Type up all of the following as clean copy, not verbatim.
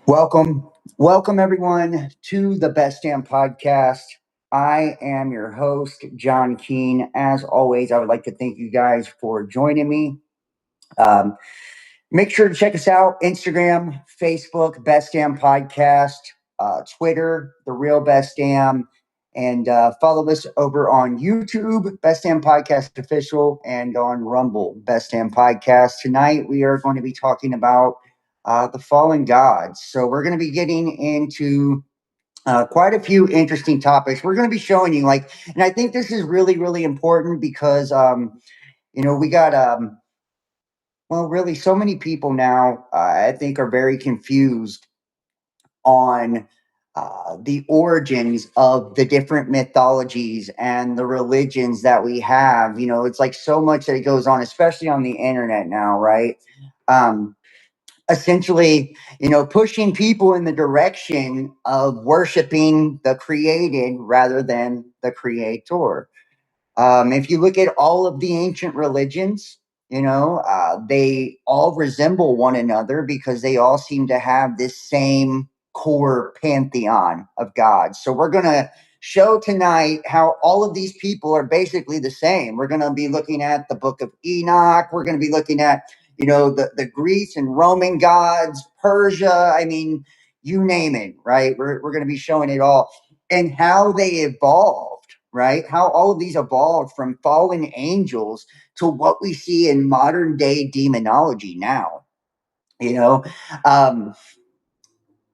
Welcome, welcome everyone to the Best Damn Podcast. I am your host, John Keene. As always, I would like to thank you guys for joining me. Um, Make sure to check us out: Instagram, Facebook, Best Damn Podcast, Twitter, The Real Best Damn, and follow us over on YouTube, Best Damn Podcast Official, and on Rumble, Best Damn Podcast. Tonight, we are going to be talking about the fallen gods. So, we're going to be getting into quite a few interesting topics. We're going to be showing you, and I think this is really, really important because, we got. Well, really, so many people now, I think, are very confused on the origins of the different mythologies and the religions that we have. It's like so much that goes on, especially on the internet now, right? Um, Essentially, pushing people in the direction of worshiping the created rather than the creator. If you look at all of the ancient religions, they all resemble one another because they all seem to have this same core pantheon of gods. So we're going to show tonight how all of these people are basically the same. We're going to be looking at the book of Enoch. We're going to be looking at, the Greece and Roman gods, Persia. I mean, you name it, right? We're going to be showing it all and how they evolved, right? How all of these evolved from fallen angels to what we see in modern day demonology now. You know, um,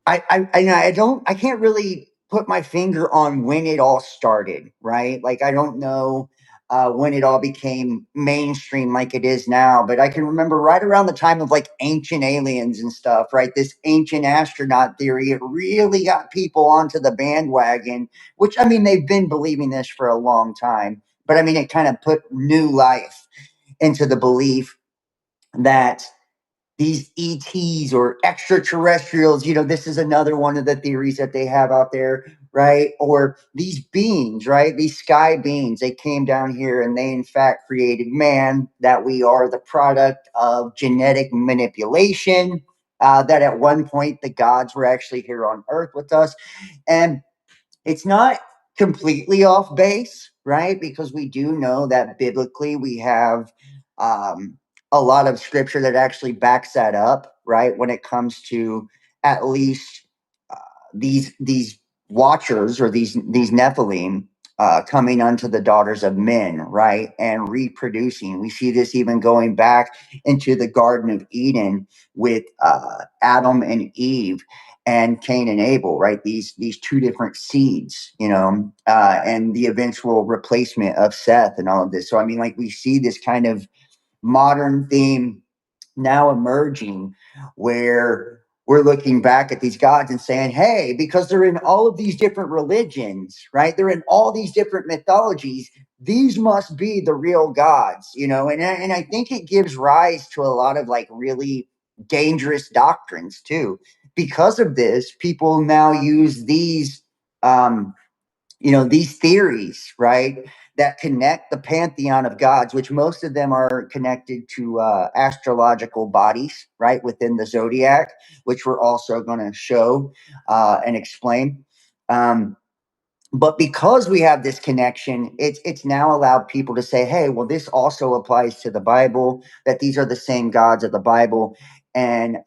I can't really put my finger on when it all started, right? Like I don't know when it all became mainstream like it is now, but I can remember right around the time of like ancient aliens and stuff, right? This ancient astronaut theory, it really got people onto the bandwagon, which I mean, they've been believing this for a long time, but I mean, it kind of put new life into the belief that these ETs or extraterrestrials, this is another one of the theories that they have out there, right? Or these beings, right? These sky beings, they came down here and they, in fact, created man, that we are the product of genetic manipulation, that at one point the gods were actually here on earth with us. And it's not completely off base, right? Because we do know that biblically we have um, a lot of scripture that actually backs that up, right? When it comes to at least uh, these watchers or these Nephilim coming unto the daughters of men, right, and reproducing. We see this even going back into the Garden of Eden with Adam and Eve and Cain and Abel, right? These two different seeds, and the eventual replacement of Seth and all of this. So I mean, like we see this kind of modern theme now emerging where we're looking back at these gods and saying, hey, because they're in all of these different religions, right? They're in all these different mythologies. These must be the real gods, and I think it gives rise to a lot of like really dangerous doctrines too. Because of this, people now use um, these theories, right, that connect the pantheon of gods, which most of them are connected to astrological bodies, right, within the zodiac, which we're also going to show and explain. Um, but because we have this connection, it's now allowed people to say, hey, well, this also applies to the Bible, that these are the same gods of the Bible. And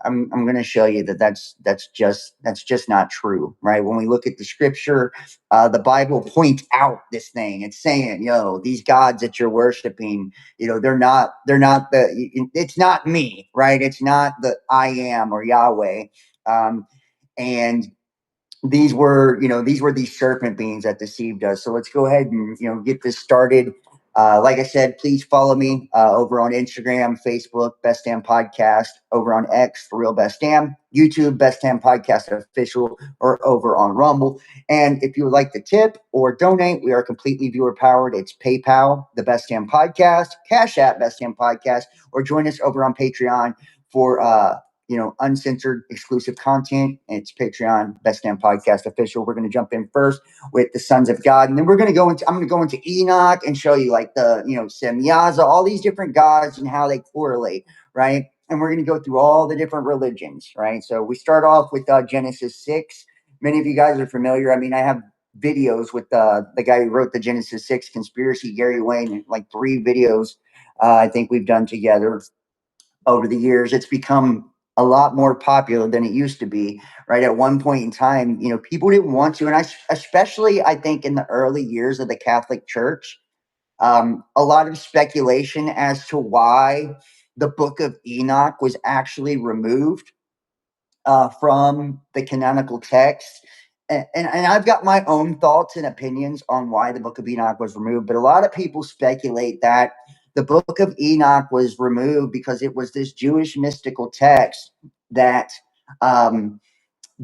I'm going to show you that that's just not true, right? When we look at the scripture, the Bible points out this thing. It's saying, these gods that you're worshiping, it's not me, right? It's not the I am or Yahweh. And these serpent beings that deceived us. So let's go ahead and get this started. Like I said, please follow me over on Instagram, Facebook, Best Damn Podcast, over on X, The Real Best Damn, YouTube, Best Damn Podcast Official, or over on Rumble. And if you would like to tip or donate, we are completely viewer powered. It's PayPal, The Best Damn Podcast, Cash App, Best Damn Podcast, or join us over on Patreon for uncensored exclusive content. It's Patreon, Best Damn Podcast Official. We're going to jump in first with the Sons of God. And then I'm going to go into Enoch and show you like the, Semyaza, all these different gods and how they correlate, right? and we're going to go through all the different religions, right? So we start off with Genesis 6. Many of you guys are familiar. I mean, I have videos with the guy who wrote the Genesis 6 conspiracy, Gary Wayne, like 3 videos I think we've done together over the years. It's become a lot more popular than it used to be, right? At one point in time, people didn't want to, and especially I think in the early years of the Catholic Church, a lot of speculation as to why the Book of Enoch was actually removed from the canonical text. And I've got my own thoughts and opinions on why the Book of Enoch was removed, but a lot of people speculate that the Book of Enoch was removed because it was this Jewish mystical text that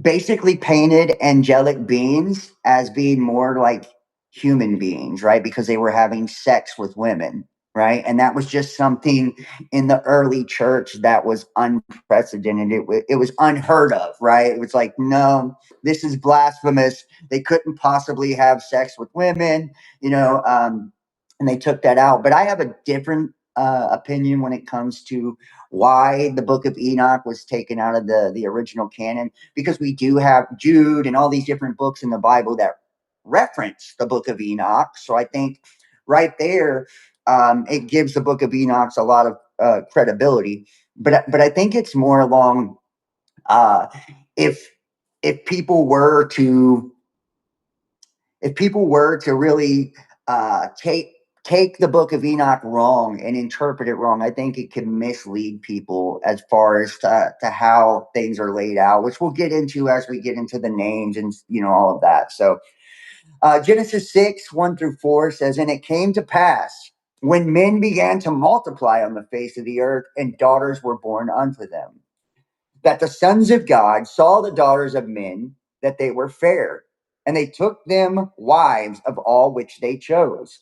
basically painted angelic beings as being more like human beings, right? Because they were having sex with women, right? And that was just something in the early church that was unprecedented. It was unheard of, right? It was like, no, this is blasphemous. They couldn't possibly have sex with women, and they took that out. But I have a different opinion when it comes to why the Book of Enoch was taken out of the original canon, because we do have Jude and all these different books in the Bible that reference the Book of Enoch. So I think right there, it gives the Book of Enoch a lot of credibility. But I think it's more along uh, if if people were to really take the Book of Enoch wrong and interpret it wrong, I think it can mislead people as far as to how things are laid out, which we'll get into as we get into the names and all of that. So Genesis 6, 1 through 4 says, "And it came to pass when men began to multiply on the face of the earth, and daughters were born unto them, that the sons of God saw the daughters of men, that they were fair, and they took them wives of all which they chose.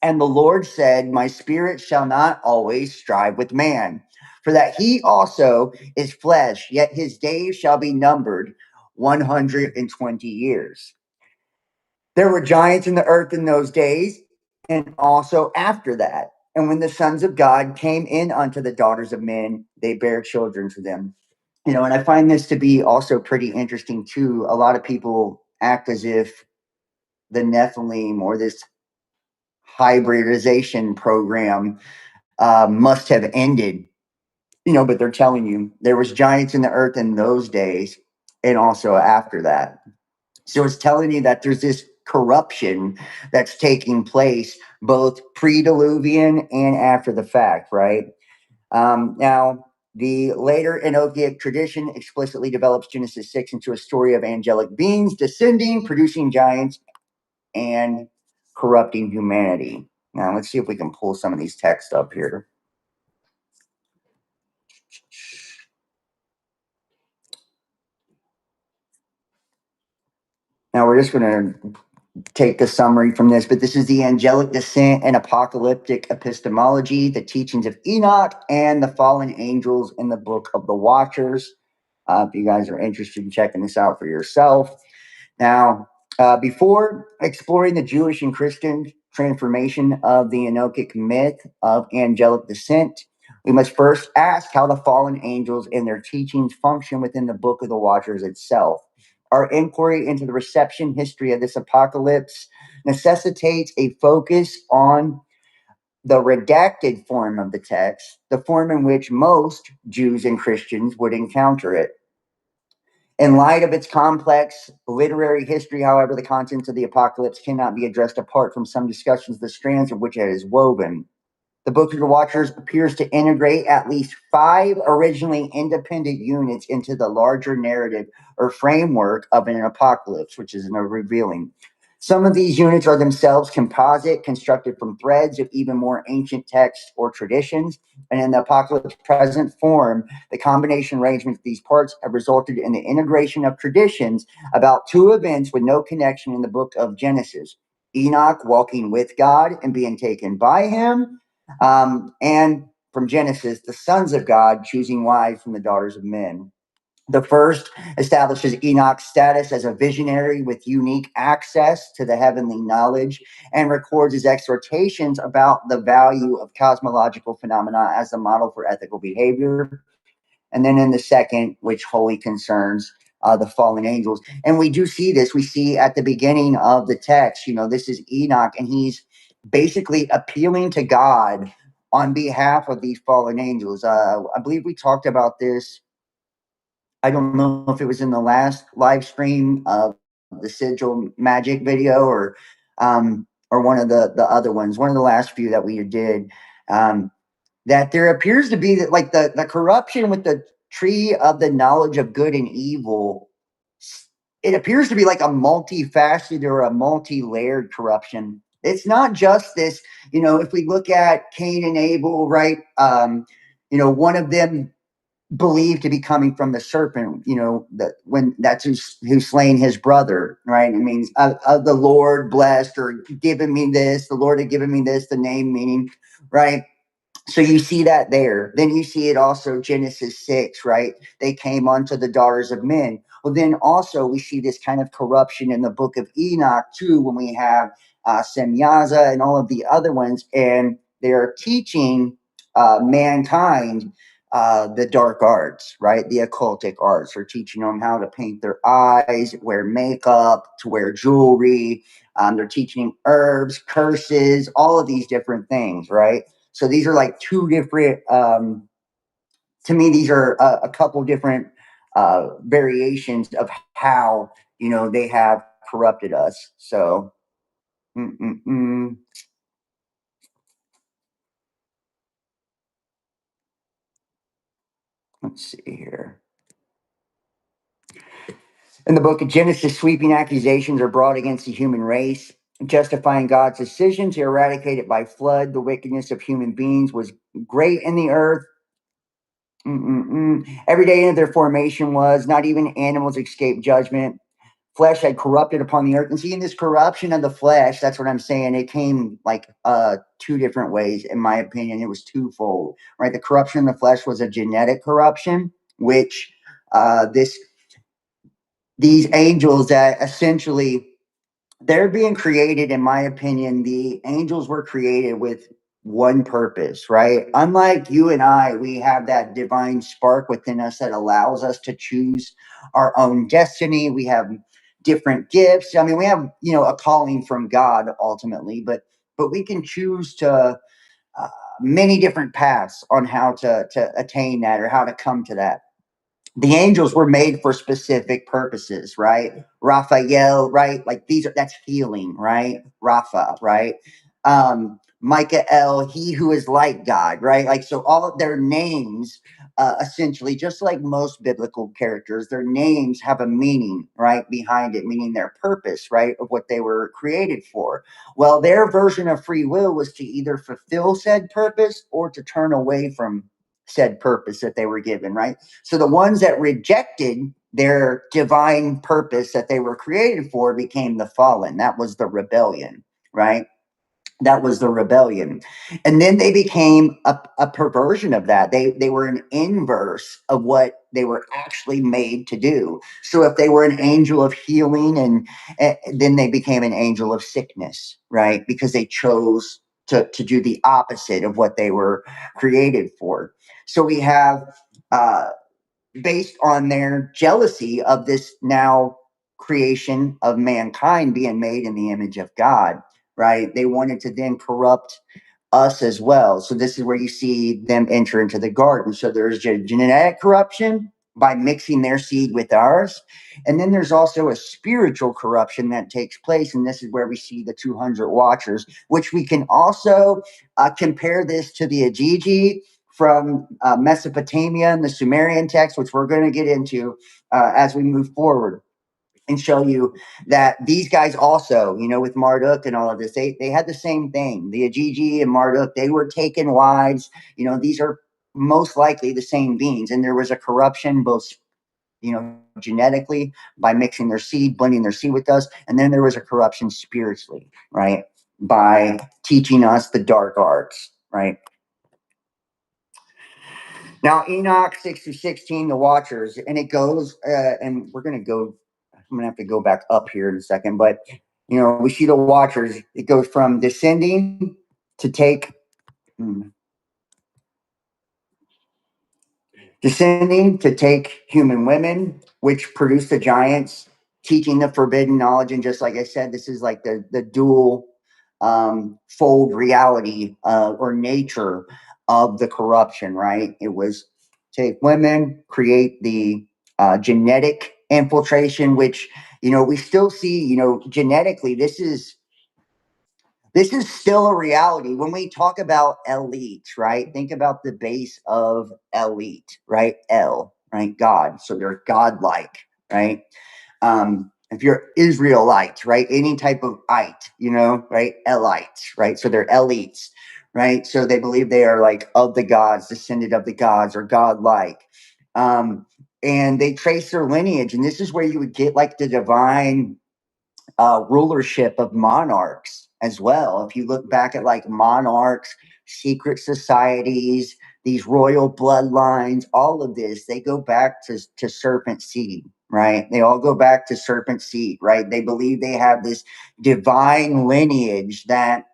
And the Lord said, My spirit shall not always strive with man, for that he also is flesh, yet his days shall be numbered 120 years. There were giants in the earth in those days, and also after that. And when the sons of God came in unto the daughters of men, they bare children to them." And I find this to be also pretty interesting too. A lot of people act as if the Nephilim or this hybridization program must have ended, but they're telling you there was giants in the earth in those days and also after that. So it's telling you that there's this corruption that's taking place both pre-diluvian and after the fact, right? Now, the later Enochic tradition explicitly develops Genesis 6 into a story of angelic beings descending, producing giants, and corrupting humanity. Now, let's see if we can pull some of these texts up here. Now, we're just going to take the summary from this, but this is the angelic descent and apocalyptic epistemology, the teachings of Enoch, and the fallen angels in the book of the Watchers. If you guys are interested in checking this out for yourself. Now, before exploring the Jewish and Christian transformation of the Enochic myth of angelic descent, we must first ask how the fallen angels and their teachings function within the Book of the Watchers itself. Our inquiry into the reception history of this apocalypse necessitates a focus on the redacted form of the text, the form in which most Jews and Christians would encounter it. In light of its complex literary history, however, the contents of the apocalypse cannot be addressed apart from some discussions of the strands of which it is woven. The Book of the Watchers appears to integrate at least 5 originally independent units into the larger narrative or framework of an apocalypse, which is revealing. Some of these units are themselves composite, constructed from threads of even more ancient texts or traditions. And in the apocalypse present form, the combination arrangements of these parts have resulted in the integration of traditions about 2 events with no connection in the book of Genesis: Enoch walking with God and being taken by him, and from Genesis, the sons of God choosing wives from the daughters of men. The first establishes Enoch's status as a visionary with unique access to the heavenly knowledge and records his exhortations about the value of cosmological phenomena as the model for ethical behavior. And then in the second, which wholly concerns the fallen angels. And we do see this. We see at the beginning of the text, this is Enoch, and he's basically appealing to God on behalf of these fallen angels. I believe we talked about this. I don't know if it was in the last live stream of the sigil magic video or one of the other ones, one of the last few that we did. That there appears to be that like the corruption with the tree of the knowledge of good and evil, it appears to be like a multifaceted or a multi-layered corruption. It's not just this, if we look at Cain and Abel, right? One of them believed to be coming from the serpent, that when that's who's slain his brother, right? It means the Lord blessed or given me this, the Lord had given me this, the name meaning, right? So you see that there. Then you see it also Genesis 6, right? They came unto the daughters of men. Well, then also we see this kind of corruption in the book of Enoch too, when we have Semyaza and all of the other ones, and they're teaching mankind the dark arts, right? The occultic arts. They're teaching them how to paint their eyes, wear makeup, to wear jewelry. They're teaching herbs, curses, all of these different things, right? So these are like two different, to me, these are a couple different variations of how, they have corrupted us. So, let's see here. In the book of Genesis, sweeping accusations are brought against the human race, justifying God's decision to eradicate it by flood. The wickedness of human beings was great in the earth. Every day of their formation was, not even animals escaped judgment. Flesh had corrupted upon the earth. And seeing this corruption of the flesh, that's what I'm saying. It came like two different ways, in my opinion. It was twofold, right? The corruption in the flesh was a genetic corruption, which these angels that essentially they're being created, in my opinion, the angels were created with one purpose, right? Unlike you and I, we have that divine spark within us that allows us to choose our own destiny. We have different gifts. I mean, we have, a calling from God ultimately, but we can choose to many different paths on how to attain that or how to come to that. The angels were made for specific purposes, right? Raphael, right? Like that's healing, right? Rapha, right? Michael, he who is like God, right? Like, so all of their names, essentially, just like most biblical characters, their names have a meaning, right? Behind it, meaning their purpose, right? Of what they were created for. Well, their version of free will was to either fulfill said purpose or to turn away from said purpose that they were given, right? So the ones that rejected their divine purpose that they were created for became the fallen. That was the rebellion, right? That was the rebellion. And then they became a perversion of that. They were an inverse of what they were actually made to do. So if they were an angel of healing, and then they became an angel of sickness, right? Because they chose to do the opposite of what they were created for. So we have based on their jealousy of this now creation of mankind being made in the image of God, right? They wanted to then corrupt us as well. So this is where you see them enter into the garden. So there's genetic corruption by mixing their seed with ours. And then there's also a spiritual corruption that takes place. And this is where we see the 200 watchers, which we can also compare this to the Aiji from Mesopotamia and the Sumerian text, which we're going to get into as we move forward, and show you that these guys also, with Marduk and all of this, they had the same thing. The Aiji and Marduk, they were taking wives. These are most likely the same beings. And there was a corruption both, genetically by mixing their seed, blending their seed with us. And then there was a corruption spiritually, right? By teaching us the dark arts, right? Now, Enoch 6 through 16, the Watchers, and it goes, and we're going to go, I'm going to have to go back up here in a second, but, we see the Watchers. It goes from descending to take, descending to take human women, which produce the giants, teaching the forbidden knowledge. And just like I said, this is like the dual fold reality or nature of the corruption, right? It was take women, create the genetic infiltration, which, we still see, genetically, this is still a reality. When we talk about elite, right? Think about the base of elite, right? El, right? God. So they're godlike, right? If you're Israelite, right? Any type of ite, right? Elites, right? So they're elites, right? So they believe they are like of the gods, descended of the gods, or godlike. And they trace their lineage. And this is where you would get like the divine rulership of monarchs as well. If you look back at like monarchs, secret societies, these royal bloodlines, all of this, they go back to serpent seed, right? They all go back to serpent seed, right? They believe they have this divine lineage that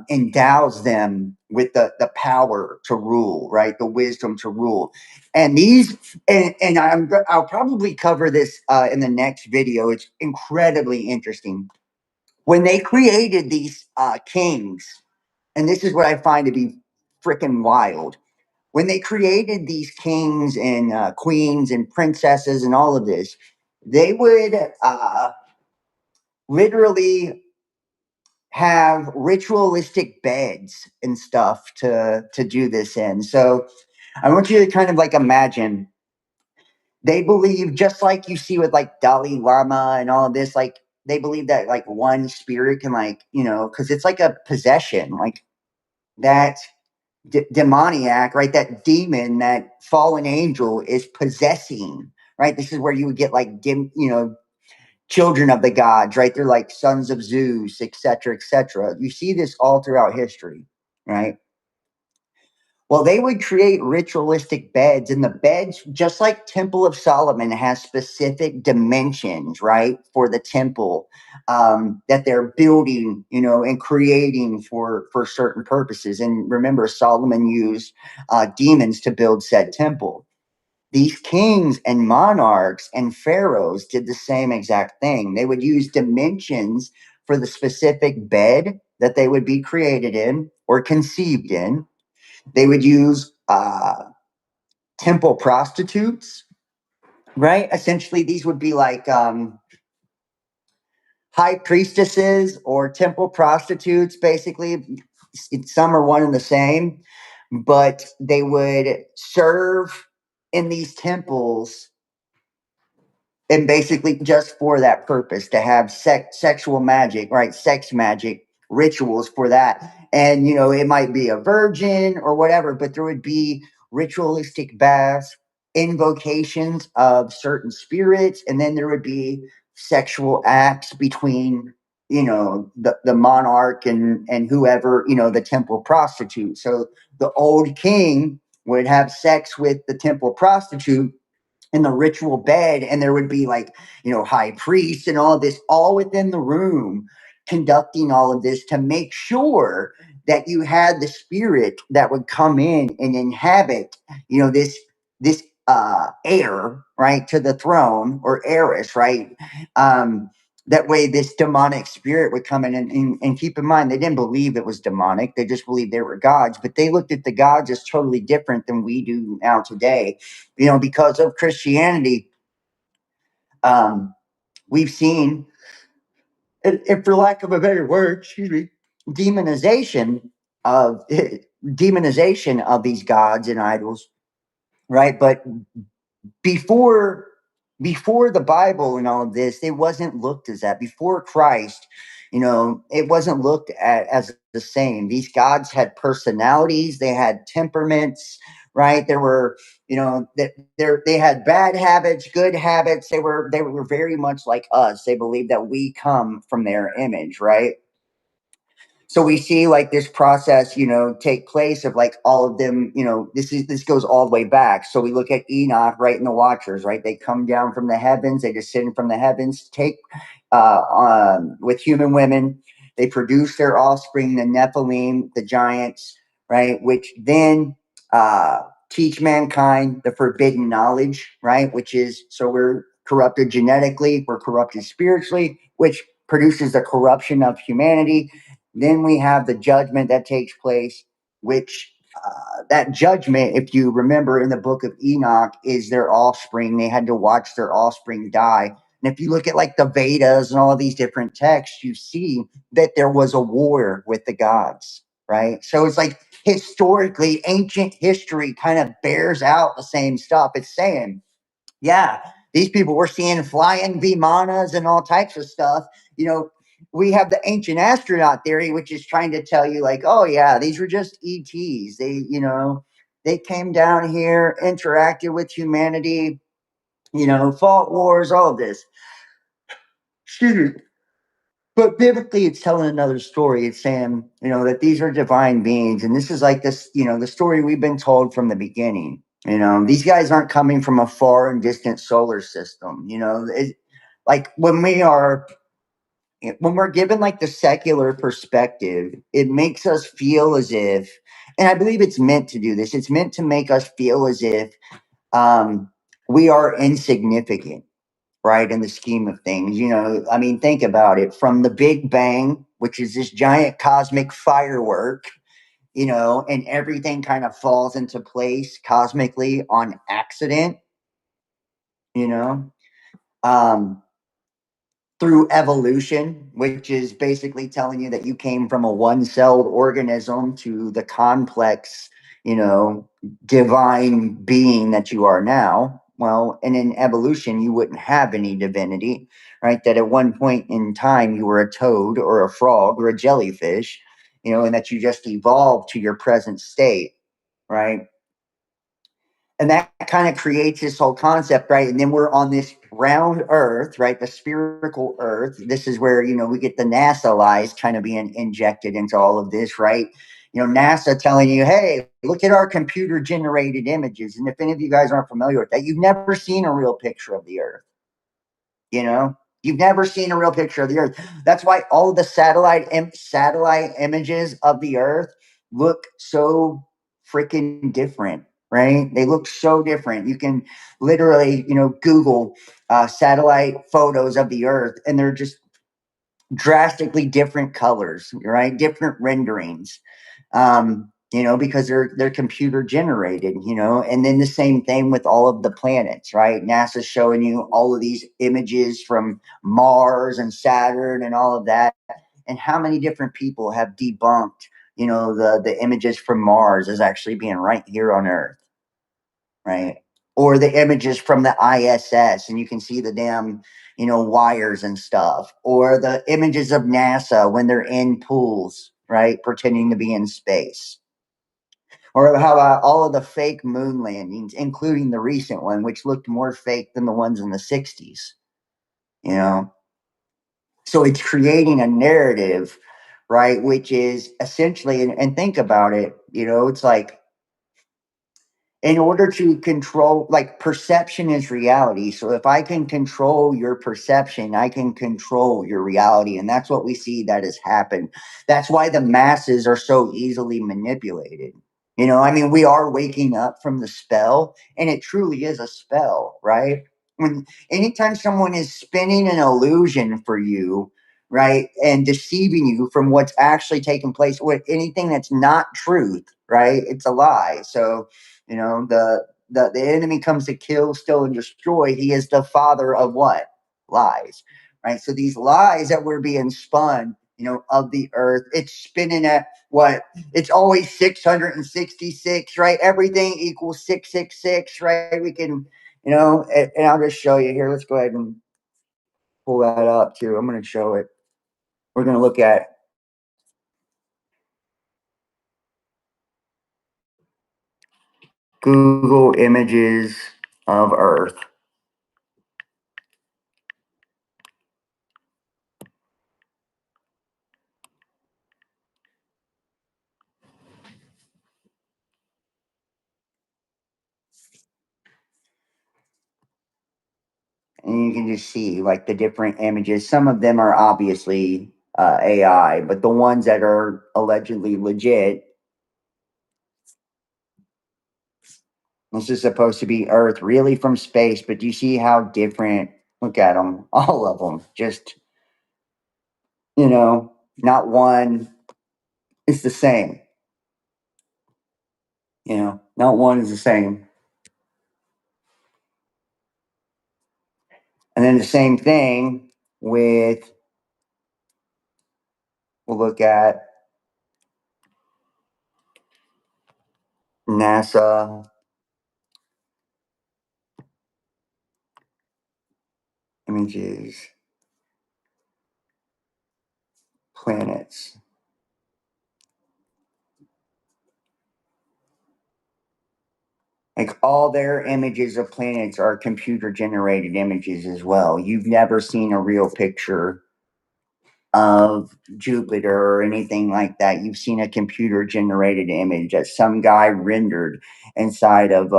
endows them with the power to rule, right? The wisdom to rule. And these, and I'll probably cover this in the next video. It's incredibly interesting. When they created these kings, and this is what I find to be freaking wild. When they created these kings and queens and princesses and all of this, they would literally have ritualistic beds and stuff to do this in. So I want you to kind of like imagine they believe, just like you see with like Dalai Lama and all of this, like they believe that like one spirit can like, because it's like a possession, like that demoniac, right? That demon, that fallen angel is possessing, right? This is where you would get like children of the gods, right? They're like sons of Zeus, etc., etc. You see this all throughout history, right? Well, they would create ritualistic beds, and the beds, just like Temple of Solomon, has specific dimensions, right, for the temple that they're building, and creating for certain purposes. And remember, Solomon used demons to build said temple. These kings and monarchs and pharaohs did the same exact thing. They would use dimensions for the specific bed that they would be created in or conceived in. They would use temple prostitutes, right? Essentially, these would be like high priestesses or temple prostitutes, basically. Some are one and the same, but they would serve in these temples and basically just for that purpose to have sexual magic, right? Sex magic rituals for that. And, it might be a virgin or whatever, but there would be ritualistic baths, invocations of certain spirits, and then there would be sexual acts between, the monarch and whoever, the temple prostitute. So the old king would have sex with the temple prostitute in the ritual bed, and there would be like high priests and all of this all within the room conducting all of this to make sure that you had the spirit that would come in and inhabit this heir, right, to the throne, or heiress, right. That way this demonic spirit would come in, and keep in mind, they didn't believe it was demonic, they just believed they were gods, but they looked at the gods as totally different than we do now today, because of Christianity. We've seen, and for lack of a better word, excuse me, demonization of demonization of these gods and idols, right? But before before the Bible and all of this, it wasn't looked as that. Before Christ, it wasn't looked at as the same. These gods had personalities, they had temperaments, right? There were, they had bad habits, good habits. They were very much like us. They believed that we come from their image, right? So we see like this process, take place of like all of them, this goes all the way back. So we look at Enoch, right, in the Watchers, right? They come down from the heavens, they descend from the heavens, take with human women, they produce their offspring, the Nephilim, the giants, right, which then teach mankind the forbidden knowledge, right, which is, so we're corrupted genetically, we're corrupted spiritually, which produces the corruption of humanity. Then we have the judgment that takes place, which that judgment, if you remember in the book of Enoch, is their offspring. They had to watch their offspring die. And if you look at like the Vedas and all of these different texts, you see that there was a war with the gods, right? So it's like historically, ancient history kind of bears out the same stuff. It's saying, yeah, these people were seeing flying Vimanas and all types of stuff. You know, we have the ancient astronaut theory, which is trying to tell you, like, oh yeah, these were just ETs. They came down here, interacted with humanity, fought wars, all of this. Excuse me. But biblically, it's telling another story. It's saying, that these are divine beings. And this is like this, the story we've been told from the beginning. These guys aren't coming from a far and distant solar system. Like when we're given like the secular perspective, it makes us feel as if, and I believe it's meant to do this, it's meant to make us feel as if we are insignificant, right, in the scheme of things. I mean, think about it, from the Big Bang, which is this giant cosmic firework, and everything kind of falls into place cosmically on accident, you know. Um, through evolution, which is basically telling you that you came from a one-celled organism to the complex, you know, divine being that you are now. Well, and in evolution, you wouldn't have any divinity, right? That at one point in time, you were a toad or a frog or a jellyfish, and that you just evolved to your present state, right? And that kind of creates this whole concept, right? And then we're on this round earth, right? The spherical earth. This is where, we get the NASA lies kind of being injected into all of this, right? NASA telling you, hey, look at our computer generated images. And if any of you guys aren't familiar with that, you've never seen a real picture of the earth. you know you've never seen a real picture of the earth. That's why all of the satellite images of the earth look so freaking different, right? They look so different. You can literally, Google satellite photos of the earth, and they're just drastically different colors, right? Different renderings, because they're computer generated, and then the same thing with all of the planets, right? NASA's showing you all of these images from Mars and Saturn and all of that. And how many different people have debunked, the images from Mars as actually being right here on Earth, right? Or the images from the ISS, and you can see the damn, wires and stuff. Or the images of NASA when they're in pools, right, pretending to be in space. Or how about all of the fake moon landings, including the recent one, which looked more fake than the ones in the 60s, you know? So it's creating a narrative, right, which is essentially, and think about it, it's like, in order to control, like, perception is reality. So if I can control your perception, I can control your reality. And that's what we see that has happened. That's why the masses are so easily manipulated. I mean, we are waking up from the spell, and it truly is a spell, right? When anytime someone is spinning an illusion for you, right, and deceiving you from what's actually taking place, with anything that's not truth, right, it's a lie. So the enemy comes to kill, steal, and destroy. He is the father of what? Lies, right? So these lies that we're being spun, of the earth, it's spinning at what? It's always 666, right? Everything equals 666, right? We can, and I'll just show you here. Let's go ahead and pull that up too. I'm going to show it. We're going to look at Google images of Earth. and you can just see like the different images. Some of them are obviously AI, but the ones that are allegedly legit, this is supposed to be Earth, really from space. But do you see how different? Look at them, all of them. Just, not one is the same. Not one is the same. And then the same thing with, we'll look at NASA images, planets. Like all their images of planets are computer generated images as well. You've never seen a real picture of Jupiter or anything like that. You've seen a computer generated image that some guy rendered inside of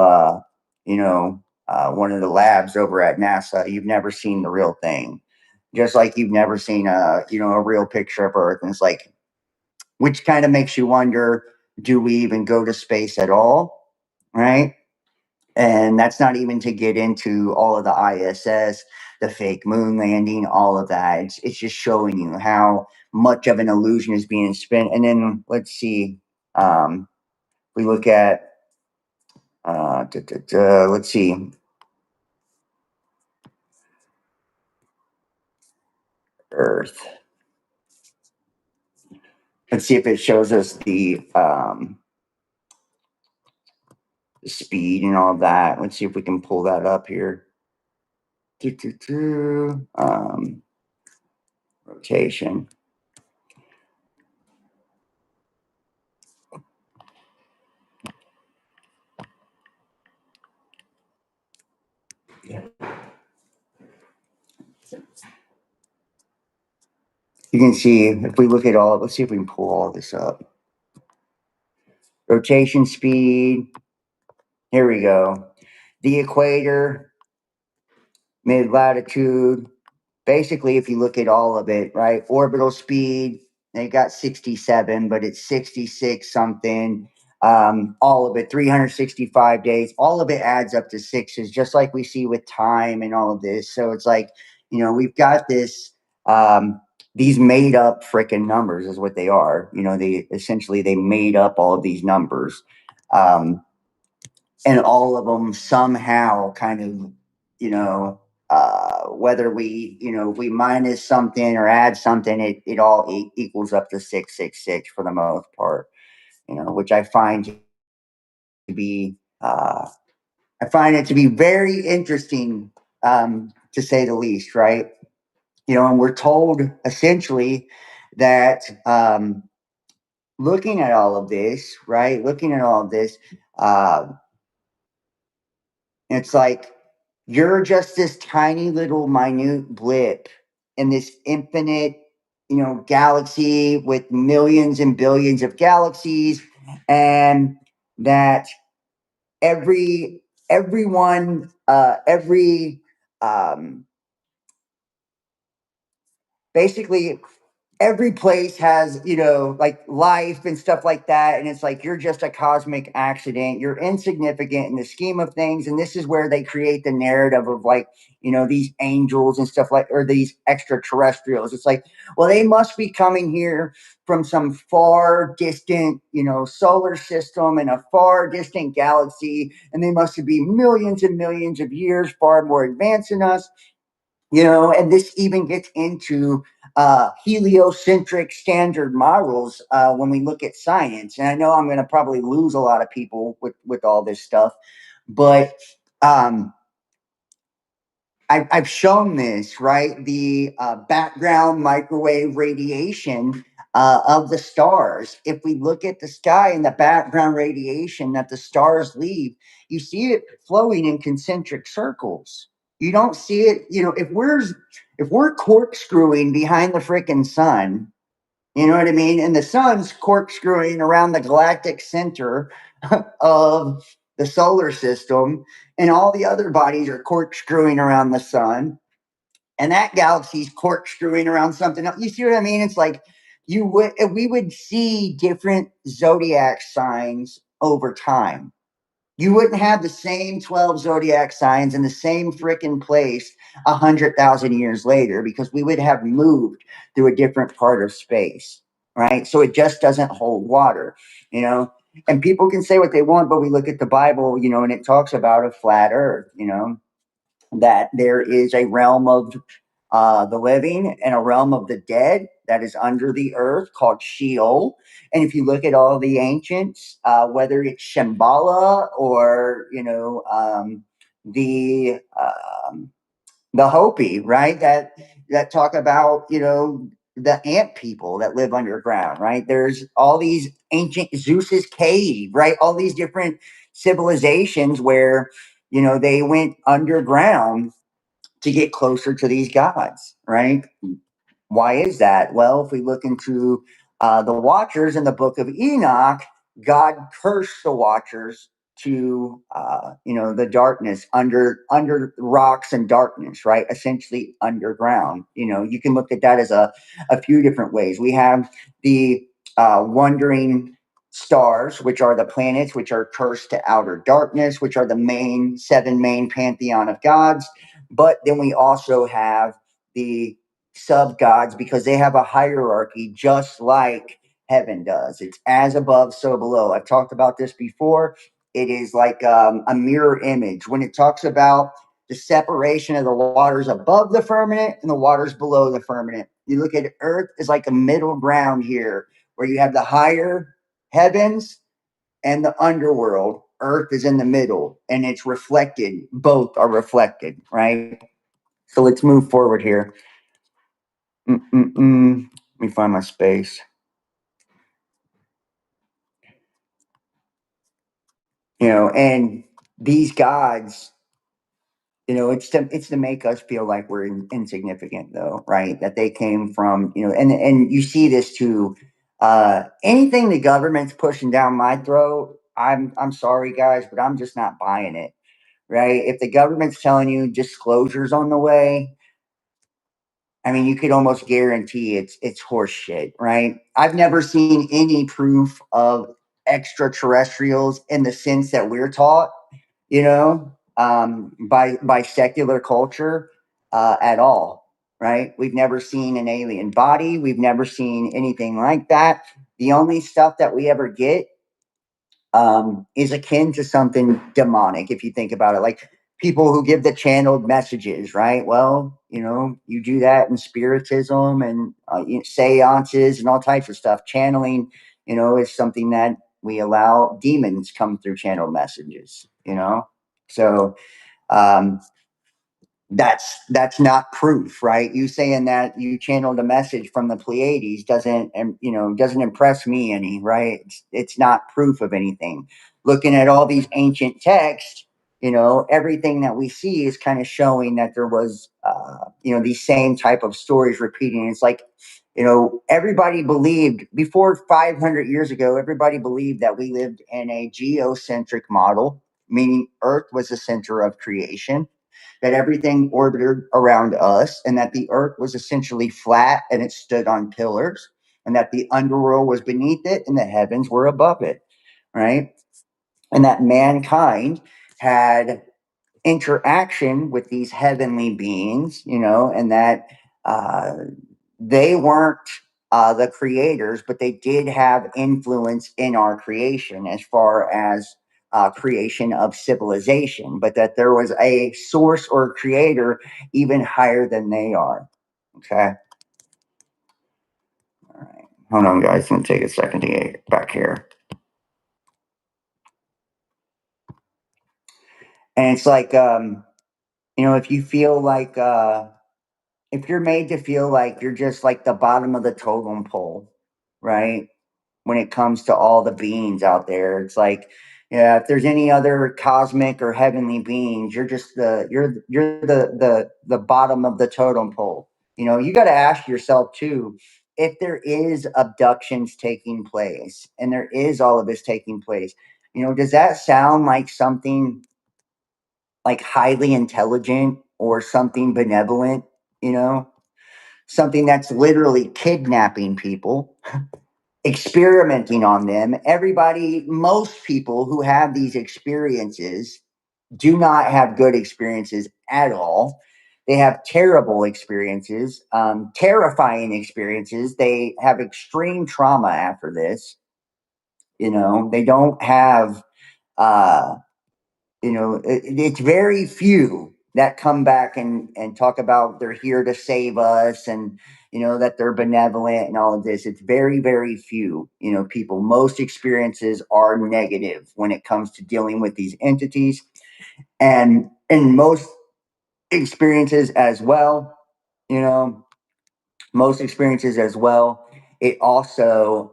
one of the labs over at NASA. You've never seen the real thing. Just like you've never seen a real picture of Earth. And it's like, which kind of makes you wonder, do we even go to space at all? Right? And that's not even to get into all of the ISS, the fake moon landing, all of that. It's just showing you how much of an illusion is being spent. And then let's see, we look at, let's see, Earth. Let's see if it shows us the speed and all of that. Let's see if we can pull that up here. Rotation. You can see if we look at all, let's see if we can pull all this up. Rotation speed. Here we go. The equator, mid latitude. Basically, if you look at all of it, right? Orbital speed, they got 67, but it's 66 something. All of it, 365 days. All of it adds up to sixes, just like we see with time and all of this. So it's like, we've got this. These made up freaking numbers is what they are. They made up all of these numbers. And all of them somehow kind of, whether we minus something or add something, it all equals up to 666 for the most part, which I find to be, I find it to be very interesting, to say the least, right? And we're told essentially that, looking at all of this, right? Looking at all of this, it's like you're just this tiny little minute blip in this infinite, galaxy with millions and billions of galaxies, and that everyone, every basically every place has, like life and stuff like that. And it's like you're just a cosmic accident. You're insignificant in the scheme of things. And this is where they create the narrative of like, these angels and stuff like, or these extraterrestrials. It's like, well, they must be coming here from some far distant, solar system and a far distant galaxy. And they must be millions and millions of years far more advanced than us. And this even gets into heliocentric standard models when we look at science. And I know I'm going to probably lose a lot of people with all this stuff, but I've shown this, right? The background microwave radiation of the stars. If we look at the sky and the background radiation that the stars leave, you see it flowing in concentric circles. You don't see it, if we're corkscrewing behind the freaking sun, you know what I mean? And the sun's corkscrewing around the galactic center of the solar system, and all the other bodies are corkscrewing around the sun. and that galaxy's corkscrewing around something else. You see what I mean? It's like we would see different zodiac signs over time. You wouldn't have the same 12 zodiac signs in the same freaking place 100,000 years later, because we would have moved through a different part of space, right? So it just doesn't hold water, you know? And people can say what they want, but we look at the Bible, you know, and it talks about a flat earth, you know, that there is a realm of the living and a realm of the dead that is under the earth called Sheol. And if you look at all the ancients, whether it's Shambhala or the the Hopi, right? That talk about the ant people that live underground, right? There's all these ancient Zeus's cave, right? All these different civilizations where they went underground to get closer to these gods, right? Why is that? Well, if we look into the Watchers in the book of Enoch, God cursed the Watchers to the darkness under rocks and darkness, right? Essentially underground. You can look at that as a few different ways. We have the wandering stars, which are the planets, which are cursed to outer darkness, which are the seven main pantheon of gods. But then we also have the sub gods, because they have a hierarchy just like heaven does. It's as above, so below. I've talked about this before. It is like a mirror image. When it talks about the separation of the waters above the firmament and the waters below the firmament, you look at Earth as like a middle ground here, where you have the higher heavens and the underworld. Earth is in the middle, and it's reflected. Both are reflected, right? So let's move forward here. Let me find my space. And these gods, it's to make us feel like we're insignificant, though, right? That they came from, and you see this too. Anything the government's pushing down my throat, I'm sorry, guys, but I'm just not buying it, right? If the government's telling you disclosures on the way, I mean, you could almost guarantee it's horse shit, right? I've never seen any proof of extraterrestrials in the sense that we're taught, by secular culture at all, right? We've never seen an alien body. We've never seen anything like that. The only stuff that we ever get is akin to something demonic, if you think about it. Like people who give the channeled messages, right? Well, you do that in spiritism and seances and all types of stuff. Channeling, is something that we allow demons come through channeled messages, So, um, that's not proof, right? You saying that you channeled a message from the Pleiades doesn't impress me any, right? It's not proof of anything. Looking at all these ancient texts, everything that we see is kind of showing that there was these same type of stories repeating. It's like, everybody believed before 500 years ago, everybody believed that we lived in a geocentric model, meaning Earth was the center of creation, that everything orbited around us, and that the earth was essentially flat and it stood on pillars, and that the underworld was beneath it and the heavens were above it, right? And that mankind had interaction with these heavenly beings, and that uh, they weren't the creators, but they did have influence in our creation as far as creation of civilization, but that there was a source or creator even higher than they are. Okay. All right. Hold on, guys. It's going to take a second to get back here. And it's like, if you feel like, if you're made to feel like you're just like the bottom of the totem pole, right? When it comes to all the beings out there, it's like, yeah, if there's any other cosmic or heavenly beings, you're just the bottom of the totem pole. You got to ask yourself too, if there is abductions taking place and there is all of this taking place, does that sound like something like highly intelligent or something benevolent, you know, something that's literally kidnapping people, experimenting on them. Most people who have these experiences do not have good experiences at all. They have terrible experiences, terrifying experiences. They have extreme trauma after this. They don't have, uh, it's very few that come back and talk about they're here to save us and, that they're benevolent and all of this. It's very, very few, people. Most experiences are negative when it comes to dealing with these entities. And in most experiences as well, you know, most experiences as well, it also,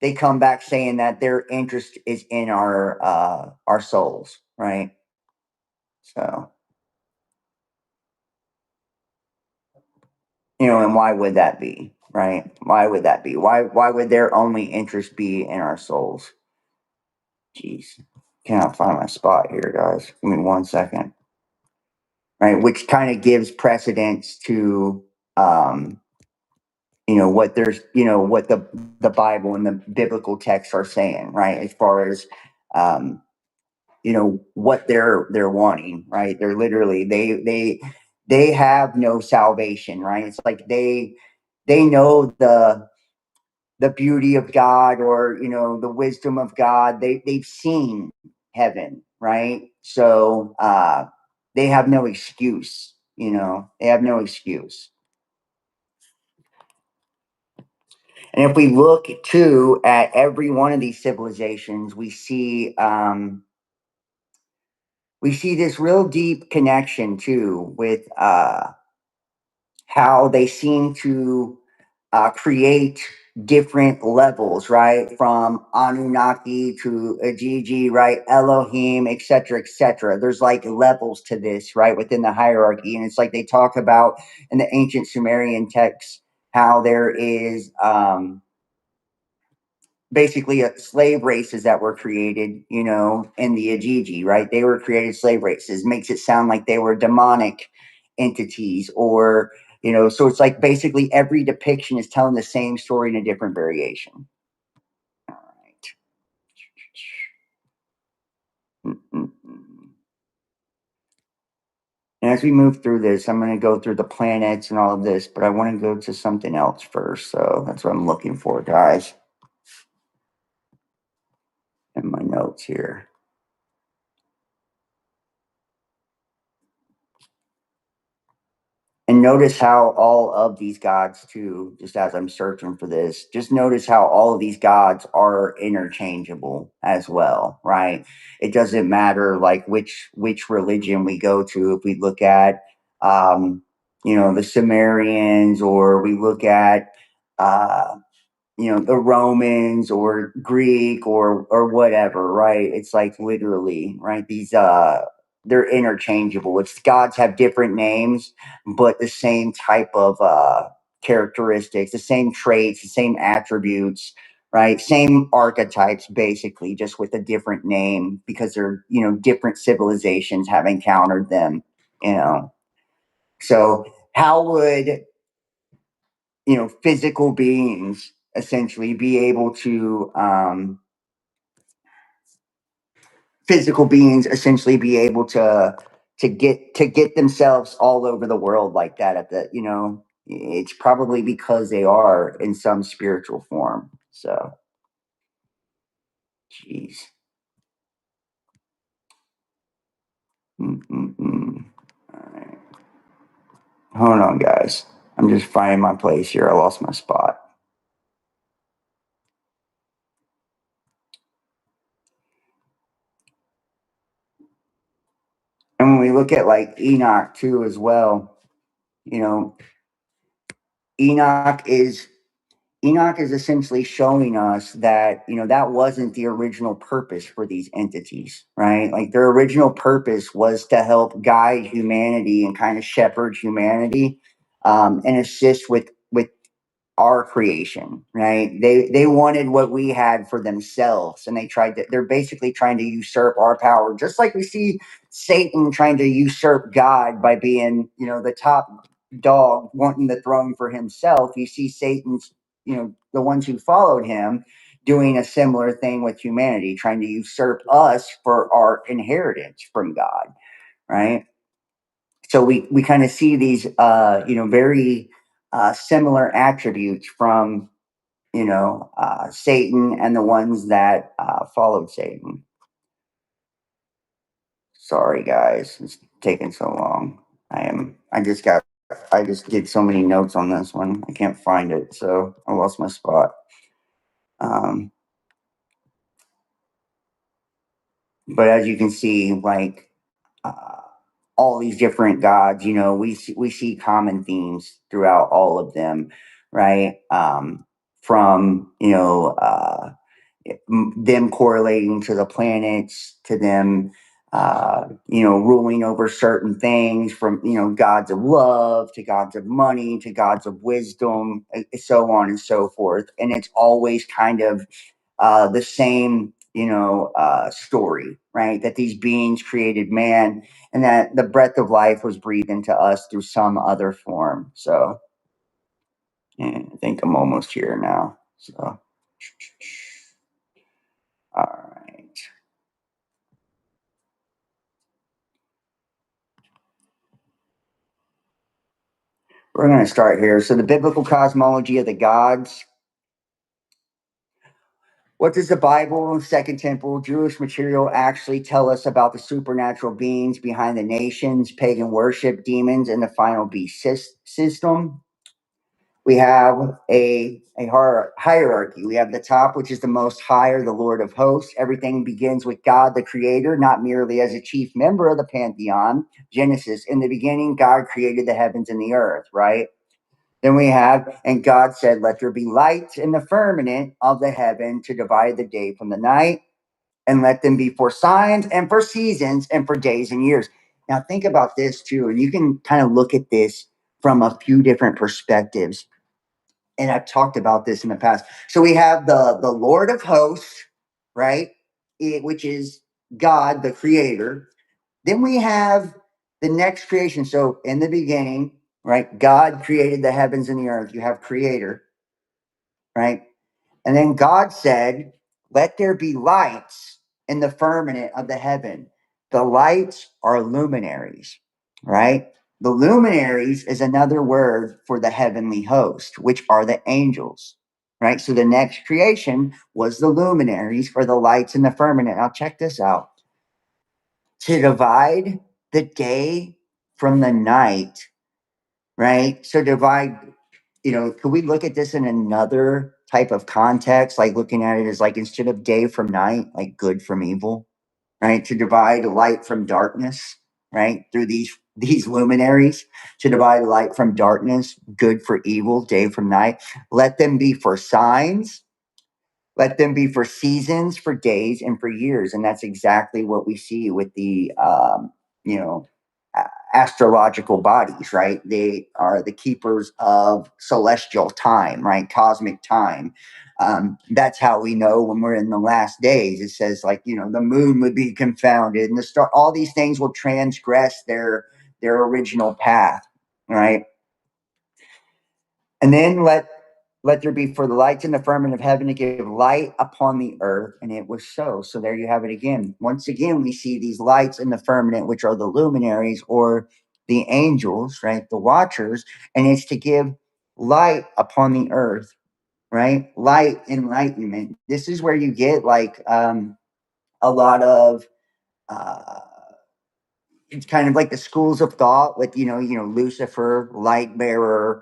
they come back saying that their interest is in our souls, right? So, and why would that be, right? Why would that be? Why would their only interest be in our souls? Jeez, cannot find my spot here, guys. Give me 1 second. Right, which kind of gives precedence to, what there's, what the Bible and the biblical texts are saying, right? As far as, what they're wanting, right? They're literally they have no salvation, right? It's like they know the beauty of God, or the wisdom of God. They've seen heaven, right? So they have no excuse. They have no excuse. And if we look too at every one of these civilizations, we see this real deep connection too with how they seem to create different levels, right? From Anunnaki to Aiji, right? Elohim, etc., etc. There's like levels to this, right? Within the hierarchy. And it's like they talk about in the ancient Sumerian texts how there is basically slave races that were created, in the Aiji, right? They were created slave races. Makes it sound like they were demonic entities, or, so it's like basically every depiction is telling the same story in a different variation. All right. And as we move through this, I'm going to go through the planets and all of this, but I want to go to something else first. So that's what I'm looking for, guys, in my notes here. And notice how all of these gods, too, just as I'm searching for this, just notice how all of these gods are interchangeable as well, right? It doesn't matter like which religion we go to. If we look at, the Sumerians, or we look at, the Romans or Greek or whatever, right? It's like literally, right? These they're interchangeable. It's gods have different names, but the same type of characteristics, the same traits, the same attributes, right? Same archetypes, basically, just with a different name, because they're, different civilizations have encountered them, you know. So how would, physical beings essentially be able to get themselves all over the world like that? It's probably because they are in some spiritual form. So, jeez. All right. Hold on, guys. I'm just finding my place here. I lost my spot. And when we look at like Enoch too, as well, you know, Enoch is Enoch is essentially showing us that, that wasn't the original purpose for these entities, right? Like their original purpose was to help guide humanity and kind of shepherd humanity, and assist with our creation, right? They wanted what we had for themselves, and they're basically trying to usurp our power, just like we see Satan trying to usurp God by being, the top dog, wanting the throne for himself. You see Satan's, the ones who followed him doing a similar thing with humanity, trying to usurp us for our inheritance from God, right? So we kind of see these very similar attributes from Satan and the ones that followed Satan. Sorry guys, it's taking so long. I just did so many notes on this one, I can't find it, so I lost my spot. um but as you can see, like, uh, all these different gods, we see common themes throughout all of them, right? From them correlating to the planets, to them ruling over certain things, from gods of love to gods of money to gods of wisdom, so on and so forth. And it's always kind of the same story, right? That these beings created man, and that the breath of life was breathed into us through some other form. So yeah, I think I'm almost here now. So all right. We're going to start here. So, the biblical cosmology of the gods. What does the Bible, Second Temple, Jewish material actually tell us about the supernatural beings behind the nations, pagan worship, demons, and the final beast system? We have a hierarchy. We have the top, which is the most high, or the Lord of hosts. Everything begins with God, the creator, not merely as a chief member of the pantheon. Genesis, in the beginning, God created the heavens and the earth, right? Then we have, and God said, let there be lights in the firmament of the heaven to divide the day from the night, and let them be for signs and for seasons and for days and years. Now, think about this too, and you can kind of look at this from a few different perspectives. And I've talked about this in the past. So we have the Lord of hosts, right? Which is God, the creator. Then we have the next creation. So in the beginning, right, God created the heavens and the earth. You have creator, right? And then God said, let there be lights in the firmament of the heaven. The lights are luminaries, right? The luminaries is another word for the heavenly host, which are the angels, right? So the next creation was the luminaries, or the lights in the firmament. Now, check this out. To divide the day from the night, right? So divide, could we look at this in another type of context, like looking at it as, like, instead of day from night, like good from evil, right? To divide light from darkness, right? Through these luminaries, to divide light from darkness, good for evil, day from night. Let them be for signs, let them be for seasons, for days, and for years. And that's exactly what we see with the, you know, astrological bodies, right? They are the keepers of celestial time, right? Cosmic time. That's how we know when we're in the last days. It says, like, the moon would be confounded, and the star, all these things will transgress their original path, right? And then let there be for the lights in the firmament of heaven to give light upon the earth, and it was so. So there you have it again. Once again, we see these lights in the firmament, which are the luminaries, or the angels, right? The watchers, and it's to give light upon the earth, right? Light, enlightenment. This is where you get, like, a lot of it's kind of like the schools of thought with Lucifer, light bearer,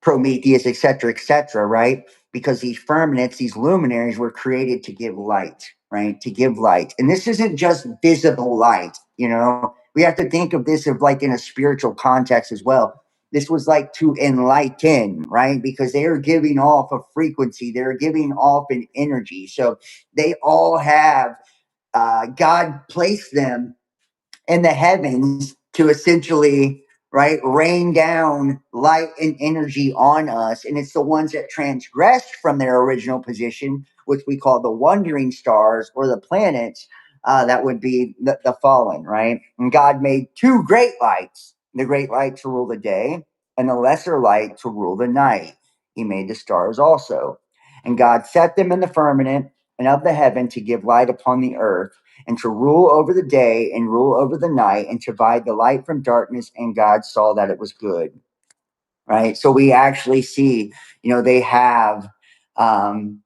Prometheus, etc., right? Because these firmaments, these luminaries, were created to give light, right? To give light. And this isn't just visible light, We have to think of this of, like, in a spiritual context as well. This was like to enlighten, right? Because they are giving off a frequency, they're giving off an energy. So they all have, God placed them in the heavens to essentially right, rain down light and energy on us. And it's the ones that transgressed from their original position, which we call the wandering stars or the planets, that would be the fallen, right? And God made two great lights, the great light to rule the day and the lesser light to rule the night. He made the stars also. And God set them in the firmament and of the heaven to give light upon the earth and to rule over the day and rule over the night and to divide the light from darkness. And God saw that it was good. Right. So we actually see, they have, um,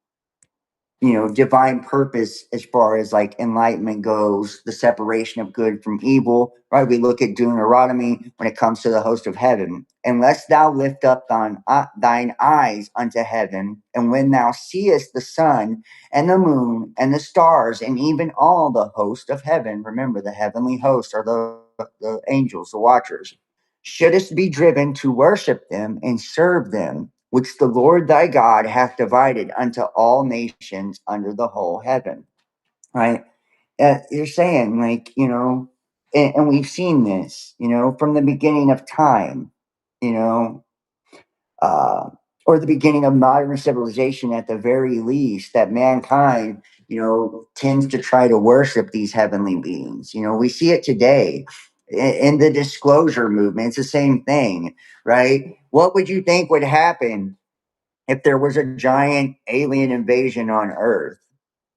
divine purpose as far as like enlightenment goes, the separation of good from evil, right? We look at Deuteronomy when it comes to the host of heaven. Unless thou lift up thine eyes unto heaven, and when thou seest the sun and the moon and the stars, and even all the host of heaven, remember the heavenly host are the angels, the watchers, shouldest be driven to worship them and serve them, which the Lord thy God hath divided unto all nations under the whole heaven. Right? You're saying, like, and we've seen this, from the beginning of time, you know, uh, or the beginning of modern civilization at the very least, that mankind, tends to try to worship these heavenly beings. We see it today in the disclosure movement. It's the same thing, right? What would you think would happen if there was a giant alien invasion on Earth?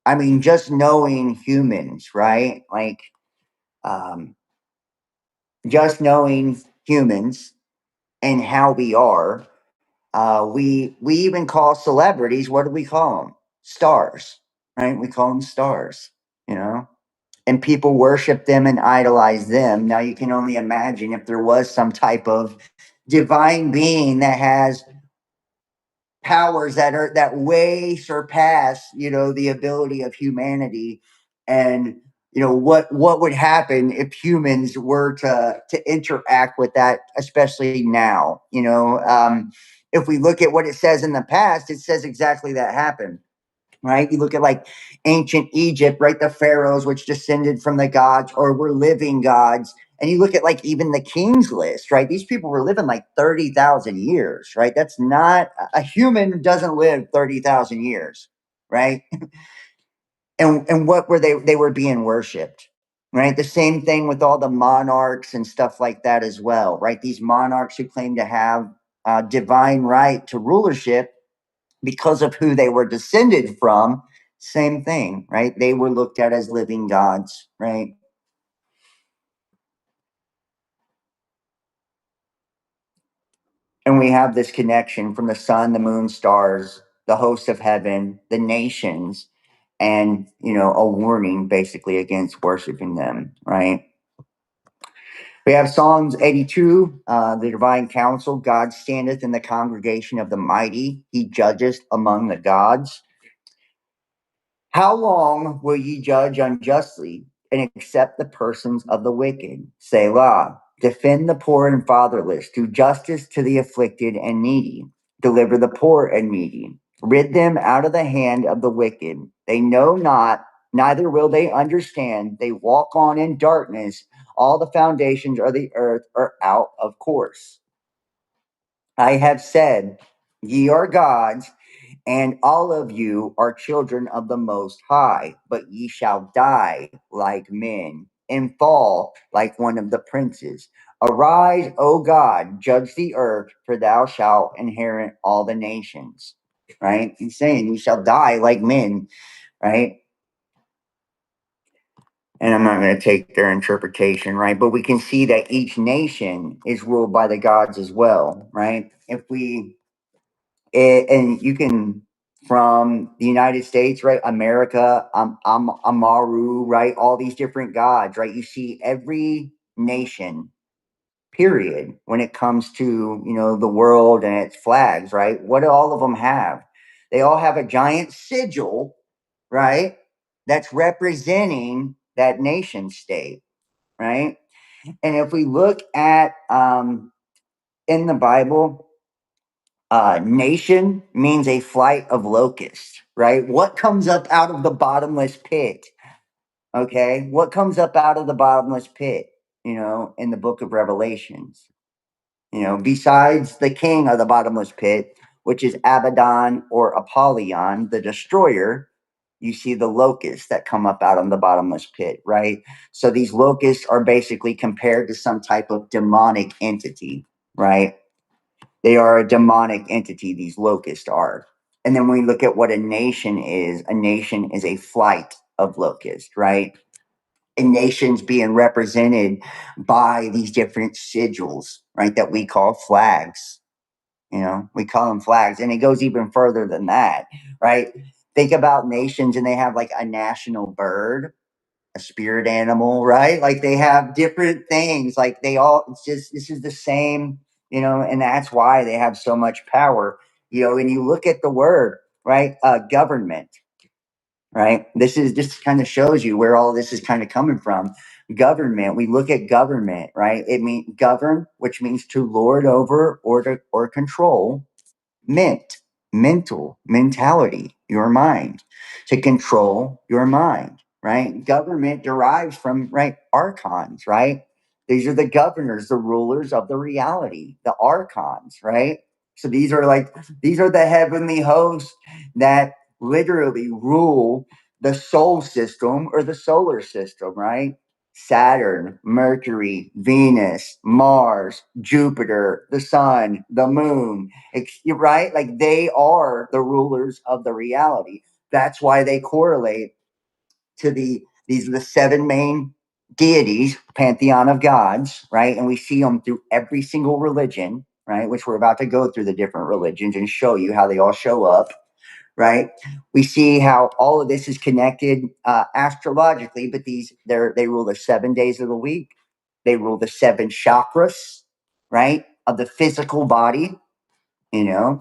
I mean, just knowing humans, right? Like, um, just knowing humans and how we are. We even call celebrities, what do we call them? Stars, right? We call them stars, you know, and people worship them and idolize them. Now you can only imagine if there was some type of divine being that has powers that way surpass, the ability of humanity. And what would happen if humans were to interact with that, especially now. If we look at what it says in the past, it says exactly that happened. Right? You look at like ancient Egypt, right? The pharaohs, which descended from the gods or were living gods. And you look at like even the king's list, right? These people were living like 30,000 years, right? That's not a human doesn't live 30,000 years, right? And what were they? They were being worshipped, right? The same thing with all the monarchs and stuff like that as well, right? These monarchs who claim to have divine right to rulership because of who they were descended from, same thing, right? They were looked at as living gods, right? And we have this connection from the sun, the moon, stars, the host of heaven, the nations, and, a warning basically against worshiping them, right? We have Psalms 82, the divine council. God standeth in the congregation of the mighty, he judgeth among the gods. How long will ye judge unjustly and accept the persons of the wicked? Selah. Defend the poor and fatherless. Do justice to the afflicted and needy. Deliver the poor and needy. Rid them out of the hand of the wicked. They know not, neither will they understand. They walk on in darkness. All the foundations of the earth are out of course. I have said, ye are gods, and all of you are children of the Most High, but ye shall die like men and fall like one of the princes. Arise, O God, judge the earth, for thou shalt inherit all the nations. Right? He's saying you shall die like men, right? And I'm not going to take their interpretation, right? But we can see that each nation is ruled by the gods as well, right? And you can from the United States, right? America, Amaru, right? All these different gods, right? You see every nation, period, when it comes to the world and its flags, right? What do all of them have? They all have a giant sigil, right? That's representing that nation state, right? And if we look at in the Bible, nation means a flight of locusts, right? What comes up out of the bottomless pit? Okay. What comes up out of the bottomless pit, in the book of Revelations? besides the king of the bottomless pit, which is Abaddon or Apollyon, the destroyer, you see the locusts that come up out of the bottomless pit, right? So these locusts are basically compared to some type of demonic entity, right? They are a demonic entity, these locusts are. And then when we look at what a nation is a flight of locusts, right? And nations being represented by these different sigils, right? That we call flags. We call them flags. And it goes even further than that, right? Think about nations and they have like a national bird, a spirit animal, right? Like they have different things. Like it's just, this is the same, and that's why they have so much power, and you look at the word, right? Government, right? This kind of shows you where all this is kind of coming from. Government, we look at government, right? It means govern, which means to lord over or control. Mentality, your mind, to control your mind, right? Government derives from, right, archons, right? These are the governors, the rulers of the reality, the archons, right? So these are the heavenly hosts that literally rule the soul system or the solar system, right? Saturn, Mercury, Venus, Mars, Jupiter, the sun, the moon, right? Like they are the rulers of the reality. That's why they correlate to these are the seven main deities, pantheon of gods, right? And we see them through every single religion, right? Which we're about to go through the different religions and show you how they all show up, right? We see how all of this is connected astrologically, but they rule the 7 days of the week. They rule the seven chakras, right, of the physical body, and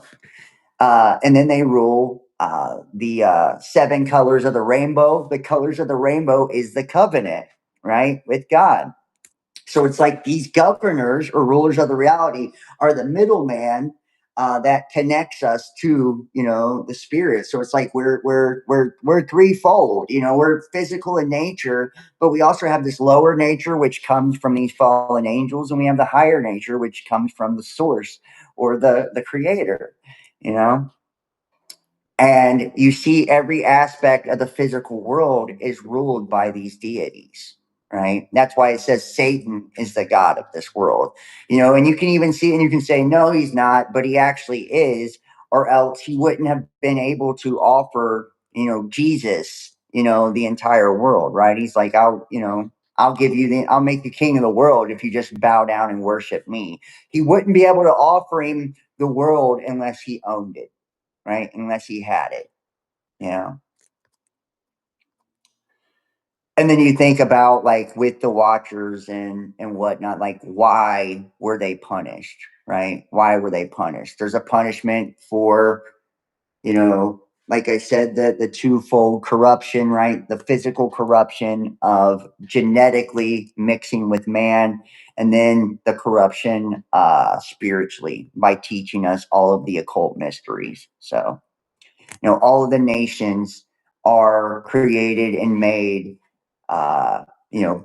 then they rule the seven colors of the rainbow. The colors of the rainbow is the covenant, right, with God. So it's like these governors or rulers of the reality are the middleman that connects us to the spirit. So it's like we're threefold. We're physical in nature, but we also have this lower nature which comes from these fallen angels, and we have the higher nature which comes from the source or the creator. You know, and you see every aspect of the physical world is ruled by these deities, right? That's why it says Satan is the God of this world, and you can even see, and you can say, no, he's not, but he actually is, or else he wouldn't have been able to offer, Jesus, the entire world, right? He's like, I'll make you king of the world if you just bow down and worship me. He wouldn't be able to offer him the world unless he owned it, right? Unless he had it, you know. And then you think about like with the Watchers and whatnot, like why were they punished, right? Why were they punished? There's a punishment for, like I said, the twofold corruption, right? The physical corruption of genetically mixing with man, and then the corruption spiritually by teaching us all of the occult mysteries. So all of the nations are created and made,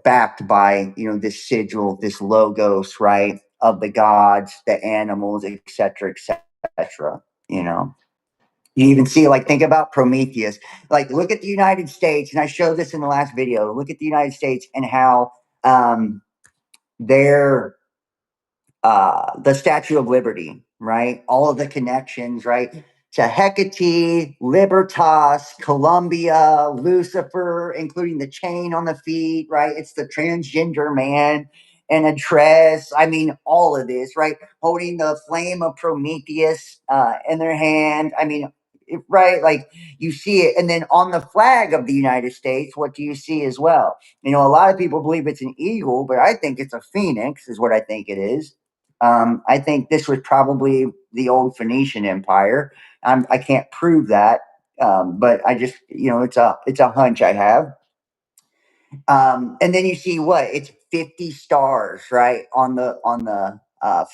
backed by, this sigil, this logos, right, of the gods, the animals, etc., etc. You know, you even see, like, think about Prometheus. Like, look at the United States, and I showed this in the last video. Look at the United States and how they're the Statue of Liberty, right? All of the connections, right? To Hecate, Libertas, Columbia, Lucifer, including the chain on the feet, right? It's the transgender man in a dress. I mean, all of this, right? Holding the flame of Prometheus in their hand. I mean, right? Like you see it. And then on the flag of the United States, what do you see as well? A lot of people believe it's an eagle, but I think it's a phoenix, is what I think it is. I think this was probably the old Phoenician Empire. I can't prove that, but I just, it's a hunch I have. And then you see what it's 50 stars, right, on the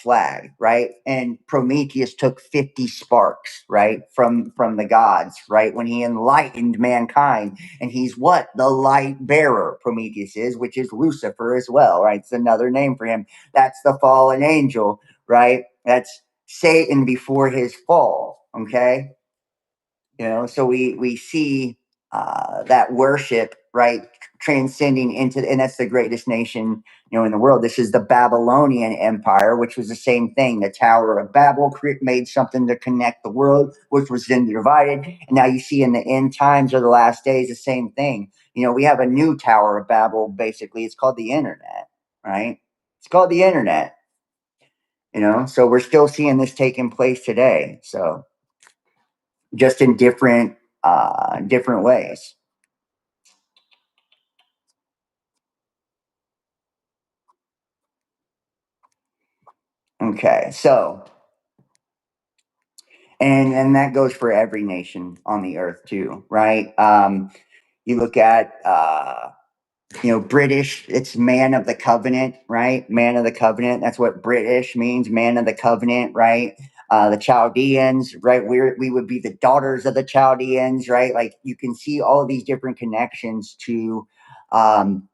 flag, right? And Prometheus took 50 sparks, right, from the gods, right, when he enlightened mankind. And he's what? The light bearer, Prometheus is, which is Lucifer as well, right? It's another name for him. That's the fallen angel, right? That's Satan before his fall. Okay, so we see that worship, right, transcending into, and that's the greatest nation, in the world. This is the Babylonian Empire, which was the same thing. The Tower of Babel made something to connect the world, which was then divided. And now you see in the end times or the last days, the same thing. We have a new Tower of Babel. Basically, it's called the internet, right? It's called the internet. So we're still seeing this taking place today. So just in different ways. Okay, so and that goes for every nation on the earth too, right? You look at British, it's man of the covenant, right? Man of the covenant. That's what British means, man of the covenant, right? The Chaldeans, right? We would be the daughters of the Chaldeans, right? Like you can see all of these different connections to, um,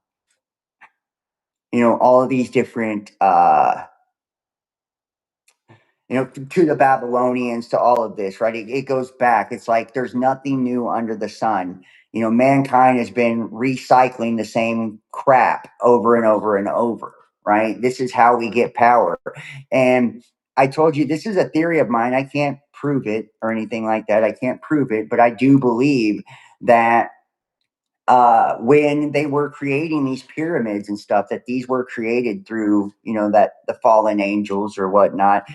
all of these different to the Babylonians, to all of this, right? It goes back. It's like there's nothing new under the sun. Mankind has been recycling the same crap over and over and over, right? This is how we get power. And I told you, this is a theory of mine. I can't prove it or anything like that. I can't prove it, but I do believe that when they were creating these pyramids and stuff, that these were created through, that the fallen angels or whatnot,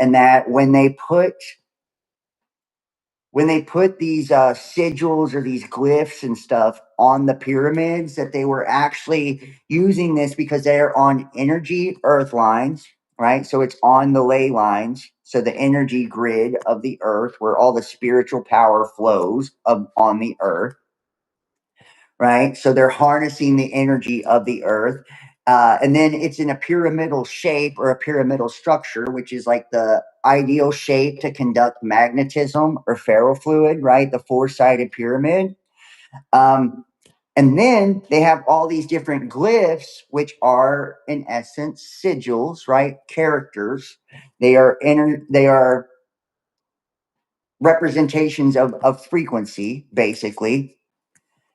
and that when they put these sigils or these glyphs and stuff on the pyramids, that they were actually using this because they're on energy earth lines, right? So it's on the ley lines, so the energy grid of the earth where all the spiritual power flows on the earth, right? So they're harnessing the energy of the earth. And then it's in a pyramidal shape or a pyramidal structure, which is like the ideal shape to conduct magnetism or ferrofluid, right? The four-sided pyramid. Um, and then they have all these different glyphs, which are in essence sigils, right? Characters. They are representations of frequency, basically,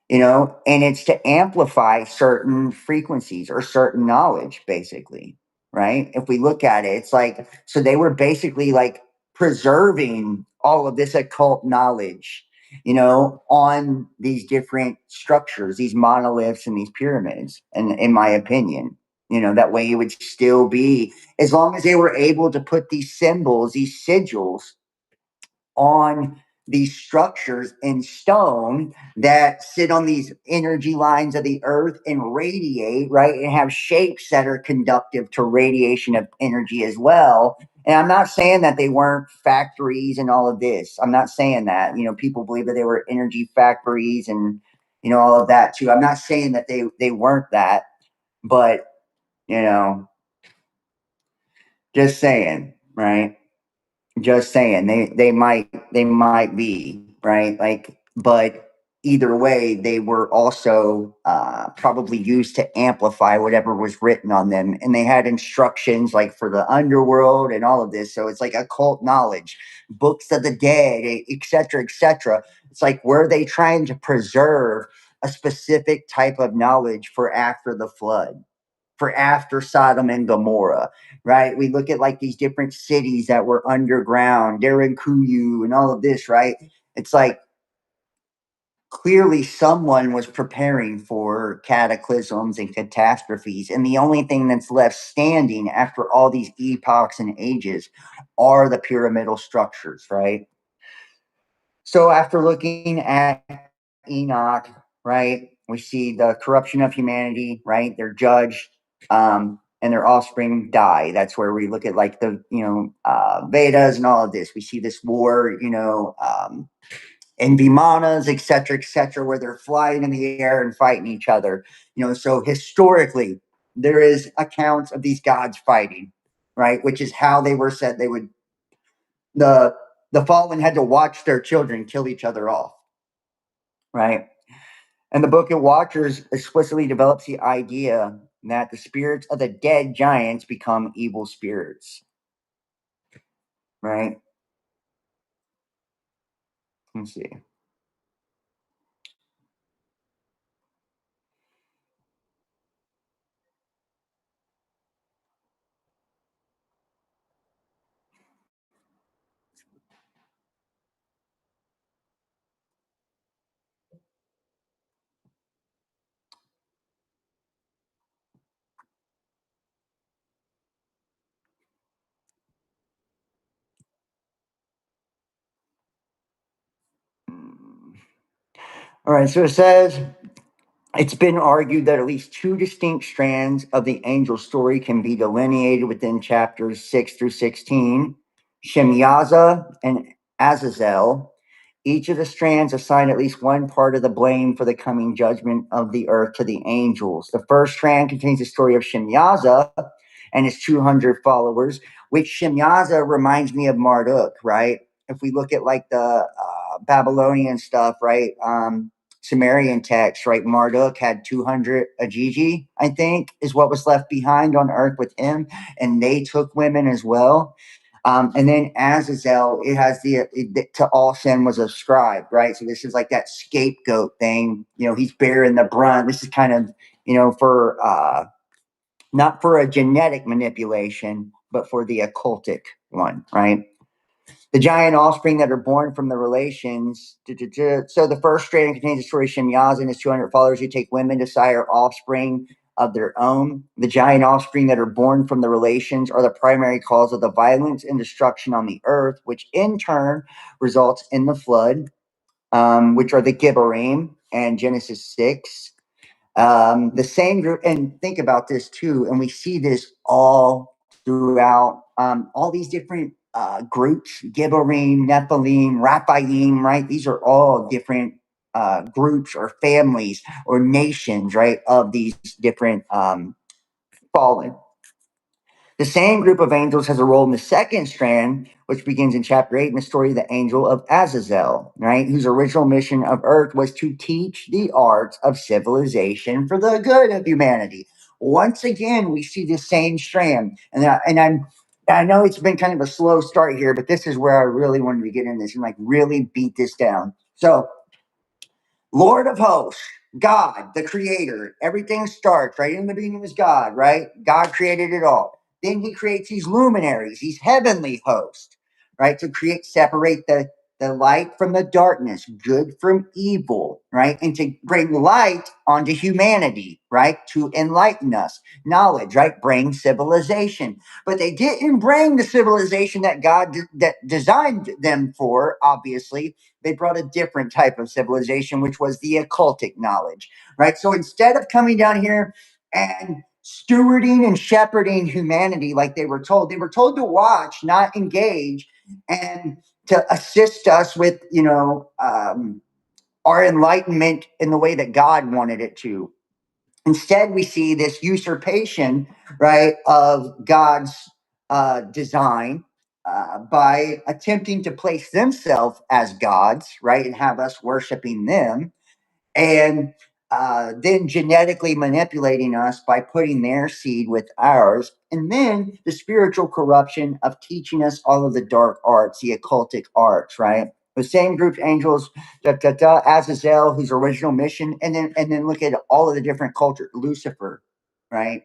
and it's to amplify certain frequencies or certain knowledge, basically, right? If we look at it, it's like, so they were basically like preserving all of this occult knowledge, on these different structures, these monoliths and these pyramids. And in my opinion, that way it would still be, as long as they were able to put these symbols, these sigils on these structures in stone that sit on these energy lines of the earth and radiate, right? And have shapes that are conductive to radiation of energy as well. And I'm not saying that they weren't factories and all of this. I'm not saying that. People believe that they were energy factories and, all of that too. I'm not saying that they weren't that, but, you know, just saying, right? Just saying, they might be, right, like, but either way they were also probably used to amplify whatever was written on them, and they had instructions like for the underworld and all of this. So it's like occult knowledge, books of the dead, etc., etc. It's like, were they trying to preserve a specific type of knowledge for after the flood, for after Sodom and Gomorrah, right? We look at like these different cities that were underground, Kuyu and all of this, right? It's like clearly someone was preparing for cataclysms and catastrophes. And the only thing that's left standing after all these epochs and ages are the pyramidal structures, right? So after looking at Enoch, right, we see the corruption of humanity, right? They're judged, and their offspring die. That's where we look at like the, Vedas and all of this. We see this war, in Vimanas, et cetera, where they're flying in the air and fighting each other. So historically, there is accounts of these gods fighting, right? Which is how they were said they would, the the fallen had to watch their children kill each other off, right? And the Book of Watchers explicitly develops the idea that the spirits of the dead giants become evil spirits, right? Let's see. All right, so it says it's been argued that at least two distinct strands of the angel story can be delineated within chapters 6 through 16, Shemyaza and Azazel. Each of the strands assign at least one part of the blame for the coming judgment of the earth to the angels. The first strand contains the story of Shemyaza and his 200 followers, which Shemyaza reminds me of Marduk, right? If we look at like the Babylonian stuff, right? Sumerian text, right? Marduk had 200 Aiji, I think, is what was left behind on earth with him, and they took women as well. And then Azazel, it has to all sin was ascribed, right? So this is like that scapegoat thing. You know, he's bearing the brunt. This is kind of, for not for a genetic manipulation, but for the occultic one, right? The giant offspring that are born from the relations. So the first strand contains the story of Shemyaz and his 200 followers who take women to sire offspring of their own. The giant offspring that are born from the relations are the primary cause of the violence and destruction on the earth, which in turn results in the flood, which are the Gibborim and Genesis 6. The same group, and think about this too, and we see this all throughout all these different groups: Gibborim, Nephilim, Raphaim, right? These are all different groups or families or nations, right, of these different fallen. The same group of angels has a role in the second strand, which begins in chapter 8 in the story of the angel of Azazel, right? Whose original mission of earth was to teach the arts of civilization for the good of humanity. Once again, we see the same strand. I know it's been kind of a slow start here, but this is where I really wanted to get in this and like really beat this down. So Lord of hosts, God, the creator. Everything starts right in the beginning was God, right? God created it all. Then he creates these luminaries, these heavenly hosts, right? To separate the light from the darkness, good from evil, right? And to bring light onto humanity, right? To enlighten us. Knowledge, right? Bring civilization. But they didn't bring the civilization that God that designed them for, obviously. They brought a different type of civilization, which was the occultic knowledge, right? So instead of coming down here and stewarding and shepherding humanity like they were told to watch, not engage, and to assist us with, our enlightenment in the way that God wanted it to. Instead, we see this usurpation, right, of God's design by attempting to place themselves as gods, right, and have us worshiping them, and then genetically manipulating us by putting their seed with ours, and then the spiritual corruption of teaching us all of the dark arts, the occultic arts, right? The same group of angels, Azazel, whose original mission, and then look at all of the different cultures. Lucifer, right?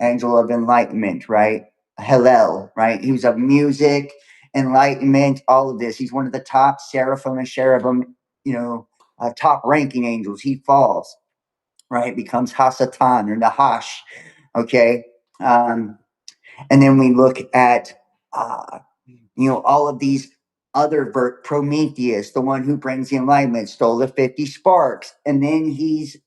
Angel of enlightenment, right? Hillel, right? He was of music, enlightenment, all of this. He's one of the top seraphim and cherubim, top ranking angels. He falls, right? Becomes Hasatan or Nahash, okay? And then we look at, all of these other Prometheus, the one who brings the enlightenment, stole the 50 sparks, and then he's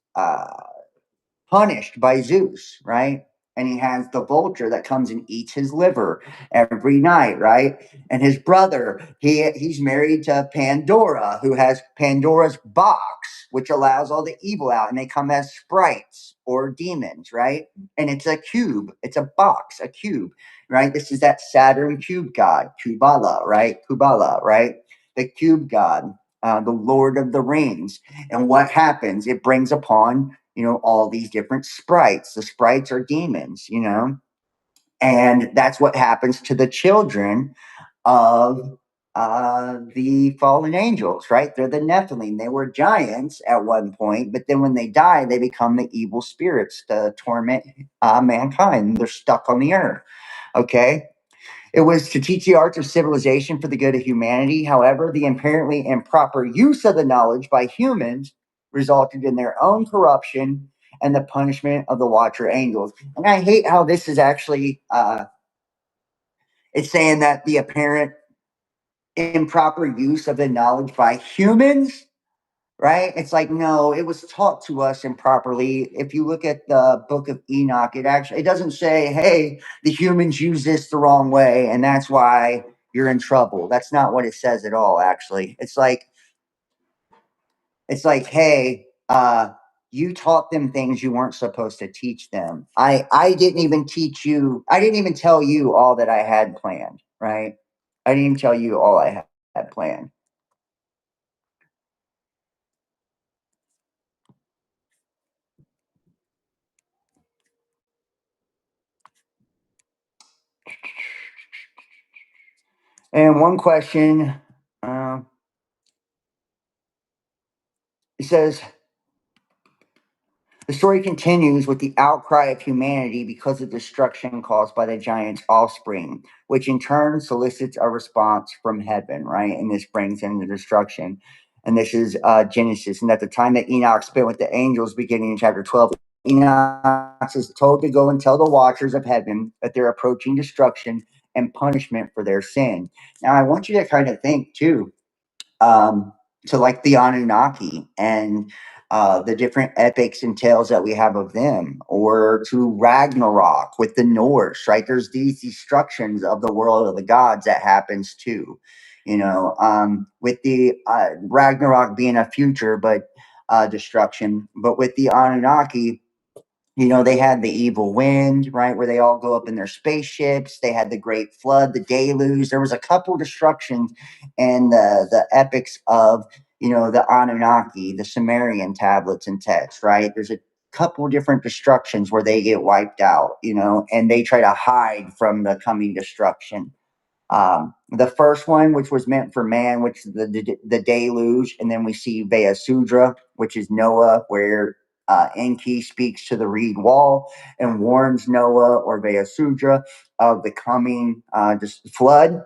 punished by Zeus, right? And he has the vulture that comes and eats his liver every night, right? And his brother, he's married to Pandora, who has Pandora's box, which allows all the evil out, and they come as sprites or demons, right? And it's a cube, it's a box, a cube, right? This is that Saturn cube god, Kubala, right? Kubala, right? The cube god, the Lord of the Rings. And what happens? It brings upon all these different sprites. The sprites are demons, and that's what happens to the children of the fallen angels, right? They're the Nephilim. They were giants at one point, but then when they die, they become the evil spirits to torment mankind. They're stuck on the earth. Okay. It was to teach the arts of civilization for the good of humanity. However, the apparently improper use of the knowledge by humans resulted in their own corruption and the punishment of the watcher angels. And I hate how this is actually, it's saying that the apparent improper use of the knowledge by humans, right? It's like, no, it was taught to us improperly. If you look at the book of Enoch, it doesn't say, hey, the humans use this the wrong way and that's why you're in trouble. That's not what it says at all, actually. It's like, hey, you taught them things you weren't supposed to teach them. I didn't even teach you, I didn't even tell you all that I had planned, right? I didn't even tell you all I had planned. And one question, uh, it says, the story continues with the outcry of humanity because of destruction caused by the giant's offspring, which in turn solicits a response from heaven, right? And this brings in the destruction. And this is Genesis. And at the time that Enoch spent with the angels, beginning in chapter 12, Enoch is told to go and tell the watchers of heaven that they're approaching destruction and punishment for their sin. Now, I want you to kind of think, too, to like the Anunnaki and the different epics and tales that we have of them, or to Ragnarok with the Norse, right? There's these destructions of the world of the gods that happens too, with the Ragnarok being a future, but destruction, but with the Anunnaki, they had the evil wind, right, where they all go up in their spaceships. They had the great flood, the deluge. There was a couple destructions and the epics of, the Anunnaki, the Sumerian tablets and texts, right? There's a couple different destructions where they get wiped out, and they try to hide from the coming destruction. The first one, which was meant for man, which is the deluge, and then we see Veasudra, which is Noah, where Enki speaks to the reed wall and warns Noah or Veasudra of the coming flood.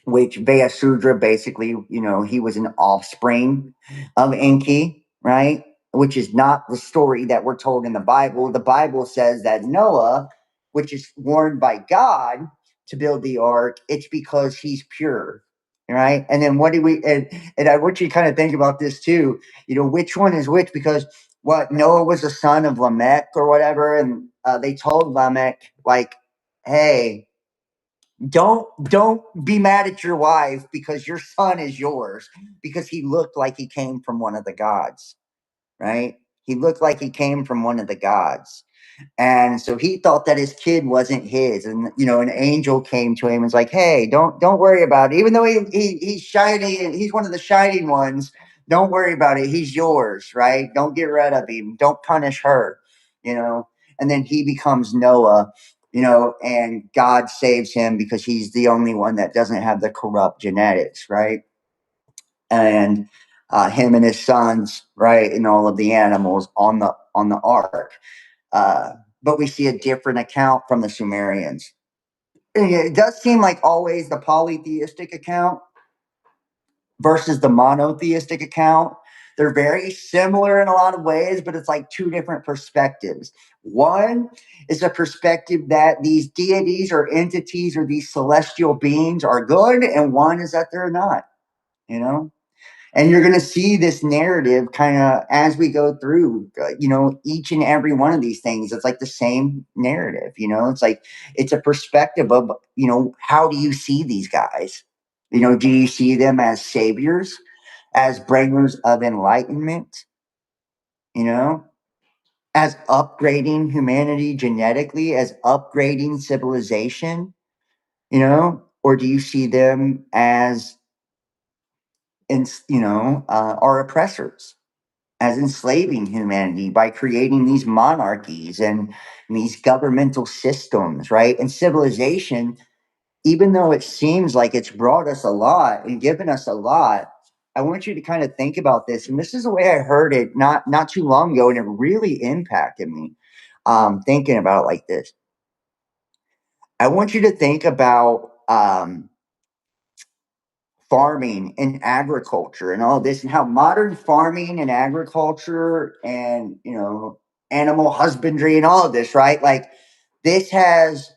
Which Veasudra basically, he was an offspring of Enki, right? Which is not the story that we're told in the Bible. The Bible says that Noah, which is warned by God to build the ark, it's because he's pure, right? And then what do we, and I want you to kind of think about this too, which one is which, because what, Noah was a son of Lamech or whatever, and they told Lamech, like, hey, don't be mad at your wife because your son is yours, because he looked like he came from one of the gods, right? He looked like he came from one of the gods. And so he thought that his kid wasn't his. And, an angel came to him and was like, hey, don't worry about it. Even though he's shiny, he's one of the shining ones, don't worry about it. He's yours, right? Don't get rid of him. Don't punish her, you know. And then he becomes Noah, and God saves him because he's the only one that doesn't have the corrupt genetics, right? And him and his sons, right, and all of the animals on the ark. But we see a different account from the Sumerians. And it does seem like always the polytheistic account versus the monotheistic account. They're very similar in a lot of ways, but it's like two different perspectives. One is a perspective that these deities or entities or these celestial beings are good, and one is that they're not, you know? And you're going to see this narrative kind of as we go through, each and every one of these things. It's like the same narrative, it's like it's a perspective of, how do you see these guys? Do you see them as saviors, as bringers of enlightenment, you know, as upgrading humanity genetically, as upgrading civilization, or do you see them as, our oppressors? As enslaving humanity by creating these monarchies and these governmental systems, right? And civilization even though it seems like it's brought us a lot and given us a lot, I want you to kind of think about this. And this is the way I heard it not too long ago, and it really impacted me. Thinking about it like this, I want you to think about farming and agriculture and all this, and how modern farming and agriculture and animal husbandry and all of this, right? Like this has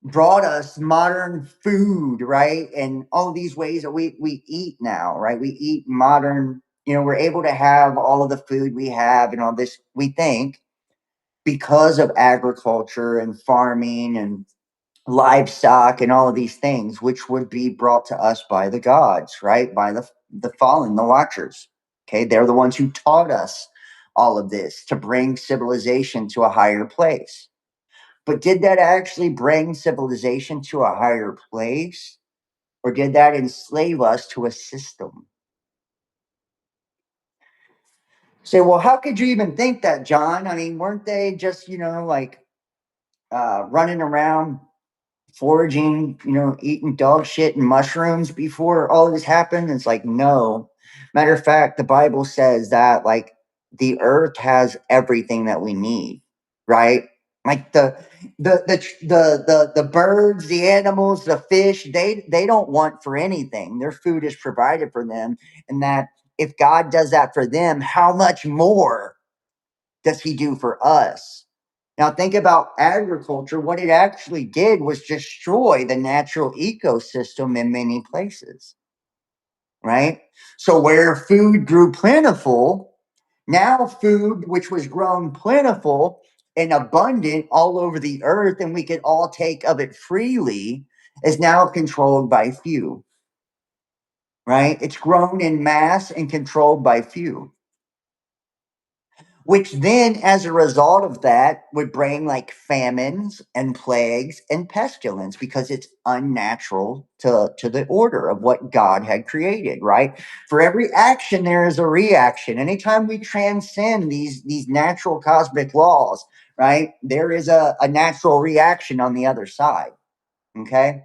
brought us modern food, right? And all these ways that we eat now, right? We eat modern, we're able to have all of the food we have and all this, we think, because of agriculture and farming and livestock and all of these things, which would be brought to us by the gods, right? By the fallen, the watchers. Okay, they're the ones who taught us all of this to bring civilization to a higher place. But did that actually bring civilization to a higher place? Or did that enslave us to a system? Say, well, how could you even think that, John? I mean, weren't they just, like running around foraging, eating dog shit and mushrooms before all this happened? It's like, no. Matter of fact, the Bible says that like the earth has everything that we need, right? Like the birds, the animals, the fish, they don't want for anything. Their food is provided for them. And that if God does that for them, how much more does he do for us? Now, think about agriculture. What it actually did was destroy the natural ecosystem in many places, right? So, where food grew plentiful, now food which was grown plentiful and abundant all over the earth, and we could all take of it freely, is now controlled by few, right? It's grown in mass and controlled by few, which then, as a result of that, would bring like famines and plagues and pestilence because it's unnatural to the order of what God had created, right? For every action, there is a reaction. Anytime we transcend these natural cosmic laws, right, there is a natural reaction on the other side. Okay.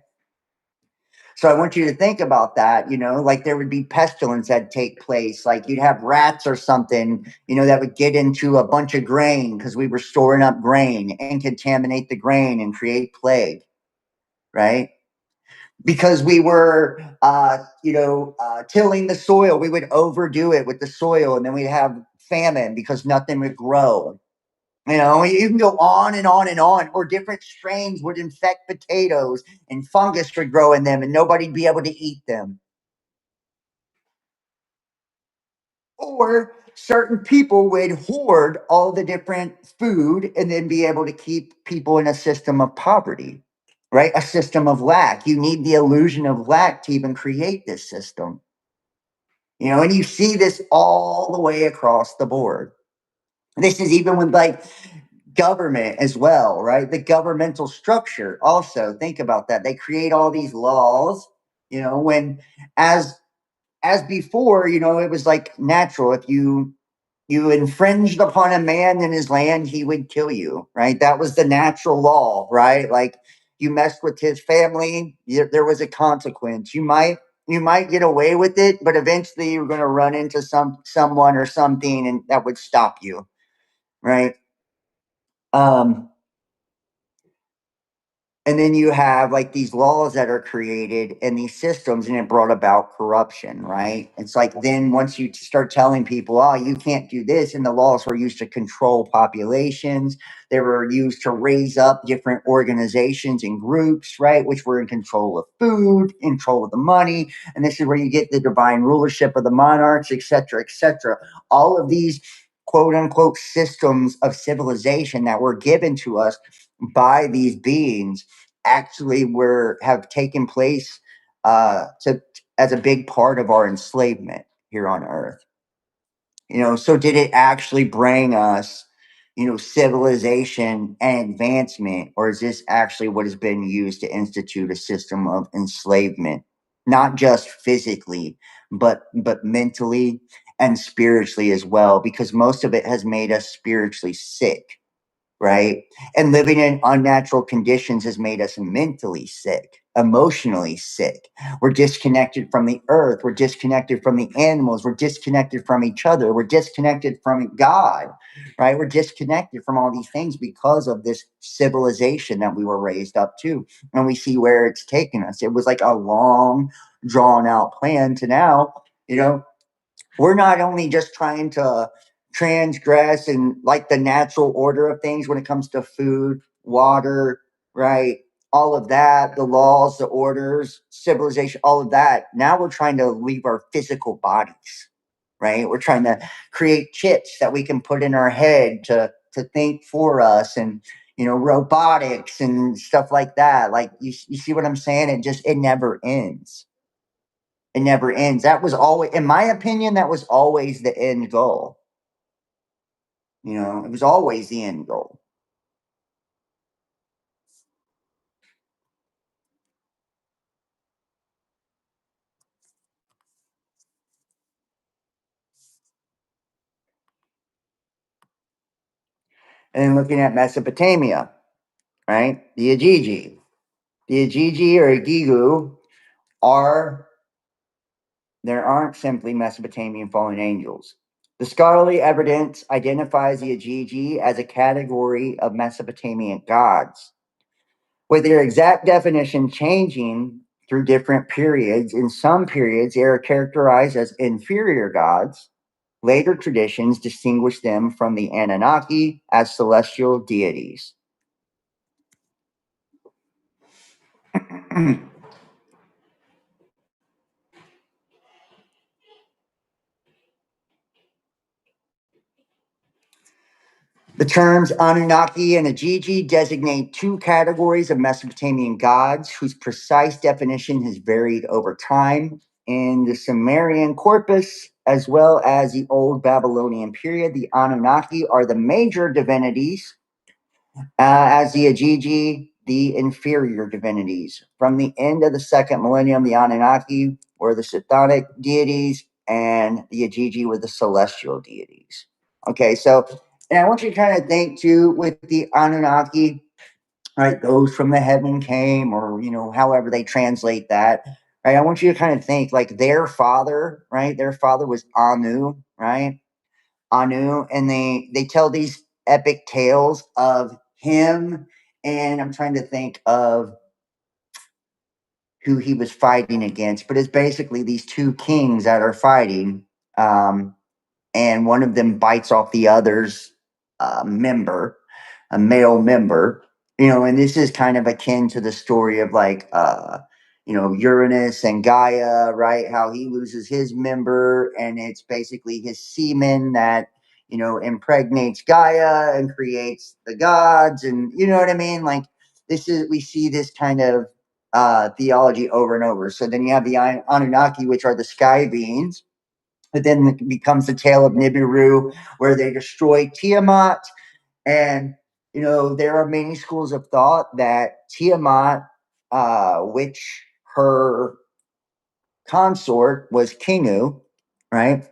So I want you to think about that, like there would be pestilence that take place. Like you'd have rats or something, that would get into a bunch of grain because we were storing up grain and contaminate the grain and create plague, right? Because we were, tilling the soil, we would overdo it with the soil and then we'd have famine because nothing would grow. You can go on and on and on, or different strains would infect potatoes and fungus would grow in them and nobody'd be able to eat them. Or certain people would hoard all the different food and then be able to keep people in a system of poverty, right? A system of lack. You need the illusion of lack to even create this system, and you see this all the way across the board. This is even with like government as well, right? The governmental structure also, think about that. They create all these laws, when as as before, it was like natural. If you infringed upon a man in his land, he would kill you, right? That was the natural law, right? Like you messed with his family, there was a consequence. You might get away with it, but eventually you're going to run into someone or something, and that would stop you, right? Um, and then you have like these laws that are created and these systems, and it brought about corruption, right? It's like then once you start telling people, oh, you can't do this, and the laws were used to control populations, they were used to raise up different organizations and groups, right, which were in control of food, in control of the money, and this is where you get the divine rulership of the monarchs, etc., etc. All of these quote unquote systems of civilization that were given to us by these beings actually have taken place to as a big part of our enslavement here on earth. So did it actually bring us civilization and advancement, or is this actually what has been used to institute a system of enslavement, not just physically but mentally and spiritually as well, because most of it has made us spiritually sick, right? And living in unnatural conditions has made us mentally sick, emotionally sick. We're disconnected from the earth. We're disconnected from the animals. We're disconnected from each other. We're disconnected from God, right? We're disconnected from all these things because of this civilization that we were raised up to. And we see where it's taken us. It was like a long, drawn out plan to now, we're not only just trying to transgress and like the natural order of things when it comes to food, water, right? All of that, the laws, the orders, civilization, all of that. Now we're trying to leave our physical bodies, right? We're trying to create chips that we can put in our head to think for us, and robotics and stuff like that. Like you see what I'm saying? It never ends. It never ends. That was always, in my opinion, that was always the end goal. It was always the end goal. And then looking at Mesopotamia, right? The Aiji. The Aiji or Agigu are, there aren't simply Mesopotamian fallen angels. The scholarly evidence identifies the Aiji as a category of Mesopotamian gods, with their exact definition changing through different periods. In some periods, they are characterized as inferior gods. Later traditions distinguish them from the Anunnaki as celestial deities. The terms Anunnaki and Aiji designate two categories of Mesopotamian gods whose precise definition has varied over time. In the Sumerian corpus, as well as the Old Babylonian period, the Anunnaki are the major divinities, as the Aiji, the inferior divinities. From the end of the second millennium, the Anunnaki were the Chthonic deities, and the Aiji were the celestial deities. Okay, so, and I want you to kind of think too with the Anunnaki, right? Those from the heaven came, or however they translate that, right? I want you to kind of think like their father, right? Their father was Anu, right? Anu, and they tell these epic tales of him, and I'm trying to think of who he was fighting against, but it's basically these two kings that are fighting, and one of them bites off the other's member, a male member, and this is kind of akin to the story of like, Uranus and Gaia, right? How he loses his member, and it's basically his semen that, impregnates Gaia and creates the gods, and you know what I mean? Like, we see this kind of theology over and over. So then you have the Anunnaki, which are the sky beings. But then it becomes the tale of Nibiru, where they destroy Tiamat. And, there are many schools of thought that Tiamat, which her consort was Kingu, right?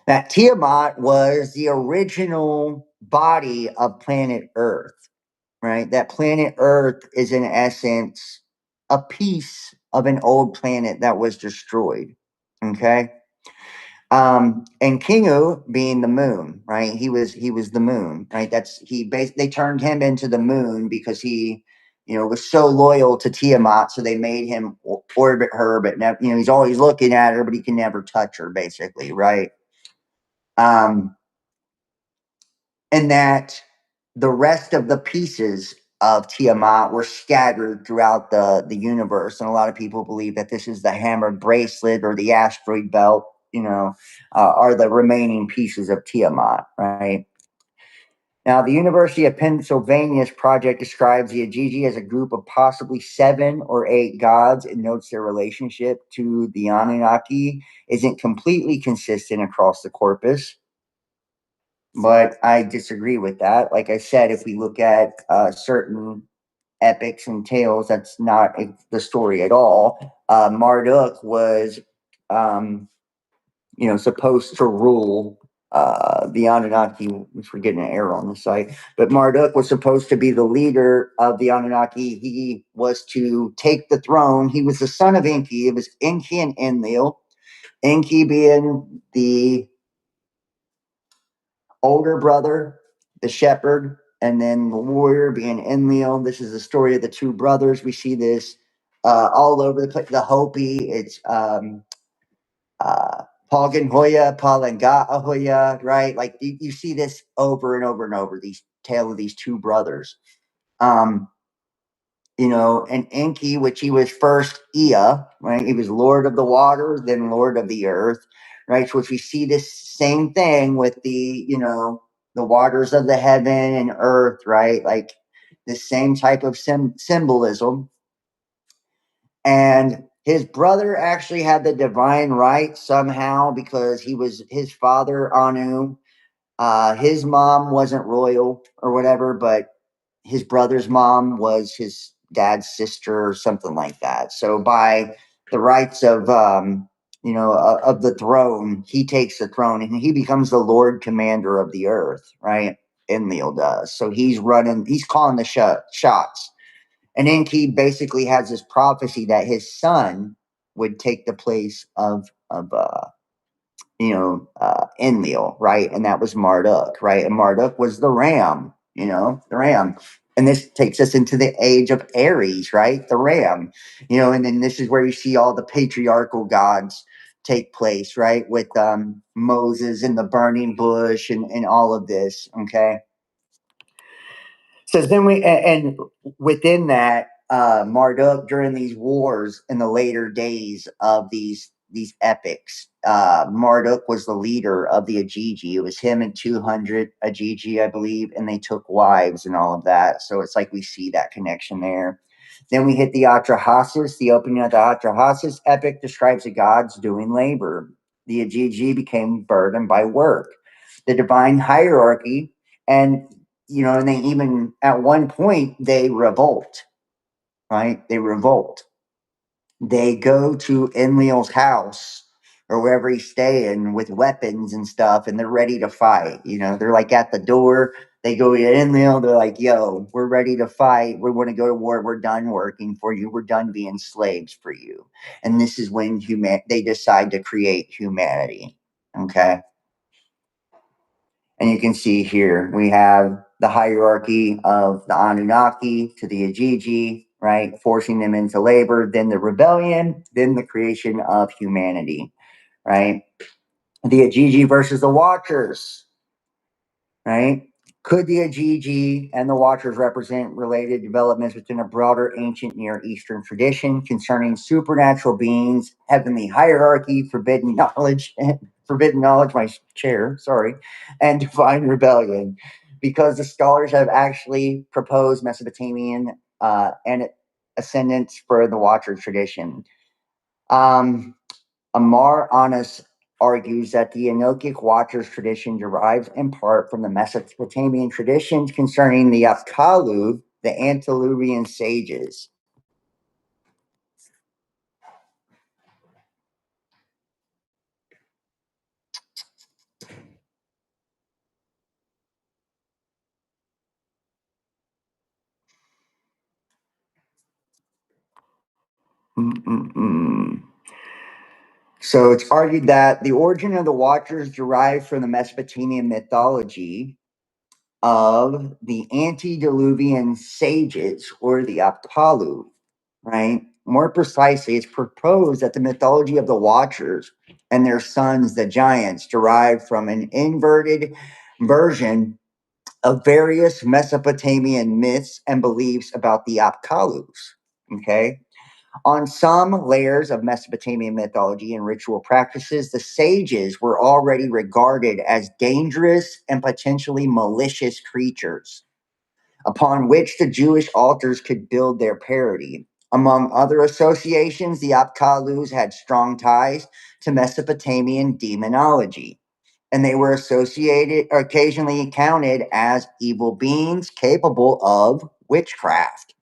That Tiamat was the original body of planet Earth, right? That planet Earth is, in essence, a piece of an old planet that was destroyed. Okay. And Kingu being the moon, right? He was the moon, right? They turned him into the moon because he, was so loyal to Tiamat, so they made him orbit her, but he's always looking at her, but he can never touch her, basically, right? Um, and that the rest of the pieces of Tiamat were scattered throughout the universe, and a lot of people believe that this is the hammered bracelet or the asteroid belt. Are the remaining pieces of Tiamat, right? Now, the University of Pennsylvania's project describes the Aiji as a group of possibly 7 or 8 gods and notes their relationship to the Anunnaki isn't completely consistent across the corpus. But I disagree with that. Like I said, if we look at certain epics and tales, that's not the story at all. Marduk was, supposed to rule the Anunnaki, which we're getting an error on the site, but Marduk was supposed to be the leader of the Anunnaki. He was to take the throne. He was the son of Enki. It was Enki and Enlil. Enki being the older brother, the shepherd, and then the warrior being Enlil. This is the story of the two brothers. We see this all over the place. The Hopi, it's Pagan Hoya, Palanga Hoya, right? Like you see this over and over and over, these tale of these two brothers. Um, and Enki, which he was first Ea, right? He was Lord of the water, then Lord of the earth, right? Which we see this same thing with the waters of the heaven and earth, right? Like the same type of symbolism. And his brother actually had the divine right somehow because he was his father, Anu. His mom wasn't royal or whatever, but his brother's mom was his dad's sister or something like that. So by the rights of the throne, he takes the throne and he becomes the Lord Commander of the earth, right? Enlil does. So he's calling the shots. And Enki basically has this prophecy that his son would take the place of Enlil, right? And that was Marduk, right? And Marduk was the ram, the ram. And this takes us into the age of Aries, right? The ram, and then this is where you see all the patriarchal gods take place, right? With Moses and the burning bush and all of this, okay? So then and within that, Marduk during these wars in the later days of these epics, Marduk was the leader of the Aiji. It was him and 200 Aiji, I believe, and they took wives and all of that. So it's like we see that connection there. Then we hit the Atrahasis. The opening of the Atrahasis epic describes the gods doing labor. The Aiji became burdened by work. The divine hierarchy and and they even at one point they revolt, right? They revolt. They go to Enlil's house or wherever he's staying with weapons and stuff, and they're ready to fight. They're like at the door. They go to Enlil. They're like, "Yo, we're ready to fight. We want to go to war. We're done working for you. We're done being slaves for you." And this is when they decide to create humanity. Okay. And you can see here we have the hierarchy of the Anunnaki to the Aiji, right? Forcing them into labor, then the rebellion, then the creation of humanity, right? The Aiji versus the Watchers, right? Could the Aiji and the Watchers represent related developments within a broader ancient Near Eastern tradition concerning supernatural beings, heavenly hierarchy, forbidden knowledge, my chair, sorry, and divine rebellion? Because the scholars have actually proposed Mesopotamian and ascendants for the Watcher tradition. Amar Anas argues that the Enochic Watchers tradition derives in part from the Mesopotamian traditions concerning the Apkallu, the antediluvian sages. Mm-mm-mm. So it's argued that the origin of the Watchers derives from the Mesopotamian mythology of the antediluvian sages or the Apkallu, right? More precisely, it's proposed that the mythology of the Watchers and their sons, the giants, derived from an inverted version of various Mesopotamian myths and beliefs about the Apkallus. Okay. On some layers of Mesopotamian mythology and ritual practices, the sages were already regarded as dangerous and potentially malicious creatures upon which the Jewish altars could build their parody. Among other associations, the Apkallus had strong ties to Mesopotamian demonology, and they were associated, or occasionally counted as evil beings capable of witchcraft.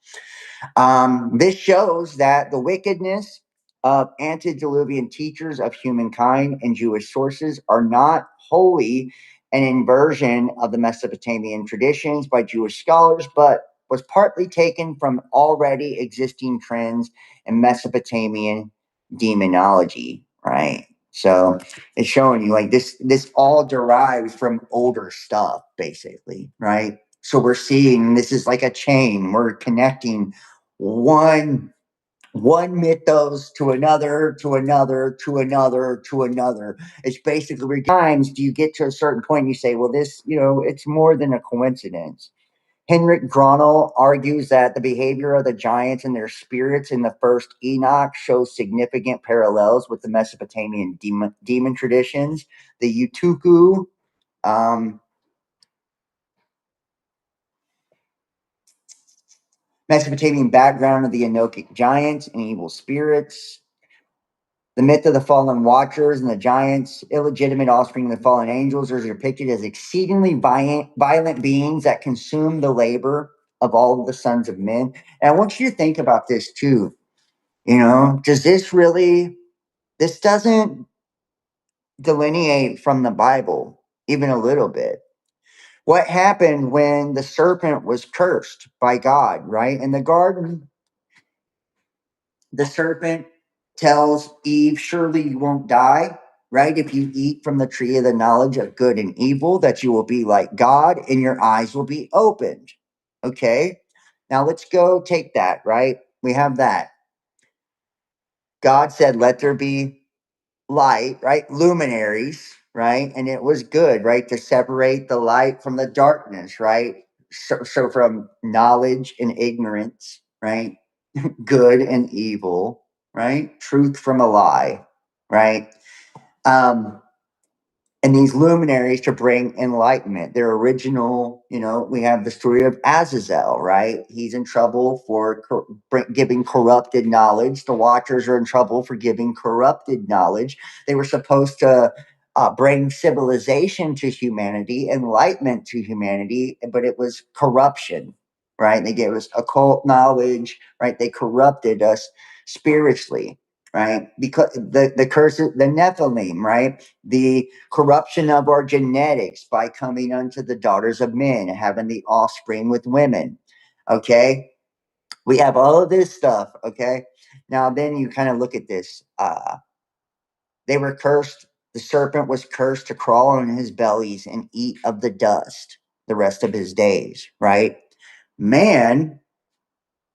This shows that the wickedness of antediluvian teachers of humankind and Jewish sources are not wholly an inversion of the Mesopotamian traditions by Jewish scholars, but was partly taken from already existing trends in Mesopotamian demonology, right? So it's showing you like this all derives from older stuff, basically, right? So we're seeing this is like a chain. We're connecting one mythos to another, to another, to another, to another. It's basically where times do you get to a certain point and you say, well, this, it's more than a coincidence. Henrik Gronel argues that the behavior of the giants and their spirits in the first Enoch shows significant parallels with the Mesopotamian demon traditions. The Utuku, um, Mesopotamian background of the Enochic giants and evil spirits. The myth of the fallen watchers and the giants, illegitimate offspring of the fallen angels, are depicted as exceedingly violent beings that consume the labor of all of the sons of men. And I want you to think about this too. Does this doesn't delineate from the Bible even a little bit. What happened when the serpent was cursed by God, right? In the garden, the serpent tells Eve, surely you won't die, right? If you eat from the tree of the knowledge of good and evil, that you will be like God and your eyes will be opened. Okay. Now let's go take that, right? We have that. God said, let there be light, right? Luminaries, right? And it was good, right? To separate the light from the darkness, right? So from knowledge and ignorance, right? Good and evil, right? Truth from a lie, right? Um, and these luminaries to bring enlightenment. Their original, we have the story of Azazel, right? He's in trouble for giving corrupted knowledge. The Watchers are in trouble for giving corrupted knowledge. They were supposed to bring civilization to humanity, enlightenment to humanity, but it was corruption, right? They gave us occult knowledge, right? They corrupted us spiritually, right? Because the curse of the Nephilim, right? The corruption of our genetics by coming unto the daughters of men, having the offspring with women. Okay. We have all of this stuff. Okay. Now, then you kind of look at this. They were cursed. The serpent was cursed to crawl on his bellies and eat of the dust the rest of his days, right? Man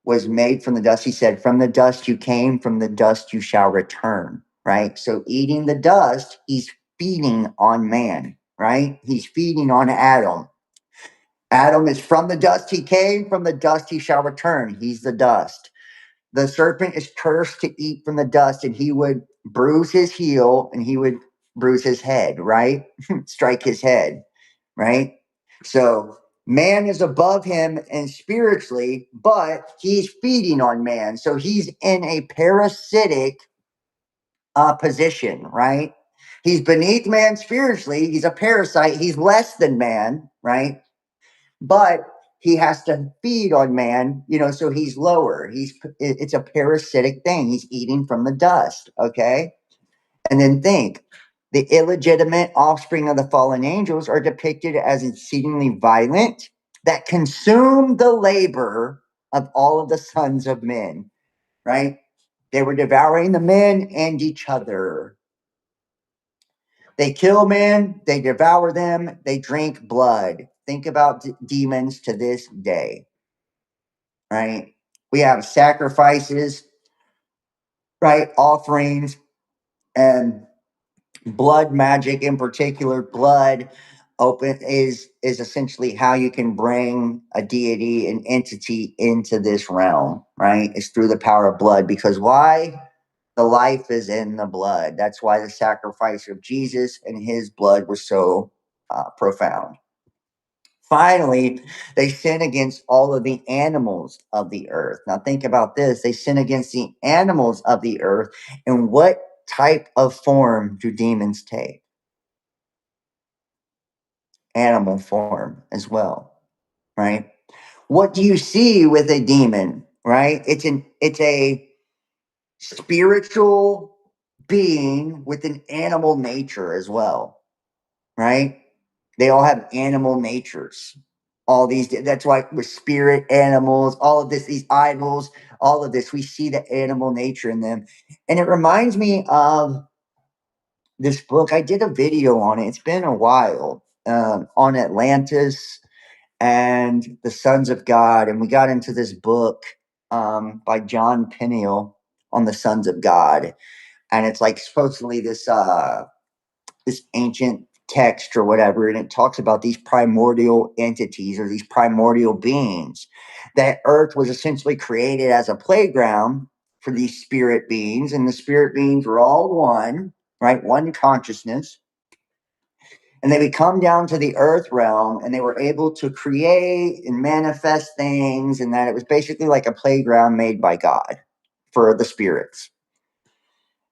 was made from the dust. He said, from the dust you came, from the dust you shall return, right? So eating the dust, he's feeding on man, right? He's feeding on Adam. Adam is from the dust he came, from the dust he shall return. He's the dust. The serpent is cursed to eat from the dust, and he would bruise his heel and he would bruise his head, right? Strike his head, right? So man is above him and spiritually, but he's feeding on man. So he's in a parasitic position, right? He's beneath man spiritually. He's a parasite. He's less than man, right? But he has to feed on man, so he's lower. It's a parasitic thing. He's eating from the dust, okay? And then think the illegitimate offspring of the fallen angels are depicted as exceedingly violent that consume the labor of all of the sons of men, right? They were devouring the men and each other. They kill men, they devour them, they drink blood. Think about demons to this day, right? We have sacrifices, right? Offerings and blood magic in particular. Blood open is essentially how you can bring a deity, an entity into this realm, right? It's through the power of blood. Because why? The life is in the blood. That's why the sacrifice of Jesus and his blood was so profound. Finally, they sin against all of the animals of the earth. Now, think about this. They sin against the animals of the earth. And what type of form do demons take? Animal form as well, right? What do you see with a demon, right? It's a spiritual being with an animal nature as well, right? They all have animal natures. All these, that's why with spirit animals, all of this, these idols, all of this, we see the animal nature in them. And it reminds me of this book. I did a video on it. It's been a while, on Atlantis and the Sons of God. And we got into this book by John Peniel on the Sons of God. And it's like supposedly this ancient text or whatever, and it talks about these primordial entities or these primordial beings. That Earth was essentially created as a playground for these spirit beings, and the spirit beings were all one, right? One consciousness. And they would come down to the earth realm and they were able to create and manifest things, and that it was basically like a playground made by God for the spirits.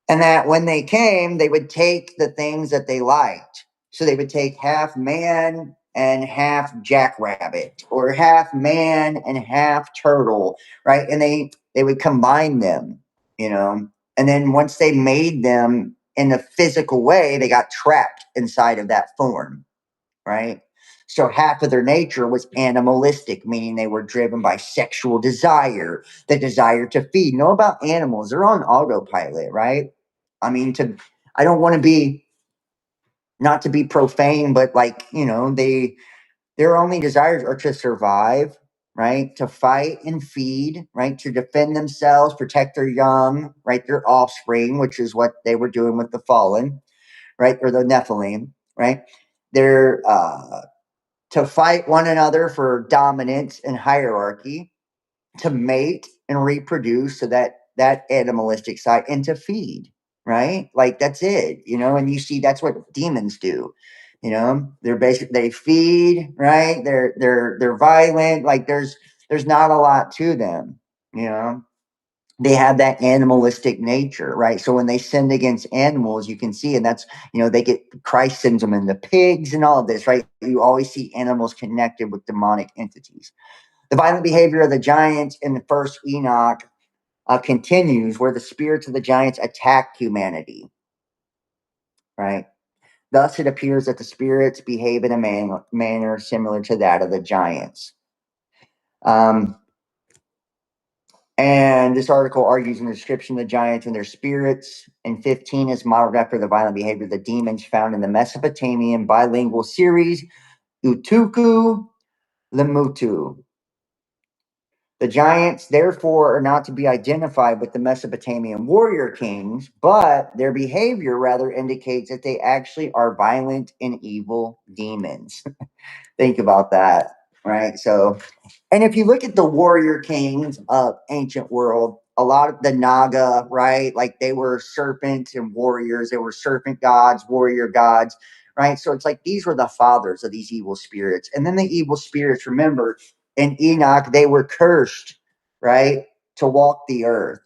And that when they came, they would take the things that they liked. So they would take half man and half jackrabbit, or half man and half turtle, right? And they would combine them, you know. And then once they made them in a physical way, they got trapped inside of that form, right? So half of their nature was animalistic, meaning they were driven by sexual desire, the desire to feed. Know about animals, they're on autopilot, right? I mean, I don't want to be, not to be profane, but like, you know, their only desires are to survive, right? To fight and feed, right? To defend themselves, protect their young, right? Their offspring, which is what they were doing with the fallen, right? Or the Nephilim, right? They're to fight one another for dominance and hierarchy, to mate and reproduce, so that animalistic side, and to feed, right? Like that's it, you know. And you see that's what demons do, you know. They're basic, they feed, right? They're violent. Like there's not a lot to them, you know. They have that animalistic nature, right? So when they sinned against animals, you can see, and that's, you know, they get, Christ sends them into pigs and all of this, right? You always see animals connected with demonic entities. The violent behavior of the giants in the first Enoch continues, where the spirits of the giants attack humanity, right? Thus, it appears that the spirits behave in a manner similar to that of the giants. Um, And this article argues in the description of the giants and their spirits. And 15 is modeled after the violent behavior of the demons found in the Mesopotamian bilingual series, Utuku Lemutu. The giants, therefore, are not to be identified with the Mesopotamian warrior kings, but their behavior rather indicates that they actually are violent and evil demons. Think about that, right? So, and if you look at the warrior kings of ancient world, a lot of the Naga, right? Like they were serpents and warriors. They were serpent gods, warrior gods, right? So it's like these were the fathers of these evil spirits. And then the evil spirits, remember, in Enoch, they were cursed, right? To walk the earth,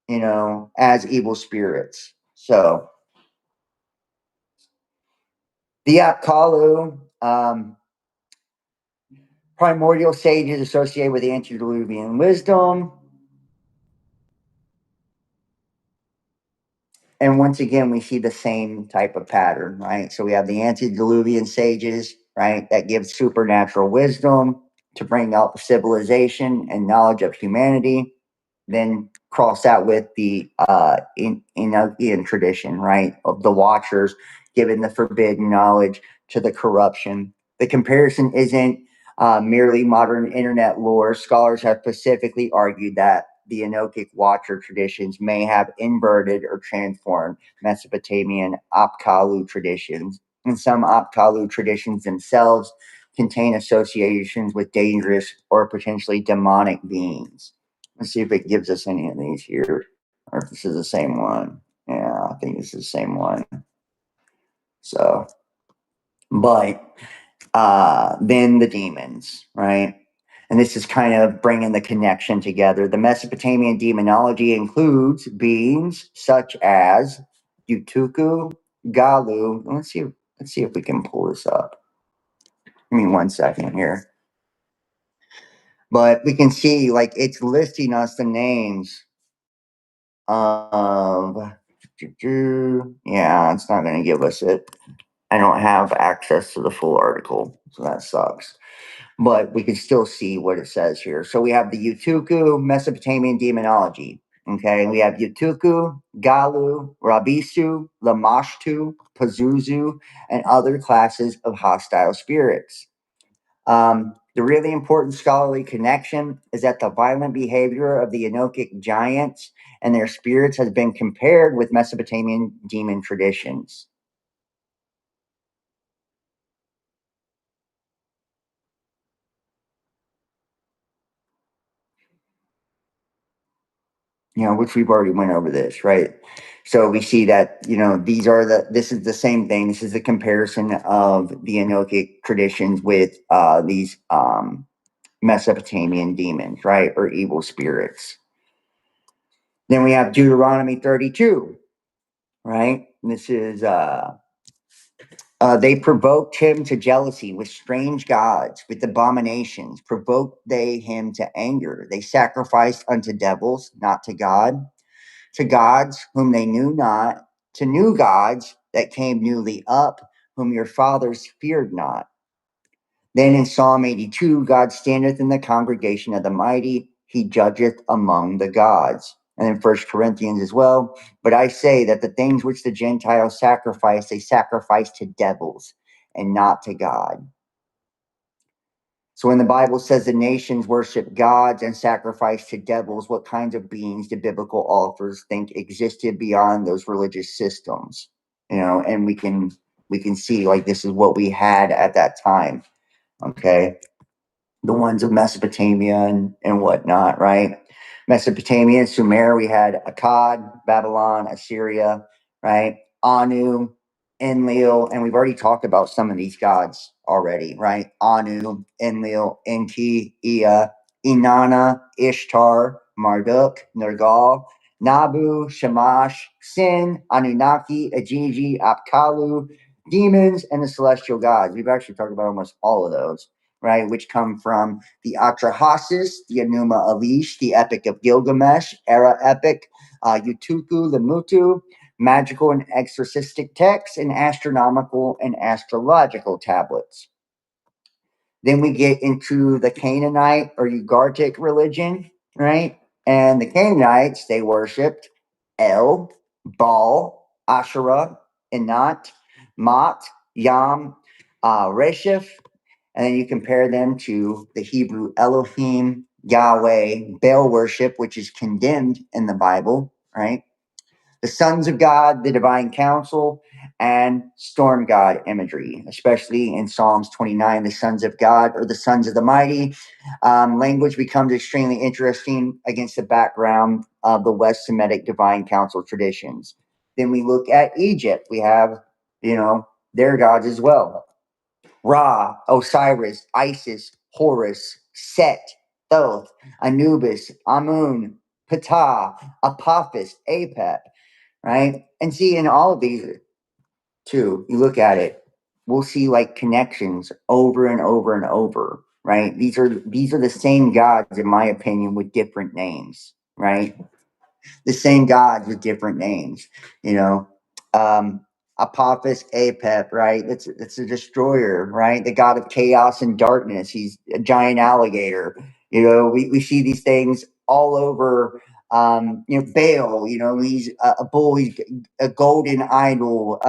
you know, as evil spirits. So the Apkallu, primordial sages associated with antediluvian wisdom. And once again, we see the same type of pattern, right? So we have the antediluvian sages, right, that give supernatural wisdom to bring out civilization and knowledge of humanity. Then cross that with the Enochian tradition, right, of the Watchers giving the forbidden knowledge to the corruption. The comparison isn't merely modern internet lore. Scholars have specifically argued that the Enochic Watcher traditions may have inverted or transformed Mesopotamian Apkallu traditions, and some Apkallu traditions themselves contain associations with dangerous or potentially demonic beings. Let's see if it gives us any of these here, or if this is the same one. Yeah, I think this is the same one. So, but then the demons, right? And this is kind of bringing the connection together. The Mesopotamian demonology includes beings such as Utuku, Galu. Let's see if we can pull this up. Give me 1 second here. But we can see, like, it's listing us the names of, yeah, it's not going to give us it. I don't have access to the full article, so that sucks. But we can still see what it says here. So we have the Utuku Mesopotamian demonology. Okay, we have Utuku, Galu, Rabisu, Lamashtu, Pazuzu, and other classes of hostile spirits. The really important scholarly connection is that the violent behavior of the Enochic giants and their spirits has been compared with Mesopotamian demon traditions. Which we've already went over this, right? So we see that, this is the same thing. This is the comparison of the Enochic traditions with these Mesopotamian demons, right? Or evil spirits. Then we have Deuteronomy 32, right? This is, they provoked him to jealousy with strange gods, with abominations. Provoked they him to anger. They sacrificed unto devils, not to God. To gods whom they knew not, to new gods that came newly up, whom your fathers feared not. Then in Psalm 82, God standeth in the congregation of the mighty, he judgeth among the gods. And in 1 Corinthians as well, but I say that the things which the Gentiles sacrifice, they sacrifice to devils and not to God. So when the Bible says the nations worship gods and sacrifice to devils, what kinds of beings do biblical authors think existed beyond those religious systems? And we can see like this is what we had at that time. Okay. The ones of Mesopotamia and whatnot, right? Mesopotamia, Sumer, we had Akkad, Babylon, Assyria, right? Anu, Enlil, and we've already talked about some of these gods already, right? Anu, Enlil, Enki, Ea, Inanna, Ishtar, Marduk, Nergal, Nabu, Shamash, Sin, Anunnaki, Ajiji, Apkallu, demons, and the celestial gods. We've actually talked about almost all of those, right? Which come from the Atrahasis, the Enuma Elish, the Epic of Gilgamesh, Era Epic, Utuku, the Mutu, magical and exorcistic texts, and astronomical and astrological tablets. Then we get into the Canaanite or Ugartic religion, right? And the Canaanites, they worshipped El, Baal, Asherah, Enat, Mot, Yam, Resheph, and then you compare them to the Hebrew Elohim, Yahweh, Baal worship, which is condemned in the Bible, right? The sons of God, the divine council, and storm god imagery, especially in Psalms 29, the sons of God or the sons of the mighty. Language becomes extremely interesting against the background of the West Semitic divine council traditions. Then we look at Egypt. We have, their gods as well. Ra, Osiris, Isis, Horus, Set, Thoth, Anubis, Amun, Ptah, Apophis, Apep, right? And see, in all of these, too, you look at it, we'll see like connections over and over and over, right? These are the same gods, in my opinion, with different names, right? The same gods with different names, you know. Apophis, Apep, right? It's a destroyer, right? The god of chaos and darkness. He's a giant alligator. We see these things all over. Baal, he's a bull, he's a golden idol.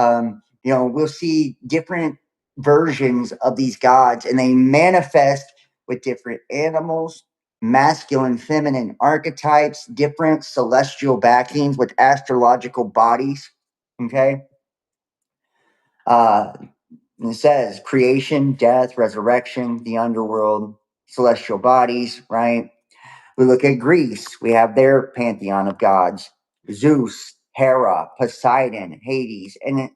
We'll see different versions of these gods, and they manifest with different animals, masculine, feminine archetypes, different celestial backings with astrological bodies. Okay. It says creation, death, resurrection, the underworld, celestial bodies, right? We look at Greece. We have their pantheon of gods: Zeus, Hera, Poseidon, Hades. And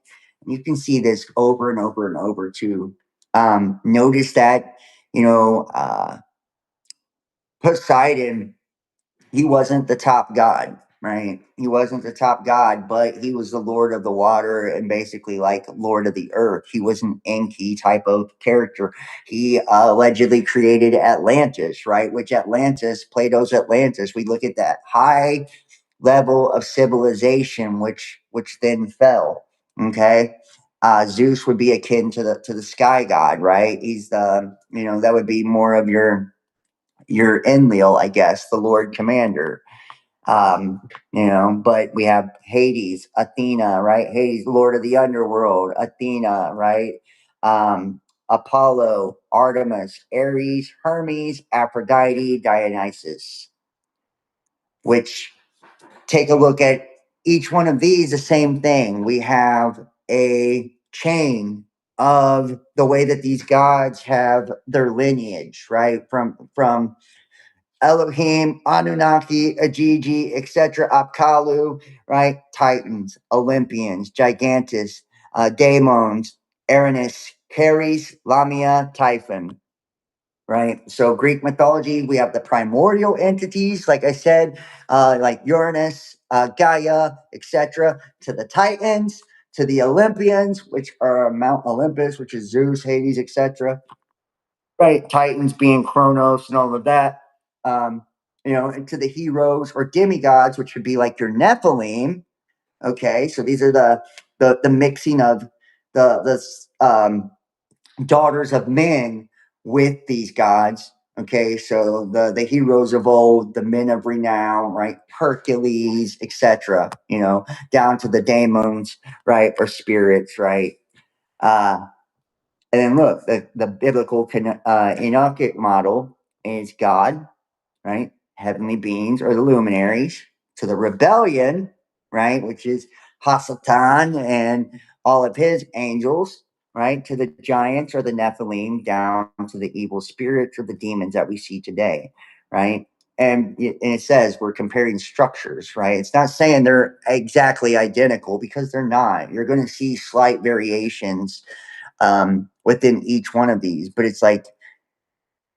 you can see this over and over and over too. Notice that, Poseidon, he wasn't the top god, right? He wasn't the top god, but he was the lord of the water and basically like lord of the earth. He was an Enki type of character. He allegedly created Atlantis, right? Which Atlantis, Plato's Atlantis, we look at that high level of civilization, which then fell. Okay. Zeus would be akin to the sky god, right? He's the, that would be more of your Enlil, I guess, the Lord Commander. But we have Hades, Athena, right? Hades, Lord of the underworld, Athena, right? Apollo, Artemis, Ares, Hermes, Aphrodite, Dionysus, which take a look at each one of these, the same thing. We have a chain of the way that these gods have their lineage, right? From Elohim, Anunnaki, Aiji, etc., Apkallu, right? Titans, Olympians, Gigantus, Daemons, Erinus, Ceres, Lamia, Typhon, right? So Greek mythology, we have the primordial entities, like I said, like Uranus, Gaia, etc., to the Titans, to the Olympians, which are Mount Olympus, which is Zeus, Hades, etc., right? Titans being Kronos and all of that. And to the heroes or demigods, which would be like your Nephilim. Okay, so these are the mixing of the daughters of men with these gods. Okay, so the heroes of old, the men of renown, right? Hercules, etc. Down to the daemons, right, or spirits, right? Uh, and then look, the biblical Enochic model is God, right? Heavenly beings or the luminaries, to the rebellion, right? Which is Hasatan and all of his angels, right? To the giants or the Nephilim, down to the evil spirits or the demons that we see today, right? And it says we're comparing structures, right? It's not saying they're exactly identical because they're not. You're going to see slight variations within each one of these, but it's like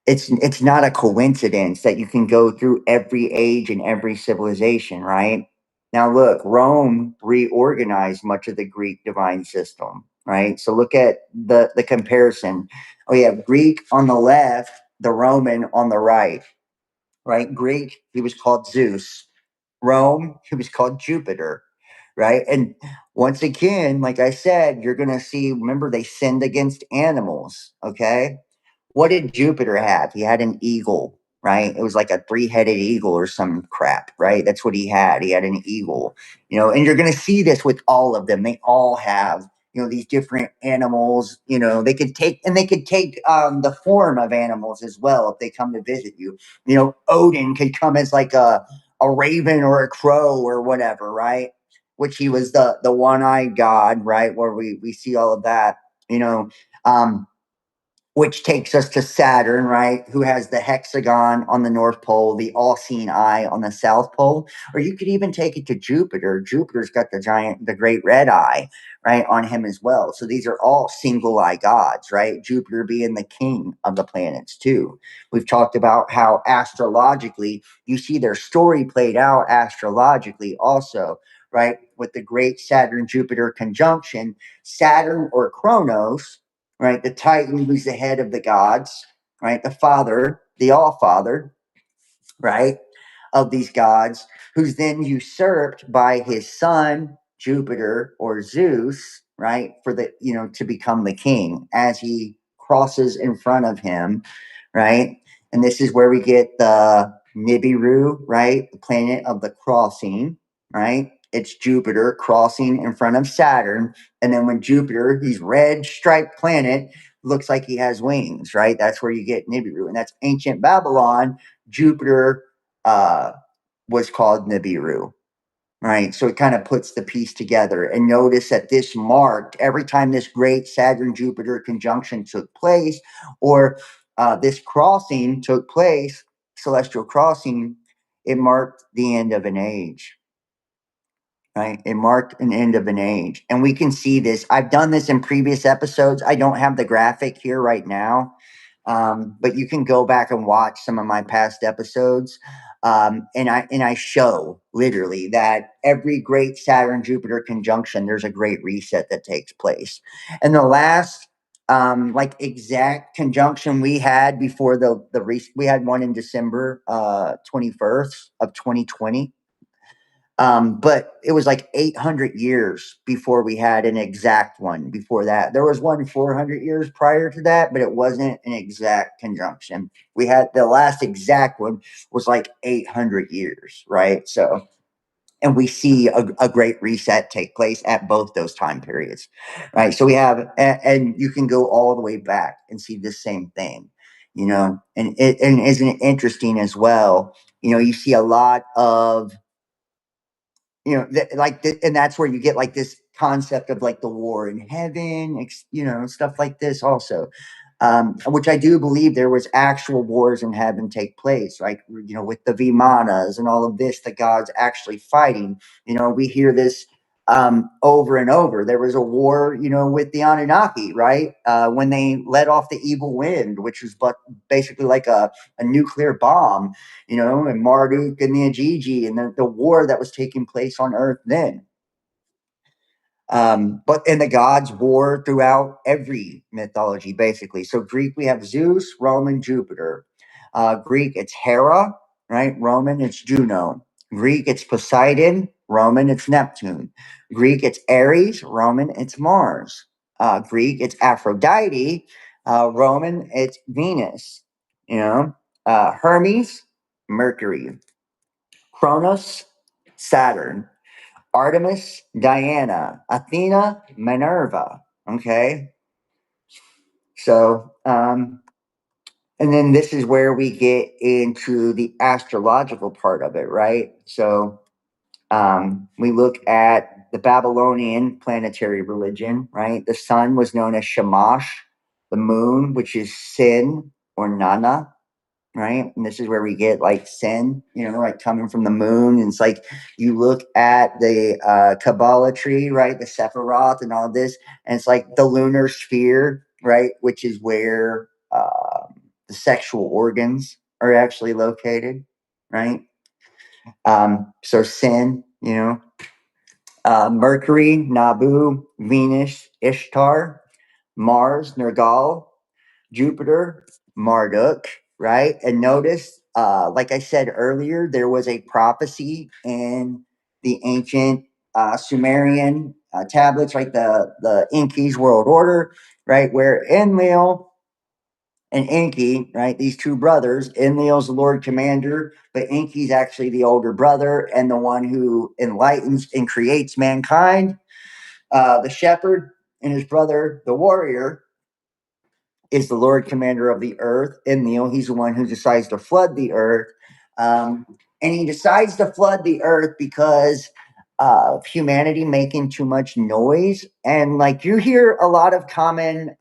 it's not a coincidence that you can go through every age and every civilization, right? Now look, Rome reorganized much of the Greek divine system, right? So look at the comparison. Oh, you have Greek on the left, the Roman on the right, right? Greek, he was called Zeus. Rome, he was called Jupiter, right? And once again, like I said, you're going to see, remember, they sinned against animals, okay? What did Jupiter have? He had an eagle, right? It was like a three-headed eagle or some crap, right? That's what he had. He had an eagle, and you're going to see this with all of them. They all have, these different animals, they could take the form of animals as well if they come to visit you. Odin could come as like a raven or a crow or whatever, right? Which he was the one-eyed god, right? Where we see all of that, you know. Um, which takes us to Saturn, right? Who has the hexagon on the North Pole, the all-seeing eye on the South Pole, or you could even take it to Jupiter. Jupiter's got the great red eye, right, on him as well. So these are all single eye gods, right? Jupiter being the king of the planets too. We've talked about how astrologically you see their story played out astrologically also, right? With the great Saturn Jupiter conjunction, Saturn or Kronos, right? The Titan, who's the head of the gods, right? The father, the all father, right? Of these gods, who's then usurped by his son, Jupiter or Zeus, right? To become the king as he crosses in front of him, right? And this is where we get the Nibiru, right? The planet of the crossing, right? It's Jupiter crossing in front of Saturn. And then when Jupiter, he's red striped planet, looks like he has wings, right? That's where you get Nibiru. And that's ancient Babylon. Jupiter was called Nibiru, right? So it kind of puts the piece together. And notice that this marked every time this great Saturn Jupiter conjunction took place, or this crossing took place, celestial crossing, it marked the end of an age. Right? It marked an end of an age. And we can see this. I've done this in previous episodes. I don't have the graphic here right now, but you can go back and watch some of my past episodes. And I show literally that every great Saturn Jupiter conjunction, there's a great reset that takes place. And the last exact conjunction we had before we had one in December 21st of 2020. But it was like 800 years before we had an exact one. Before that, there was one 400 years prior to that, but it wasn't an exact conjunction. We had the last exact one was like 800 years, right? So, and we see a great reset take place at both those time periods, right? So we have, and you can go all the way back and see the same thing, and isn't it interesting as well? You see a lot of and that's where you get like this concept of like the war in heaven, stuff like this also, which I do believe there was actual wars in heaven take place, like with the Vimanas and all of this, the gods actually fighting. We hear this over and over. There was a war, with the Anunnaki, right? When they let off the evil wind, which was but basically like a nuclear bomb, and Marduk and the Aiji and the war that was taking place on Earth then. But in the gods war throughout every mythology, basically. So Greek, we have Zeus, Roman, Jupiter. Greek, it's Hera, right? Roman, it's Juno. Greek, it's Poseidon. Roman, it's Neptune. Greek, it's Ares. Roman, it's Mars. Greek, it's Aphrodite. Roman, it's Venus. Hermes, Mercury. Cronus, Saturn. Artemis, Diana, Athena, Minerva. Okay. So, and then this is where we get into the astrological part of it, right? So, we look at the Babylonian planetary religion, right? The sun was known as Shamash, the moon, which is Sin or Nana, right? And this is where we get like sin, like coming from the moon. And it's like you look at the Kabbalah right? The Sephiroth and all this, and it's like the lunar sphere, right? Which is where the sexual organs are actually located, right? So sin, Mercury, Nabu, Venus, Ishtar, Mars, Nergal, Jupiter, Marduk, right? And notice, like I said earlier, there was a prophecy in the ancient Sumerian tablets, right? The Enki's world order, right? Where Enlil and Enki, right? These two brothers, Enlil's the Lord Commander, but Enki's actually the older brother and the one who enlightens and creates mankind. The shepherd and his brother, the warrior, is the Lord Commander of the earth. Enlil, he's the one who decides to flood the earth. And he decides to flood the earth because of humanity making too much noise. And like you hear a lot of common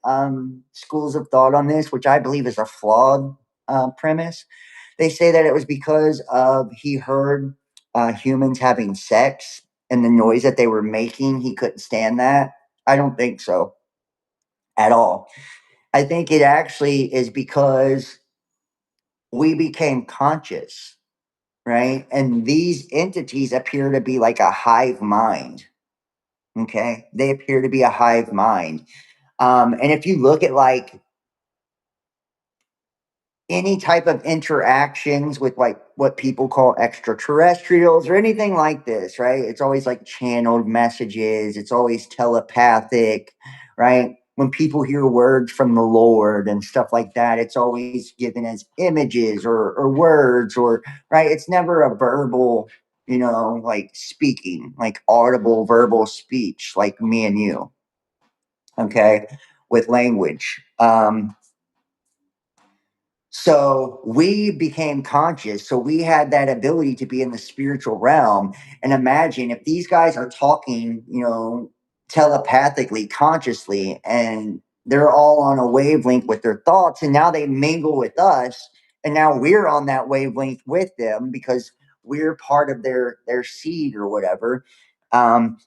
schools of thought on this, which I believe is a flawed premise. They say that it was because of he heard humans having sex and the noise that they were making. He couldn't stand that. I don't think so at all. I think it actually is because we became conscious, right? And these entities appear to be like a hive mind. Okay. They appear to be a hive mind. And if you look at like any type of interactions with like what people call extraterrestrials or anything like this, right? It's always like channeled messages, it's always telepathic, right? When people hear words from the Lord and stuff like that, it's always given as images or words or, right? It's never a verbal, like speaking, like audible verbal speech, like me and you, okay, with language. So we became conscious. So we had that ability to be in the spiritual realm. And imagine if these guys are talking, telepathically, consciously, and they're all on a wavelength with their thoughts. And now they mingle with us. And now we're on that wavelength with them because we're part of their seed or whatever. Um,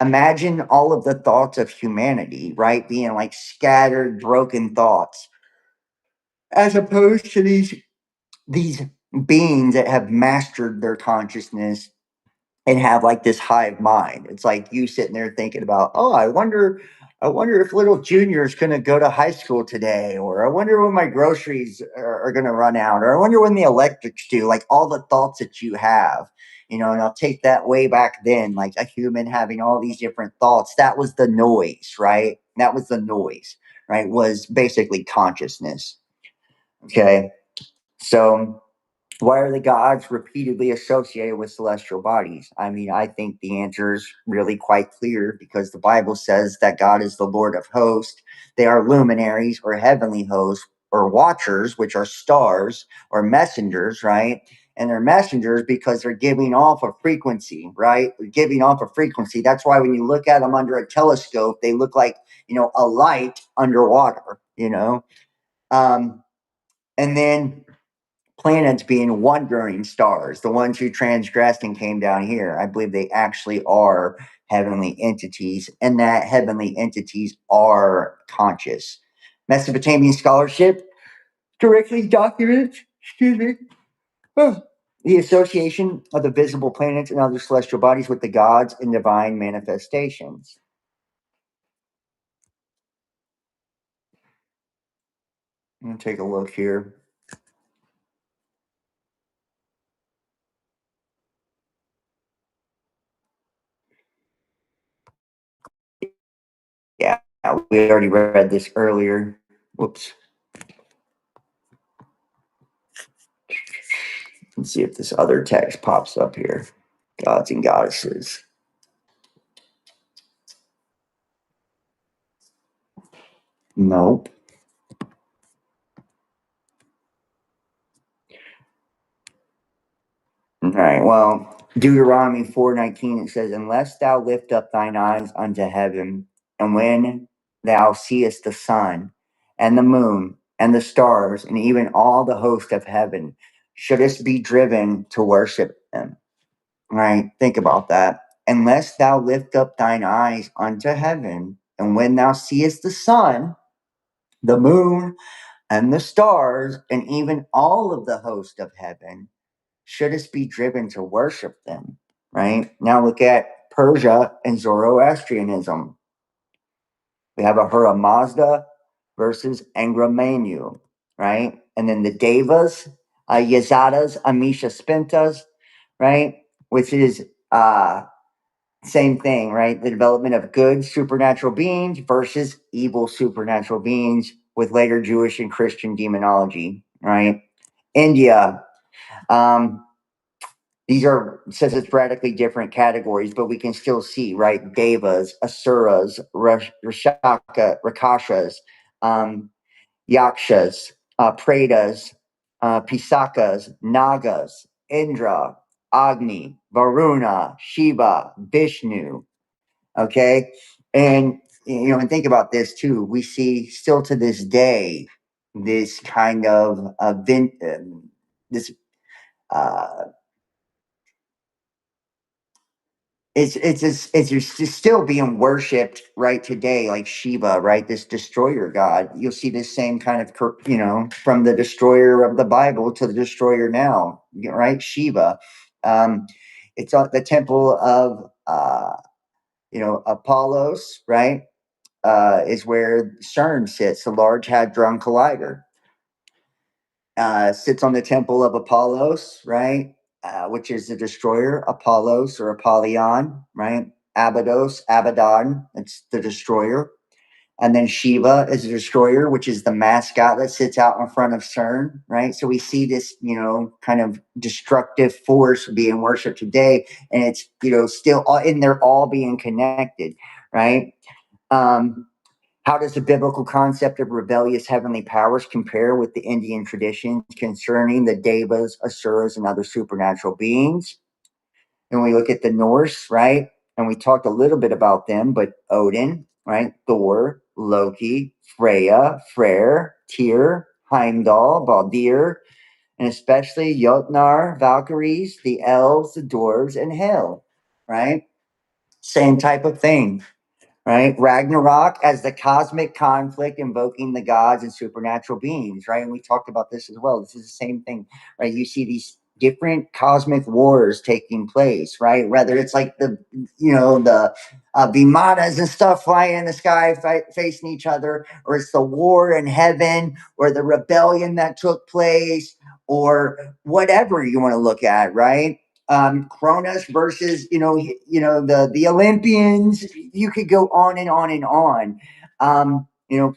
Imagine all of the thoughts of humanity, right? Being like scattered, broken thoughts as opposed to these beings that have mastered their consciousness and have like this hive mind. It's like you sitting there thinking about, oh, I wonder I wonder if little Junior is going to go to high school today, or I wonder when my groceries are going to run out, or I wonder when the electrics do. Like all the thoughts that you have, and I'll take that way back then, like a human having all these different thoughts. That was the noise, right? That was the noise, right? Was basically consciousness. Okay. So why are the gods repeatedly associated with celestial bodies? I mean, I think the answer is really quite clear because the Bible says that God is the Lord of hosts. They are luminaries or heavenly hosts or watchers, which are stars or messengers, right? And they're messengers because they're giving off a frequency, right? They're giving off a frequency. That's why when you look at them under a telescope, they look like, a light underwater. And then planets being wandering stars, the ones who transgressed and came down here. I believe they actually are heavenly entities, and that heavenly entities are conscious. Mesopotamian scholarship directly documents, the association of the visible planets and other celestial bodies with the gods and divine manifestations. I'm going to take a look here. Yeah, we already read this earlier. Whoops. Let's see if this other text pops up here. Gods and goddesses. Nope. All right. Well, Deuteronomy 4:19, it says, "Unless thou lift up thine eyes unto heaven, and when thou seest the sun and the moon and the stars, and even all the host of heaven, shouldest be driven to worship them." Right? Think about that. Unless thou lift up thine eyes unto heaven, and when thou seest the sun, the moon, and the stars, and even all of the host of heaven, shouldst be driven to worship them. Right? Now look at Persia and Zoroastrianism. We have Ahura Mazda versus Angra Mainyu, right? And then the Devas, Yazadas, Amisha Spintas, right? Which is same thing, right? The development of good supernatural beings versus evil supernatural beings with later Jewish and Christian demonology, right? India, these are, says it's radically different categories, but we can still see, right? Devas, Asuras, Rakashas, Yakshas, Pretas, Pisakas, Nagas, Indra, Agni, Varuna, Shiva, Vishnu. Okay. And, and think about this too. We see still to this day this kind of this uh, it's still being worshipped right today, like Shiva, right? This destroyer god. You'll see this same kind of, from the destroyer of the Bible to the destroyer now, right? Shiva. It's on the temple of, Apollos, right? Is where CERN sits, the Large Hadron Collider. Sits on the temple of Apollos, right? Which is the destroyer, Apollos or Apollyon, right? Abaddon, it's the destroyer. And then Shiva is the destroyer, which is the mascot that sits out in front of CERN, right? So we see this, kind of destructive force being worshipped today, and it's, still all, and they're all being connected, right? How does the biblical concept of rebellious heavenly powers compare with the Indian traditions concerning the devas, asuras, and other supernatural beings? And we look at the Norse, right? And we talked a little bit about them, but Odin, right? Thor, Loki, Freya, Freyr, Tyr, Heimdall, Baldir, and especially Jotnar, Valkyries, the elves, the dwarves, and Hel, right? Same type of thing, right? Ragnarok as the cosmic conflict invoking the gods and supernatural beings, right? And we talked about this as well. This is the same thing, right? You see these different cosmic wars taking place, right? Whether it's like the Vimanas and stuff flying in the sky facing each other, or it's the war in heaven, or the rebellion that took place, or whatever you want to look at, right? Cronus versus the Olympians. You could go on and on and on.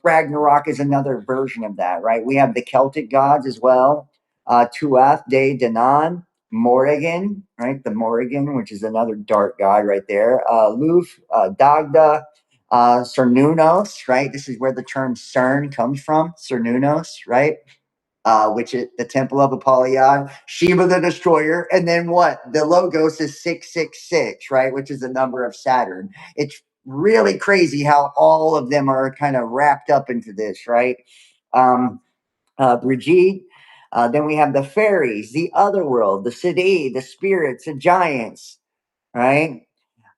Ragnarok is another version of that, right? We have the Celtic gods as well. Tuath de Danann, Morrigan, right? The Morrigan, which is another dark god right there. Luf, Dagda, Cernunnos, right? This is where the term CERN comes from, Cernunnos, right? Which is the Temple of Apollyon, Shiva the Destroyer, and then what? The Logos is 666, right? Which is the number of Saturn. It's really crazy how all of them are kind of wrapped up into this, right? Brigitte. Then we have the fairies, the otherworld, the Siddhi, the spirits, the giants, right?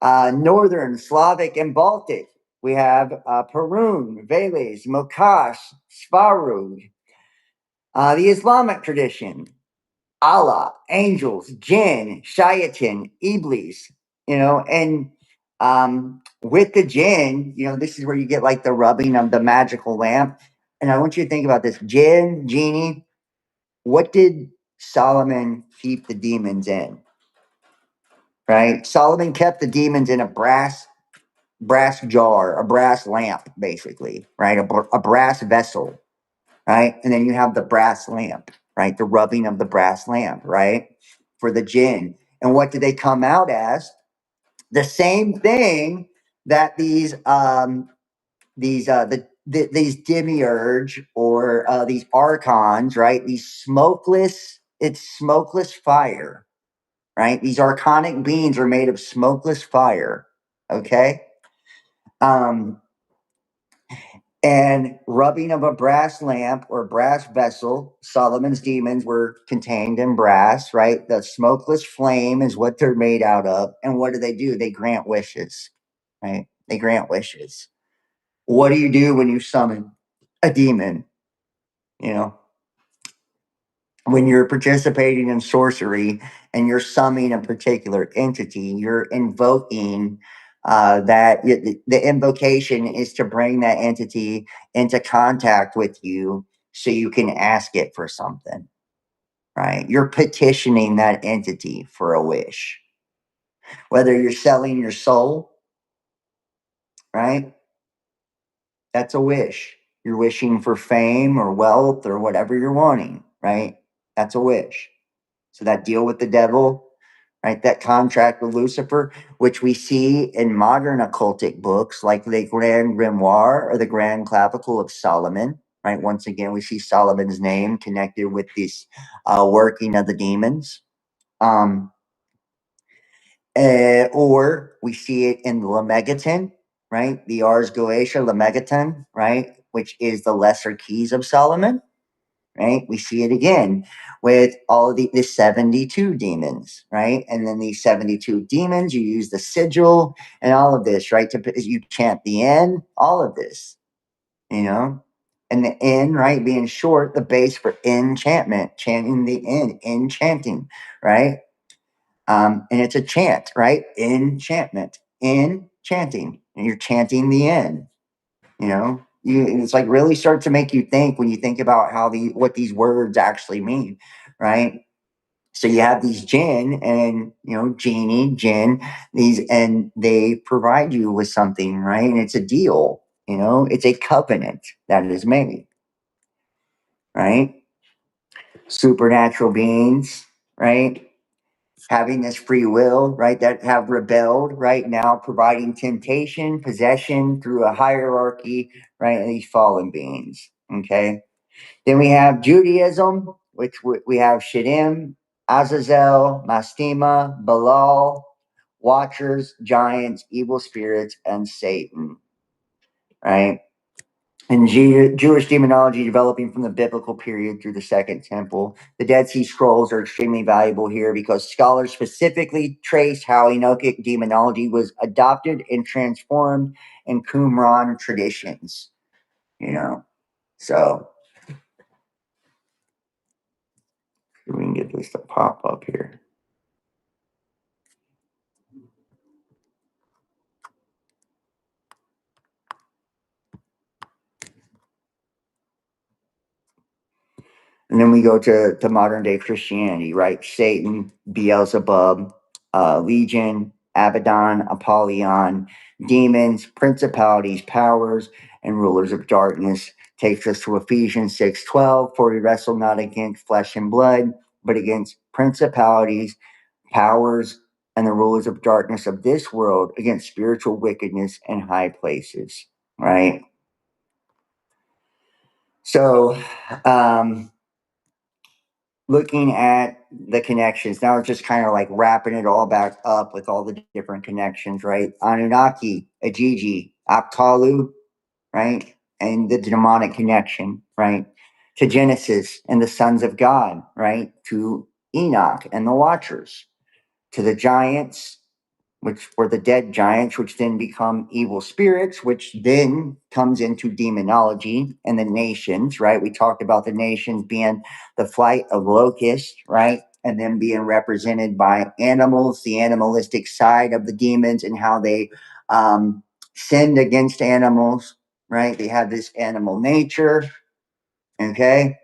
Northern, Slavic, and Baltic. We have Perun, Veles, Mokash, Svarud. The Islamic tradition, Allah, angels, jinn, shayatin, iblis, and with the jinn, this is where you get like the rubbing of the magical lamp. And I want you to think about this jinn, genie. What did Solomon keep the demons in? Right? Solomon kept the demons in a brass jar, a brass lamp, basically, right? A brass vessel, right? And then you have the brass lamp, right? The rubbing of the brass lamp, right? For the jinn. And what did they come out as? The same thing that these demiurge or these archons, right? It's smokeless fire, right? These archonic beings are made of smokeless fire, okay? Um, and rubbing of a brass lamp or brass vessel. Solomon's demons were contained in brass, right? The smokeless flame is what they're made out of. And what do? They grant wishes, right? They grant wishes. What do you do when you summon a demon? You know, when you're participating in sorcery and you're summoning a particular entity, you're invoking the invocation is to bring that entity into contact with you so you can ask it for something, right? You're petitioning that entity for a wish, whether you're selling your soul, right? That's a wish. You're wishing for fame or wealth or whatever you're wanting, right? That's a wish. So that deal with the devil, right? That contract with Lucifer, which we see in modern occultic books like the Grand Grimoire or the Grand Clavicle of Solomon, right? Once again, we see Solomon's name connected with this working of the demons. Or we see it in the Lemegeton, right? The Ars Goetia Lemegeton, right? Which is the lesser keys of Solomon, right? We see it again with all of the 72 demons, right? And then these 72 demons, you use the sigil and all of this, right? You chant the N, all of this, And the N, right, being short, the base for enchantment, chanting the N, enchanting, right? And it's a chant, right? Enchantment, enchanting, and you're chanting the N. It's like really start to make you think when you think about what these words actually mean, right? So you have these jinn and genie, jinn, and they provide you with something, right? And it's a deal, it's a covenant that is made, right? Supernatural beings, right? Having this free will, right, that have rebelled, right, now providing temptation, possession through a hierarchy, right, and these fallen beings, okay? Then we have Judaism, which we have Shittim, Azazel, Mastema, Balal, Watchers, Giants, Evil Spirits, and Satan, right? And Jewish demonology developing from the biblical period through the Second Temple. The Dead Sea Scrolls are extremely valuable here because scholars specifically trace how Enochic demonology was adopted and transformed in Qumran traditions. So We can get this to pop up here. And then we go to modern day Christianity, right? Satan, Beelzebub, Legion, Abaddon, Apollyon, demons, principalities, powers, and rulers of darkness. Takes us to Ephesians 6:12, for we wrestle not against flesh and blood, but against principalities, powers, and the rulers of darkness of this world, against spiritual wickedness in high places, right? So, looking at the connections, now it's just kind of like wrapping it all back up with all the different connections, right? Anunnaki, Aiji, Apkallu, right? And the demonic connection, right? To Genesis and the sons of God, right? To Enoch and the Watchers, to the giants, which were the dead giants, which then become evil spirits, which then comes into demonology and the nations, right? We talked about the nations being the flight of locusts, right? And then being represented by animals, the animalistic side of the demons, and how they sinned against animals, right? They have this animal nature, okay?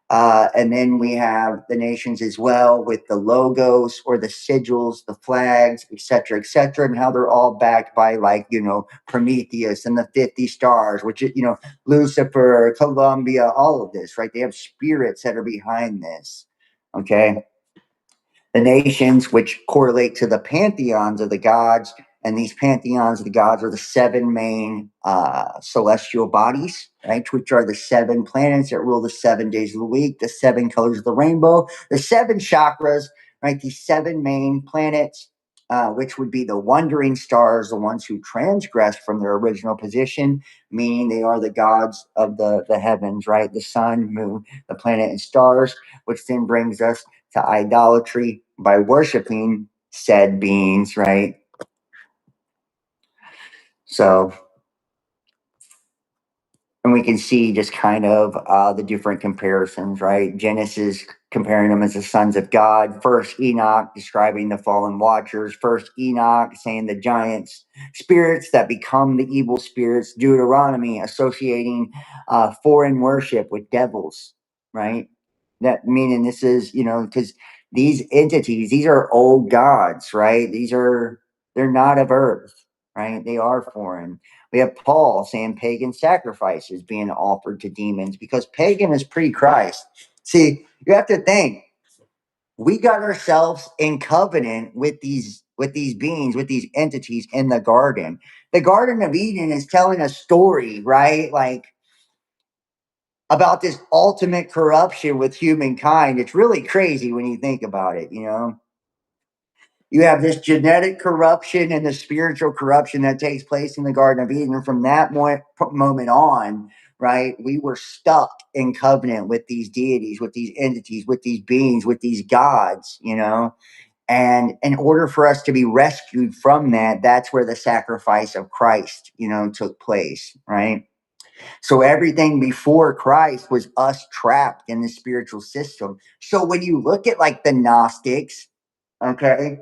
And then we have the nations as well with the logos or the sigils, the flags, et cetera, and how they're all backed by, like, Prometheus and the 50 stars, which, Lucifer, Columbia, all of this, right? They have spirits that are behind this, okay? The nations, which correlate to the pantheons of the gods, and these pantheons of the gods are the seven main celestial bodies, right? Which are the seven planets that rule the 7 days of the week, the seven colors of the rainbow, the seven chakras, right? These seven main planets, which would be the wandering stars, the ones who transgress from their original position, meaning they are the gods of the heavens, right? The sun, moon, the planet, and stars, which then brings us to idolatry by worshiping said beings, right? So, and we can see just kind of the different comparisons, right? Genesis comparing them as the sons of God. First Enoch describing the fallen watchers. First Enoch saying the giants, spirits that become the evil spirits. Deuteronomy associating foreign worship with devils, right? That meaning this is, because these entities, these are old gods, right? They're not of earth, right? They are foreign. We have Paul saying pagan sacrifices being offered to demons because pagan is pre-Christ. See, you have to think, we got ourselves in covenant with these beings, with these entities in the garden. The Garden of Eden is telling a story, right? Like, about this ultimate corruption with humankind. It's really crazy when you think about it, You have this genetic corruption and the spiritual corruption that takes place in the Garden of Eden. And from that moment on, right, we were stuck in covenant with these deities, with these entities, with these beings, with these gods, And in order for us to be rescued from that, that's where the sacrifice of Christ, took place, right? So everything before Christ was us trapped in the spiritual system. So when you look at like the Gnostics, okay,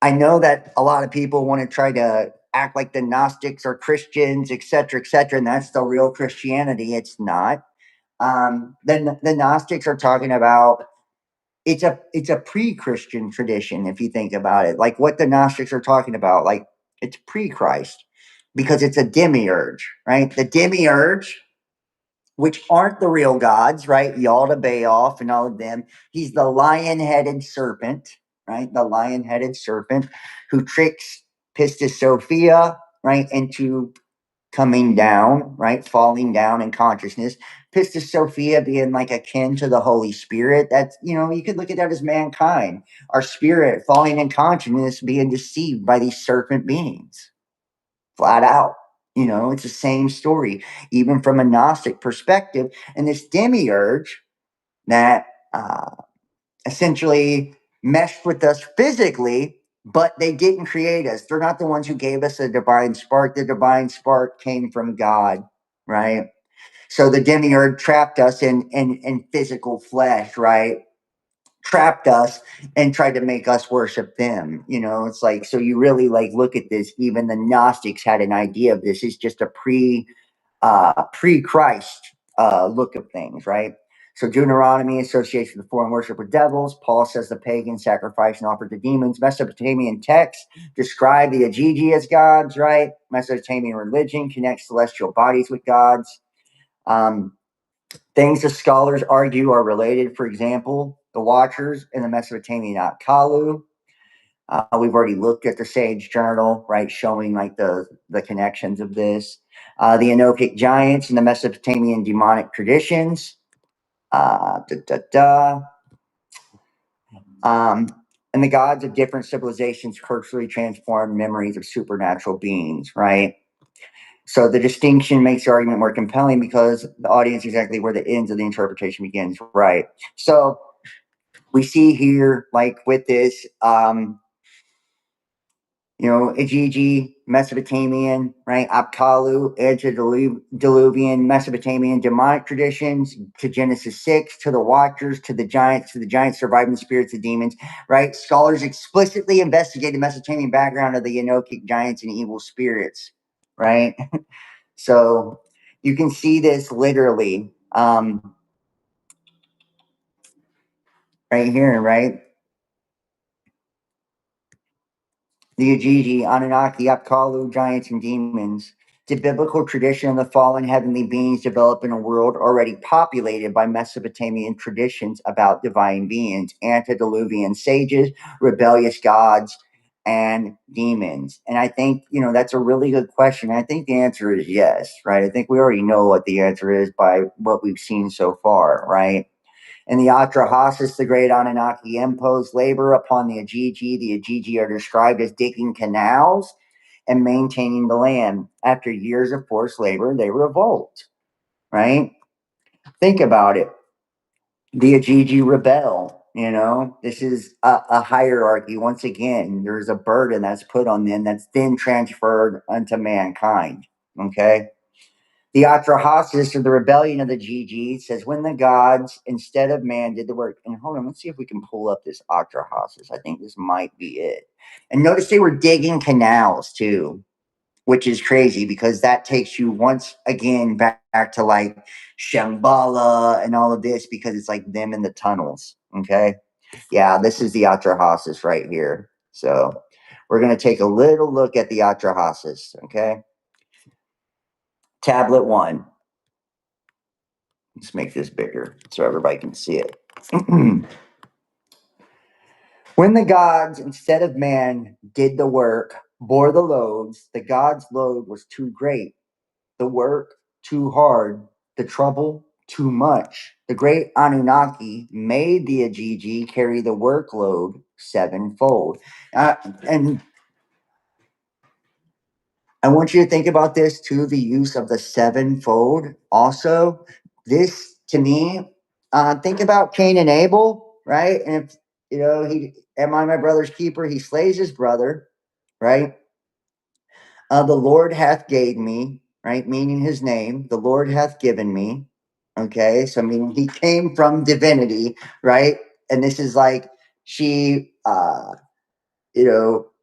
I know that a lot of people want to try to act like the Gnostics are Christians, et cetera, and that's the real Christianity. It's not. The Gnostics are talking about it's a pre-Christian tradition if you think about it. Like what the Gnostics are talking about, like it's pre-Christ because it's a demiurge, right? The demiurge, which aren't the real gods, right? Yalda Bayoff and all of them. He's the lion-headed serpent, right? The lion-headed serpent who tricks Pistis Sophia, right, into coming down, right, falling down in consciousness. Pistis Sophia being like akin to the Holy Spirit. That's, you could look at that as mankind, our spirit falling in consciousness, being deceived by these serpent beings, flat out. It's the same story, even from a Gnostic perspective. And this demiurge that essentially meshed with us physically, but they didn't create us. They're not the ones who gave us a divine spark. The divine spark came from God, right? So the demiurge trapped us in physical flesh, right? trapped us and tried to make us worship them. You know, it's like, so you really like look at this. Even the Gnostics had an idea of this is just a pre-Christ look of things, right? So Deuteronomy associates with the foreign worship of devils. Paul says the pagans sacrifice and offer to demons. Mesopotamian texts describe the Aiji as gods, right? Mesopotamian religion connects celestial bodies with gods. Things that scholars argue are related, for example, the Watchers and the Mesopotamian Akalu. We've already looked at the Sage Journal, right, showing like the connections of this. The Enochic giants and the Mesopotamian demonic traditions. Da, da, da. And the gods of different civilizations culturally transformed memories of supernatural beings, right? So the distinction makes the argument more compelling because the audience exactly where the ends of the interpretation begins, right? So we see here, like with this, Aiji, Mesopotamian, right? Apkallu, antediluvian, Mesopotamian demonic traditions, to Genesis 6, to the Watchers, to the giants surviving spirits of demons, right? Scholars explicitly investigate the Mesopotamian background of the Enochic giants and evil spirits, right? So you can see this literally right here, right? The Aiji, Anunnaki, Apkallu, giants, and demons. The biblical tradition of the fallen heavenly beings developed in a world already populated by Mesopotamian traditions about divine beings, antediluvian sages, rebellious gods, and demons. And I think, that's a really good question. I think the answer is yes, right? I think we already know what the answer is by what we've seen so far, right? In the Atrahasis, the great Anunnaki imposed labor upon the Aiji. The Aiji are described as digging canals and maintaining the land. After years of forced labor, they revolt, right? Think about it. The Aiji rebel, this is a hierarchy. Once again, there's a burden that's put on them that's then transferred unto mankind, okay? The Atrahasis, or the rebellion of the Gigi, says when the gods instead of man did the work. And hold on, let's see if we can pull up this Atrahasis. I think this might be it. And notice they were digging canals too, which is crazy because that takes you once again back to like Shambhala and all of this because it's like them in the tunnels. Okay. Yeah, this is the Atrahasis right here. So we're going to take a little look at the Atrahasis. Okay. Tablet 1. Let's make this bigger so everybody can see it. When the gods, instead of man, did the work, bore the loads, the gods' load was too great, the work too hard, the trouble too much. The great Anunnaki made the Aiji carry the workload sevenfold. And I want you to think about this too, the use of the sevenfold. Also, this to me, think about Cain and Abel, right? And if he am I my brother's keeper? He slays his brother, right? The Lord hath gave me, right? Meaning his name, the Lord hath given me. Okay, so I mean he came from divinity, right? And this is like she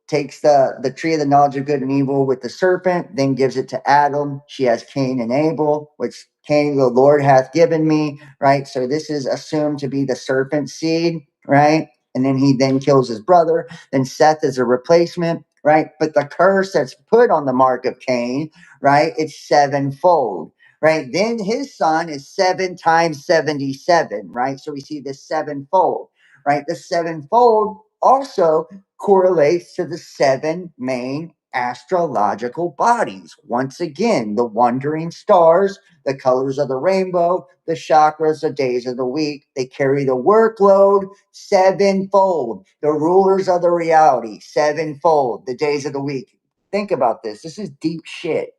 takes the tree of the knowledge of good and evil with the serpent, then gives it to Adam. She has Cain and Abel, which Cain, the Lord hath given me, right? So this is assumed to be the serpent seed, right? And then he then kills his brother. Then Seth is a replacement, right? But the curse that's put on the mark of Cain, right? It's sevenfold, right? Then his son is 7 times 77, right? So we see this sevenfold, right? The sevenfold also correlates to the 7 main astrological bodies. Once again, the wandering stars, the colors of the rainbow, the chakras, the days of the week, they carry the workload sevenfold. The rulers of the reality, sevenfold. The days of the week. Think about this. This is deep shit.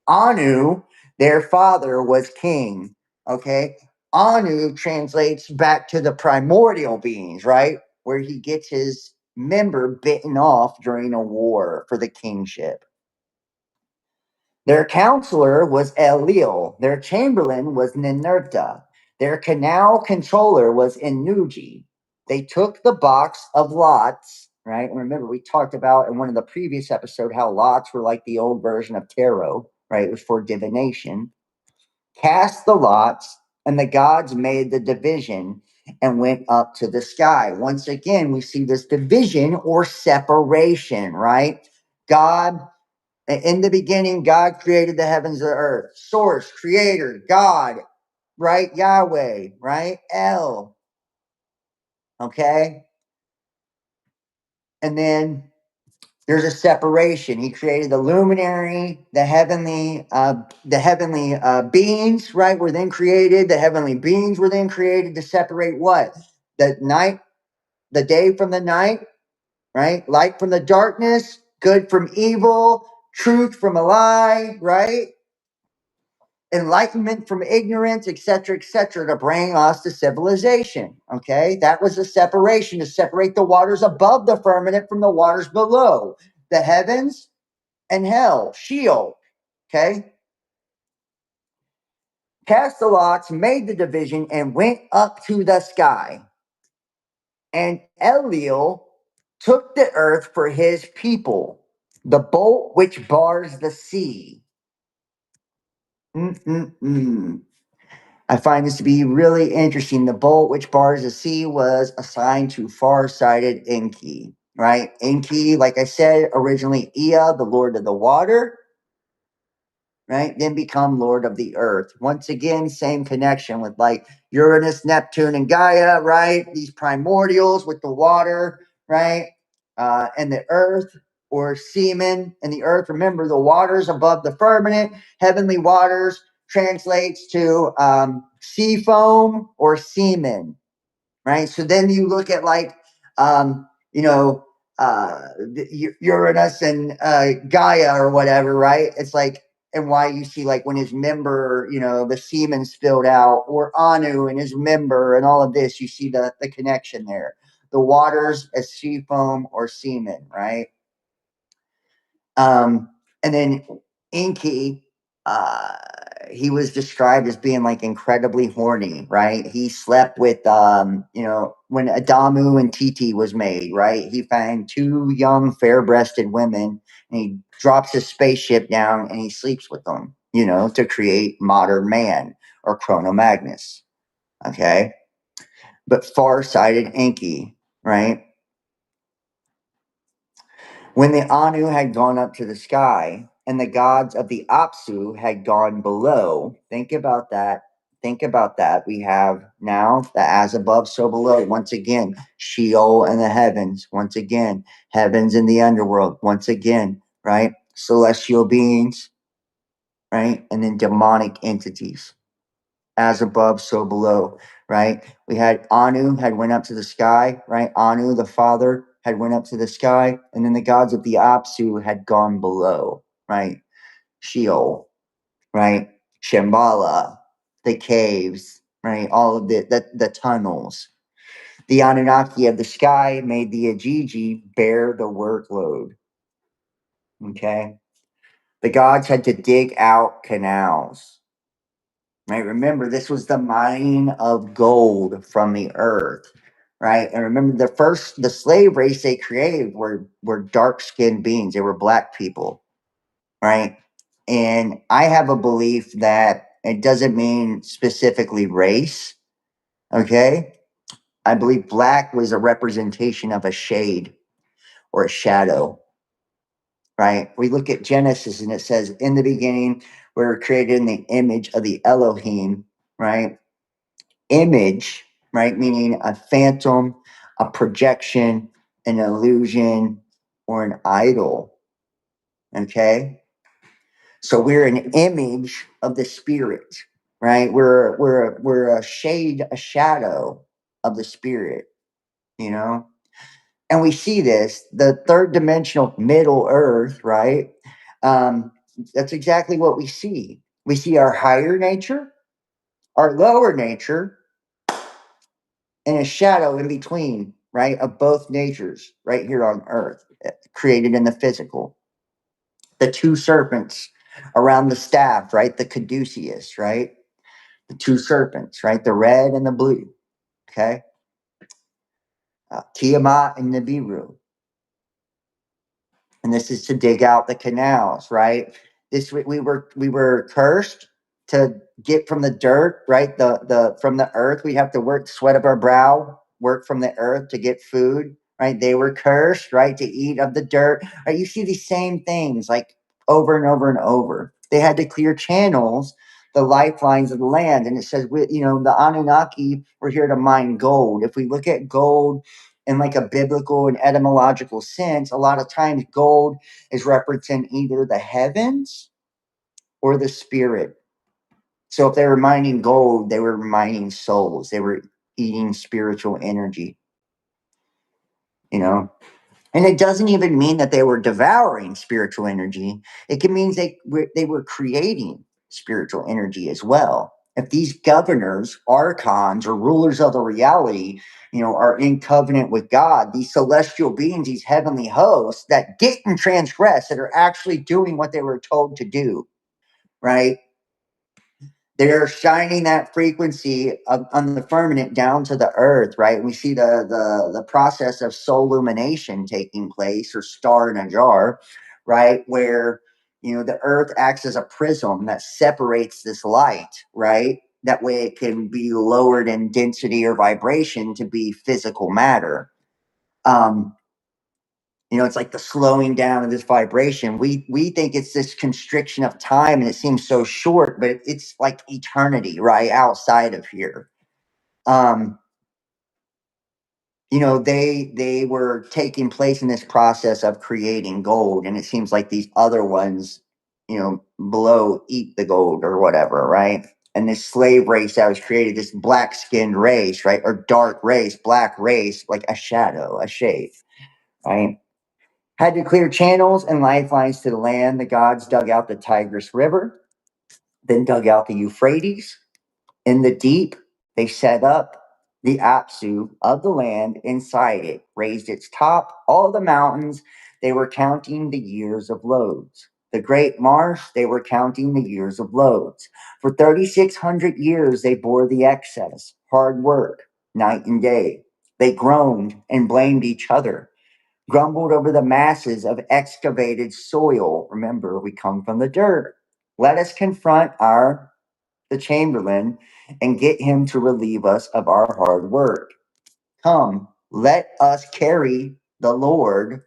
Anu, their father, was king. Okay. Anu translates back to the primordial beings, right? Where he gets his member bitten off during a war for the kingship. Their counselor was Elil. Their chamberlain was Ninurta. Their canal controller was Inuji. they took the box of lots, right? And remember, we talked about in one of the previous episodes how lots were like the old version of tarot, right? It was for divination. Cast the lots, and the gods made the division and went up to the sky. Once again, we see this division or separation, right? God, in the beginning, God created the heavens and the earth. Source, creator, God, right? Yahweh, right? El, okay? And then there's a separation. He created the luminary, the heavenly beings, right? Were then created. The heavenly beings were then created to separate what? The night, the day from the night, right? Light from the darkness, good from evil, truth from a lie, right? Enlightenment from ignorance, etc., to bring us to civilization. Okay, that was a separation to separate the waters above the firmament from the waters below, the heavens and hell, Sheol. Okay, cast the lots, made the division, and went up to the sky. And Eliel took the earth for his people, the bolt which bars the sea. I find this to be really interesting. The bolt which bars the sea was assigned to far-sighted Enki, right? Enki, like I said, originally Ea, the lord of the water, right? Then become lord of the earth. Once again, same connection with like Uranus, Neptune, and Gaia, right? These primordials with the water, right? And the earth or semen and the earth. Remember, the waters above the firmament, heavenly waters, translates to sea foam or semen, right? So then you look at like, you know, Uranus and Gaia or whatever, right? It's like, and why you see like when his member, you know, the semen spilled out, or Anu and his member and all of this, you see the connection there. The waters as sea foam or semen, right? And then Inky, uh, he was described as being like incredibly horny, right? He slept with, you know, when Adamu and Titi was made, right? He found two young, fair breasted women and he drops his spaceship down and he sleeps with them, you know, to create modern man or Chrono Magnus. Okay. But far sighted Inky, right? When the Anu had gone up to the sky and the gods of the Apsu had gone below, think about that. Think about that. We have now the as above, so below. Once again, Sheol and the heavens. Once again, heavens and the underworld. Once again, right? Celestial beings, right? And then demonic entities. As above, so below, right? We had Anu had went up to the sky, right? Anu, the father, had went up to the sky, and then the gods of the Apsu had gone below, right? Sheol, right? Shambhala, the caves, right? All of the tunnels. The Anunnaki of the sky made the Aiji bear the workload. Okay. The gods had to dig out canals. Right. Remember, this was the mining of gold from the earth. Right. And remember, the slave race they created were dark skinned beings. They were black people. Right. And I have a belief that it doesn't mean specifically race. Okay. I believe black was a representation of a shade or a shadow. Right. We look at Genesis and it says, in the beginning, we were created in the image of the Elohim. Right. Image, right? Meaning a phantom, a projection, an illusion, or an idol. Okay. So we're an image of the spirit, right? We're a shade, a shadow of the spirit, you know? And we see this, the third dimensional middle earth, right? That's exactly what we see. We see our higher nature, our lower nature, and a shadow in between, right, of both natures right here on earth, created in the physical. The two serpents around the staff, right? The caduceus, right? The two serpents, right? The red and the blue. Okay. Tiamat and Nibiru. And this is to dig out the canals, right? This we were cursed to get from the dirt, right? The from the earth, we have to work, sweat of our brow, work from the earth to get food, right? They were cursed, right, to eat of the dirt. Right? You see these same things like over and over and over. They had to clear channels, the lifelines of the land, and it says, the Anunnaki were here to mine gold. If we look at gold in like a biblical and etymological sense, a lot of times gold is representing either the heavens or the spirit. So if they were mining gold, they were mining souls. They were eating spiritual energy, you know. And it doesn't even mean that they were devouring spiritual energy. It can mean they were creating spiritual energy as well. If these governors, archons, or rulers of the reality, are in covenant with God, these celestial beings, these heavenly hosts that didn't transgress, that are actually doing what they were told to do, right? They're shining that frequency on the firmament down to the earth, right? We see the process of soul illumination taking place, or star in a jar, right? Where the earth acts as a prism that separates this light, right? That way it can be lowered in density or vibration to be physical matter. It's like the slowing down of this vibration. We think it's this constriction of time, and it seems so short, but it's like eternity, right, outside of here. They were taking place in this process of creating gold, and it seems like these other ones, below, eat the gold or whatever, right? And this slave race that was created, this black skinned race, right, or dark race, black race, like a shadow, a shade, right? Had to clear channels and lifelines to the land. The gods dug out the Tigris River, then dug out the Euphrates. In the deep, they set up the Apsu of the land inside it, raised its top, all the mountains. They were counting the years of loads. The great marsh, they were counting the years of loads. For 3,600 years, they bore the excess, hard work, night and day. They groaned and blamed each other, grumbled over the masses of excavated soil. Remember, we come from the dirt. Let us confront the Chamberlain and get him to relieve us of our hard work. Come, let us carry the Lord,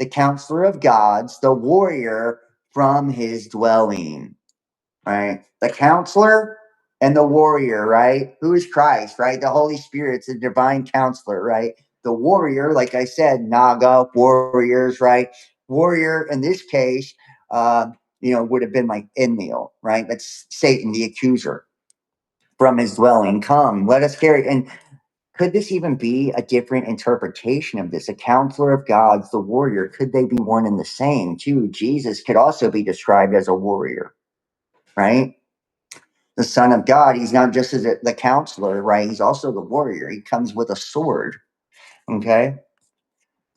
the counselor of gods, the warrior, from his dwelling. Right? The counselor and the warrior, right? Who is Christ, right? The Holy Spirit's the divine counselor, right? The warrior, like I said, Naga warriors, right? Warrior in this case, would have been like Enlil, right? That's Satan, the accuser, from his dwelling. Come, let us carry. And could this even be a different interpretation of this? A counselor of gods, the warrior, could they be one and the same too? Jesus could also be described as a warrior, right? The Son of God, he's not just as the counselor, right? He's also the warrior. He comes with a sword. Okay.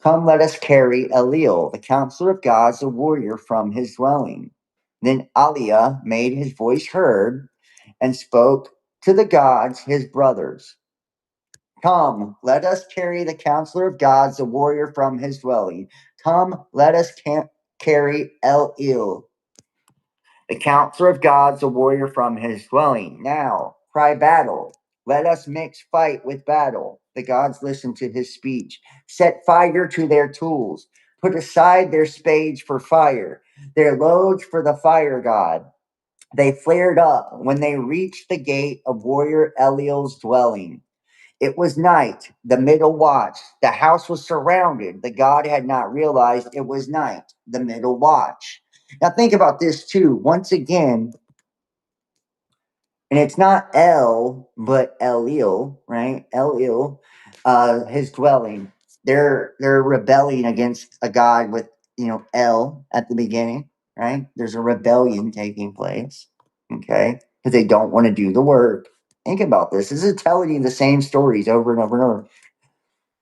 Come, let us carry Elil, the counselor of gods, the warrior, from his dwelling. Then Aliyah made his voice heard and spoke to the gods, his brothers. Come, let us carry the counselor of gods, the warrior, from his dwelling. Come, let us carry El-Il, the counselor of gods, the warrior, from his dwelling. Now, cry battle. Let us mix fight with battle. The gods listen to his speech. Set fire to their tools. Put aside their spades for fire, their loads for the fire god. They flared up when they reached the gate of warrior Eliel's dwelling. It was night, the middle watch. The house was surrounded. The god had not realized it was night, the middle watch. Now think about this too. Once again, and it's not El, but Elil, right? Elil, his dwelling. They're rebelling against a god with El at the beginning, right? There's a rebellion taking place, okay? Because they don't want to do the work. Think about this. This is telling you the same stories over and over and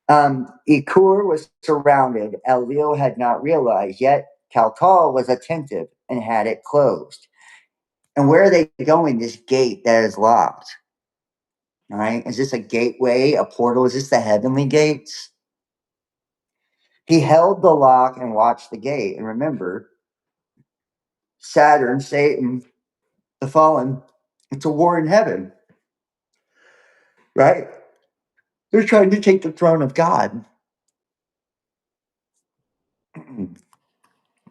over. Ikur was surrounded. Elil had not realized yet. Kalkal was attentive and had it closed. And where are they going? This gate that is locked. All right. Is this a gateway, a portal? Is this the heavenly gates? He held the lock and watched the gate. And remember, Saturn, Satan, the fallen, it's a war in heaven, right? They're trying to take the throne of God.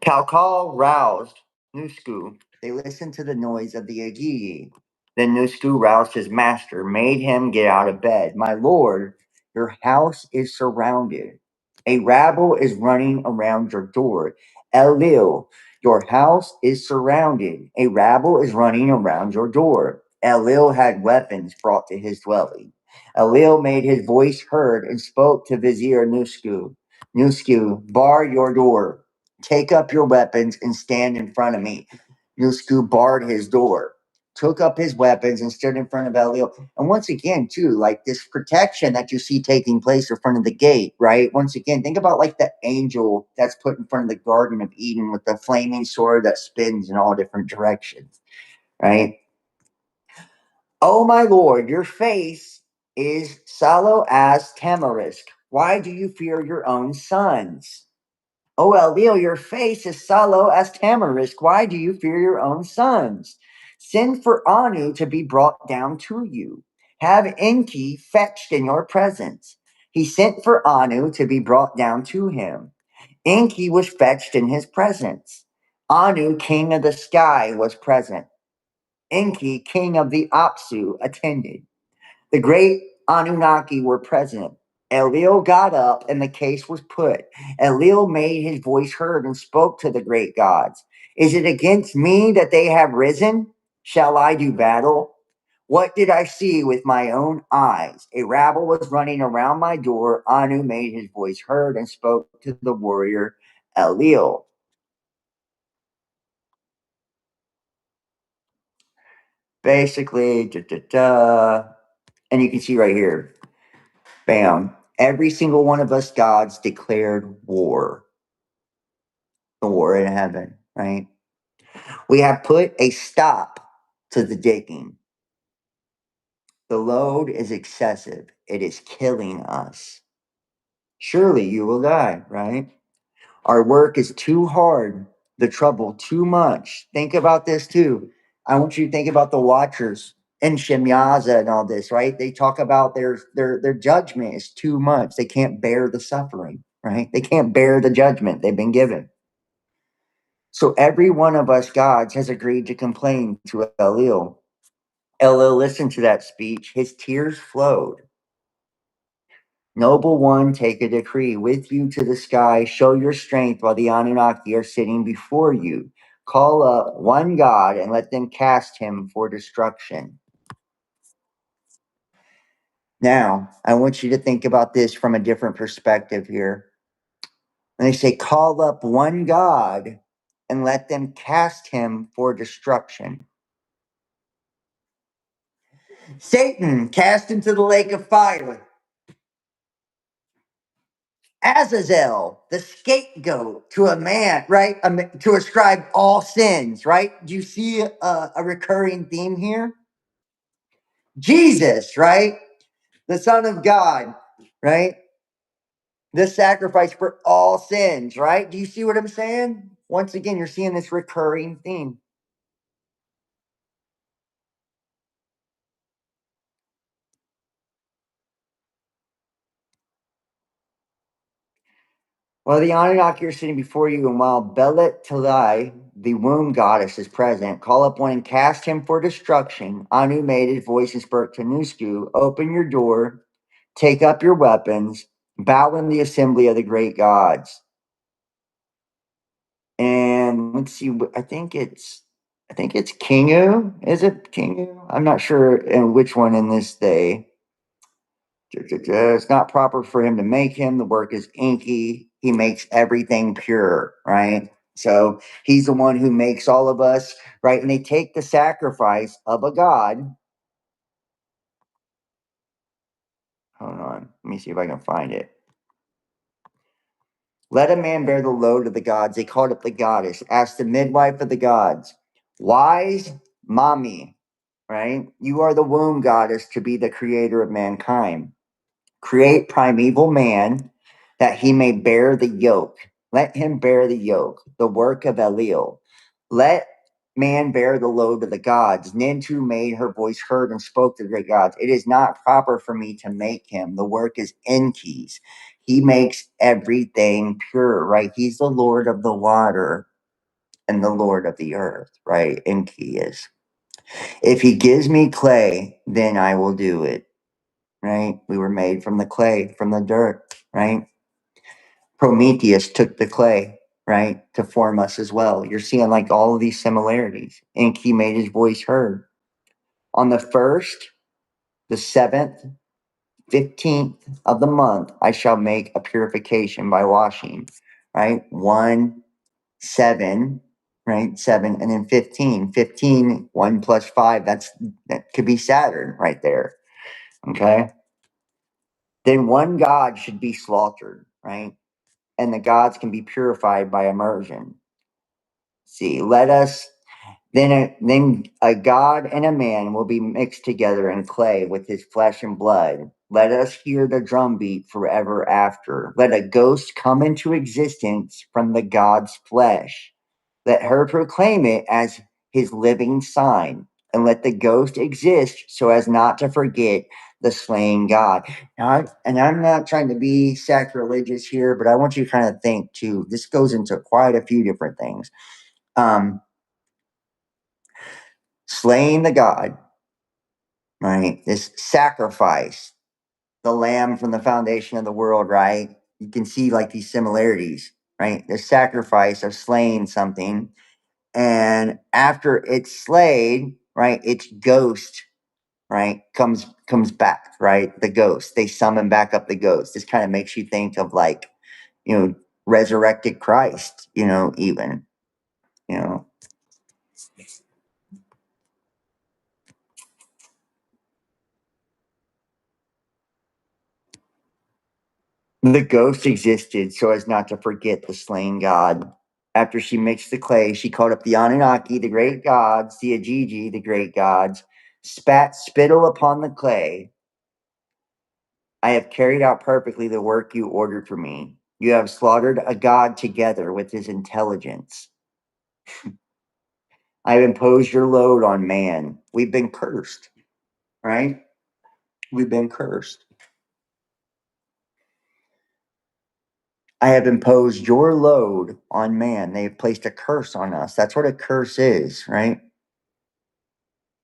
Kalkal roused Nusku. They listened to the noise of the Aiji. Then Nusku roused his master, made him get out of bed. My lord, your house is surrounded. A rabble is running around your door. Elil, your house is surrounded. A rabble is running around your door. Elil had weapons brought to his dwelling. Elil made his voice heard and spoke to Vizier Nusku. Nusku, bar your door. Take up your weapons and stand in front of me. Nusku barred his door, took up his weapons and stood in front of Elio. And once again, too, like this protection that you see taking place in front of the gate, right? Once again, think about like the angel that's put in front of the Garden of Eden with the flaming sword that spins in all different directions, right? Oh, my lord, your face is sallow as tamarisk. Why do you fear your own sons? Oh, Elil, your face is sallow as tamarisk. Why do you fear your own sons? Send for Anu to be brought down to you. Have Enki fetched in your presence. He sent for Anu to be brought down to him. Enki was fetched in his presence. Anu, king of the sky, was present. Enki, king of the Apsu, attended. The great Anunnaki were present. Elil got up and the case was put. Elil made his voice heard and spoke to the great gods. Is it against me that they have risen? Shall I do battle? What did I see with my own eyes? A rabble was running around my door. Anu made his voice heard and spoke to the warrior Elil. Basically, and you can see right here, bam, every single one of us gods declared war. The war in heaven, right? We have put a stop to the digging. The load is excessive. It is killing us. Surely you will die, right? Our work is too hard, the trouble too much. Think about this too. I want you to think about the watchers and Shemyaza and all this, right? They talk about their judgment is too much. They can't bear the suffering, right? They can't bear the judgment they've been given. So every one of us gods has agreed to complain to Elil. Elil listened to that speech. His tears flowed. Noble one, take a decree with you to the sky. Show your strength while the Anunnaki are sitting before you. Call up one god and let them cast him for destruction. Now, I want you to think about this from a different perspective here. And they say, call up one god and let them cast him for destruction. Satan cast into the lake of fire. Azazel, the scapegoat to a man, right? To ascribe all sins, right? Do you see a recurring theme here? Jesus, right? The Son of God, right? The sacrifice for all sins, right? Do you see what I'm saying? Once again, you're seeing this recurring theme. While the Anunnaki are sitting before you, and while Belet Talai, the womb goddess, is present, call up one and cast him for destruction. Anu made his voice and spoke to Nusku, open your door, take up your weapons, bow in the assembly of the great gods. And let's see, I think it's Kingu. Is it Kingu? I'm not sure in which one in this day. It's not proper for him to make him. The work is inky. He makes everything pure, right? So he's the one who makes all of us, right? And they take the sacrifice of a god. Hold on. Let me see if I can find it. Let a man bear the load of the gods. They called up the goddess. Asked the midwife of the gods, wise mommy, right? You are the womb goddess to be the creator of mankind. Create primeval man. that he may bear the yoke. Let him bear the yoke, the work of Eliel. Let man bear the load of the gods. Nintu made her voice heard and spoke to the great gods. It is not proper for me to make him. The work is Enki's. He makes everything pure, right? He's the Lord of the water and the Lord of the earth, right? Enki is. If he gives me clay, then I will do it, right? We were made from the clay, from the dirt, right? Prometheus took the clay, right, to form us as well. You're seeing like all of these similarities. Enki made his voice heard. On the 1st, the 7th, 15th of the month, I shall make a purification by washing, right? 1, 7, right? 7, and then 15. 15, 1 plus 5, that could be Saturn right there, okay? Then one god should be slaughtered, right? And the gods can be purified by immersion. See, let us then a god and a man will be mixed together in clay with his flesh and blood. Let us hear the drumbeat forever after. Let a ghost come into existence from the god's flesh. Let her proclaim it as his living sign, and let the ghost exist so as not to forget the slain God. Now, and I'm not trying to be sacrilegious here, but I want you to kind of think too. This goes into quite a few different things. Slaying the God, right? This sacrifice, the lamb from the foundation of the world, right? You can see like these similarities, right? The sacrifice of slaying something. And after it's slayed, right, its ghost, right, comes back, right? The ghost. They summon back up the ghost. This kind of makes you think of like, resurrected Christ, even, you know. The ghost existed so as not to forget the slain god. After she mixed the clay, she called up the Anunnaki, the great gods, the Aiji, the great gods, spat spittle upon the clay. I have carried out perfectly the work you ordered for me. You have slaughtered a god together with his intelligence. I have imposed your load on man. We've been cursed, right? We've been cursed. I have imposed your load on man. They have placed a curse on us. That's what a curse is, right?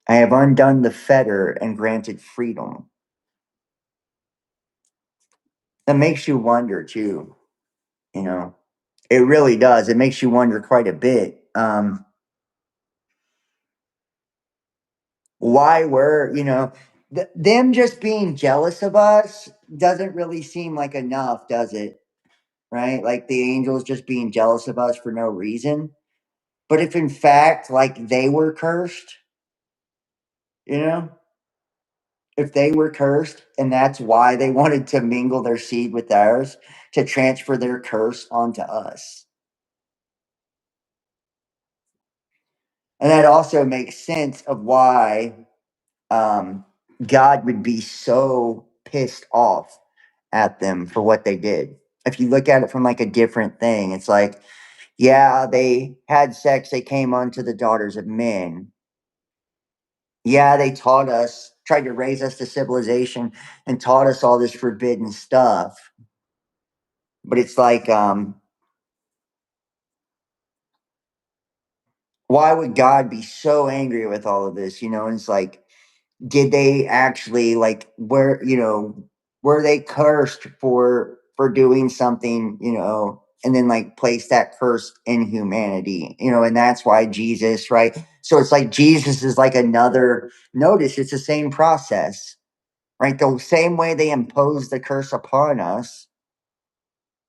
I have undone the fetter and granted freedom. That makes you wonder too, you know. It really does. It makes you wonder quite a bit. Why were, them just being jealous of us doesn't really seem like enough, does it? Right? Like the angels just being jealous of us for no reason. But if in fact, like they were cursed, you know, if they were cursed and that's why they wanted to mingle their seed with ours to transfer their curse onto us. And that also makes sense of why God would be so pissed off at them for what they did. If you look at it from like a different thing, it's like, yeah, they had sex, they came onto the daughters of men. Yeah, they taught us, tried to raise us to civilization and taught us all this forbidden stuff. But it's like, why would God be so angry with all of this? And it's like, did they actually like were they cursed for doing something, and then like place that curse in humanity, and that's why Jesus, right? So it's like Jesus is like another notice, it's the same process, right? The same way they imposed the curse upon us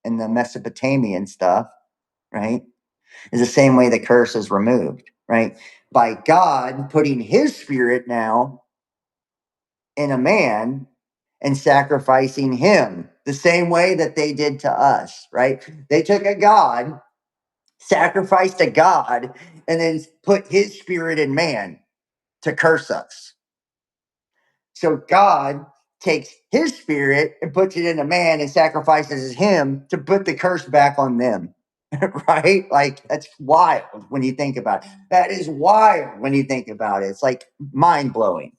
in the Mesopotamian stuff, right? Is the same way the curse is removed, right? By God putting his spirit now in a man and sacrificing him the same way that they did to us, right? They took a God, sacrificed a God, and then put his spirit in man to curse us. So God takes his spirit and puts it in a man and sacrifices him to put the curse back on them. Right? Like, that's wild when you think about it. That is wild when you think about it. It's like mind blowing.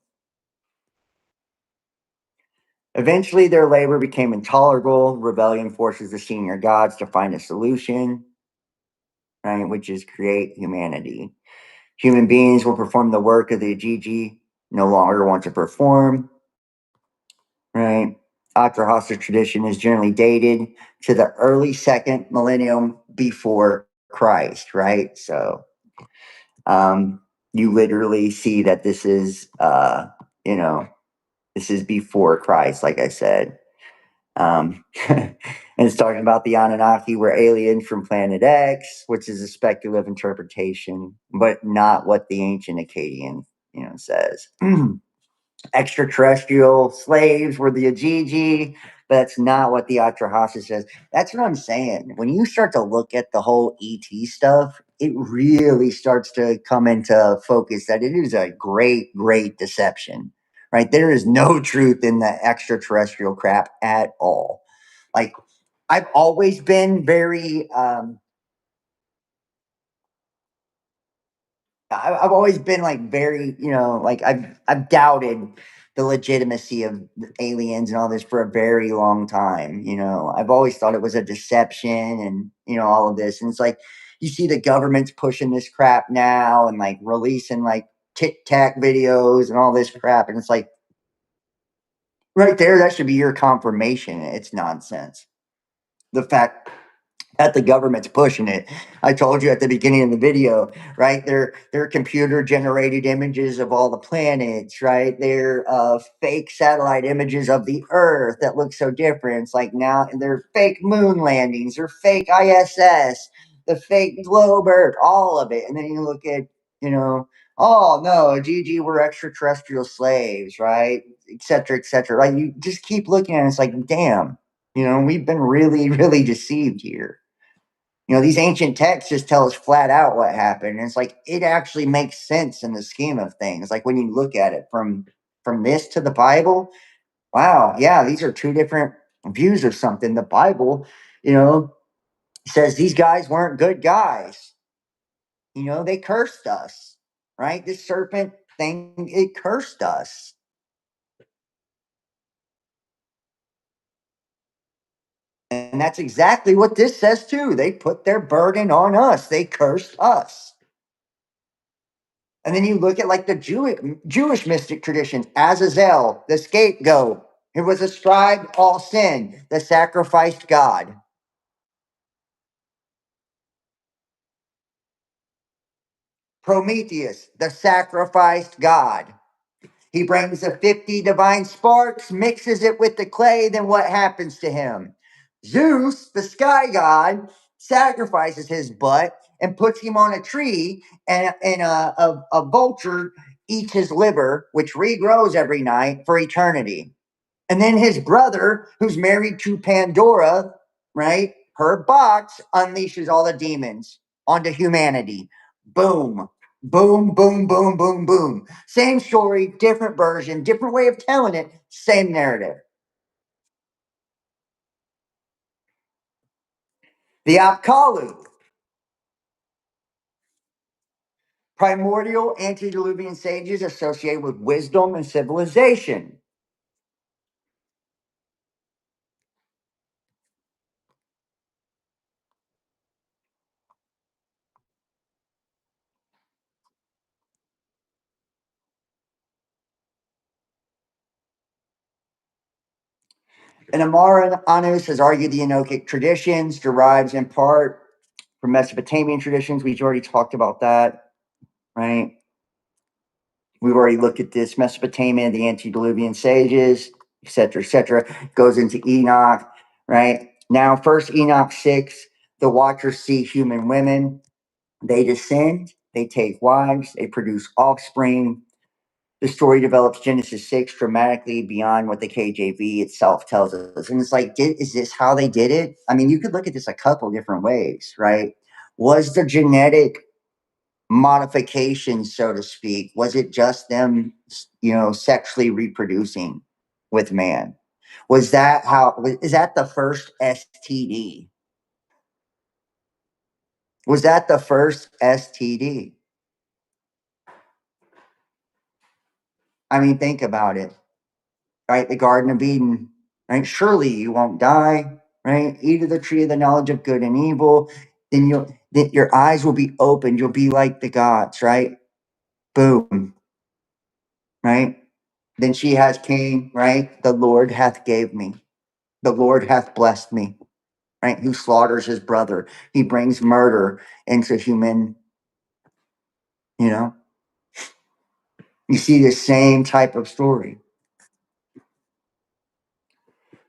Eventually, their labor became intolerable. Rebellion forces the senior gods to find a solution, right, which is create humanity. Human beings will perform the work of the Aiji no longer want to perform, right? Atrahasis tradition is generally dated to the early second millennium before Christ, right? So you literally see that this is, this is before Christ, like I said. And it's talking about the Anunnaki were aliens from Planet X, which is a speculative interpretation, but not what the ancient Akkadian, says. Extraterrestrial slaves were the Aiji, but that's not what the Atrahasis says. That's what I'm saying. When you start to look at the whole ET stuff, it really starts to come into focus that it is a great, great deception, right? There is no truth in the extraterrestrial crap at all. Like, I've always been very, I've always been like very, like I've doubted the legitimacy of aliens and all this for a very long time. I've always thought it was a deception and all of this. And it's like you see the government's pushing this crap now and like releasing like tic tac videos and all this crap. And it's like right there, that should be your confirmation. It's nonsense. The fact that the government's pushing it. I told you at the beginning of the video, right? They're computer generated images of all the planets, right? They're fake satellite images of the Earth that look so different. It's like now they're fake moon landings, they're fake ISS, the fake globe Earth, all of it. And then you look at, oh no, GG, we're extraterrestrial slaves, right? Et cetera, et cetera. Right? You just keep looking at it, it's like, damn, we've been really, really deceived here. These ancient texts just tell us flat out what happened. And it's like it actually makes sense in the scheme of things. Like when you look at it from this to the Bible, wow, yeah, these are two different views of something. The Bible, says these guys weren't good guys. They cursed us, right? This serpent thing, it cursed us. And that's exactly what this says too. They put their burden on us. They cursed us. And then you look at like the Jewish mystic tradition, Azazel, the scapegoat, who was ascribed all sin, the sacrificed God. Prometheus, the sacrificed God. He brings the 50 divine sparks, mixes it with the clay, then what happens to him? Zeus, the sky god, sacrifices his butt and puts him on a tree, and a vulture eats his liver, which regrows every night for eternity. And then his brother, who's married to Pandora, right? Her box unleashes all the demons onto humanity. Boom, boom, boom, boom, boom, boom. Same story, different version, different way of telling it, same narrative. The Apkallu, primordial antediluvian sages associated with wisdom and civilization. And Amar Anus has argued the Enochic traditions derives in part from Mesopotamian traditions. We've already talked about that, right? We've already looked at this. Mesopotamia, the antediluvian sages, et cetera, goes into Enoch, right? Now, first Enoch 6, the watchers see human women. They descend, they take wives, they produce offspring. The story develops Genesis 6 dramatically beyond what the KJV itself tells us. And it's like, is this how they did it? I mean, you could look at this a couple different ways, right? Was the genetic modification, so to speak, was it just them, sexually reproducing? with man. Was that how? Is that the first STD? Was that the first STD? I mean, think about it, right? The Garden of Eden, right? Surely you won't die, right? Eat of the tree of the knowledge of good and evil, then your eyes will be opened. You'll be like the gods, right? Boom, right? Then she has Cain, right? The Lord hath gave me. The Lord hath blessed me, right? Who slaughters his brother. He brings murder into human, you know? You see the same type of story.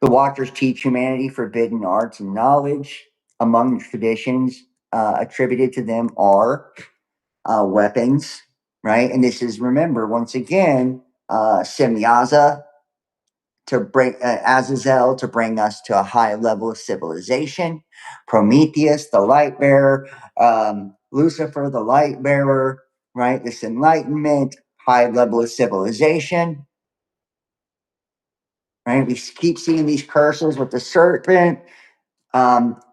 The Watchers teach humanity forbidden arts and knowledge. Among the traditions attributed to them are weapons, right? And this is, remember, once again, Semyaza to bring Azazel to bring us to a high level of civilization, Prometheus, the light bearer, Lucifer, the light bearer, right? This enlightenment, high level of civilization, right? We keep seeing these curses with the serpent,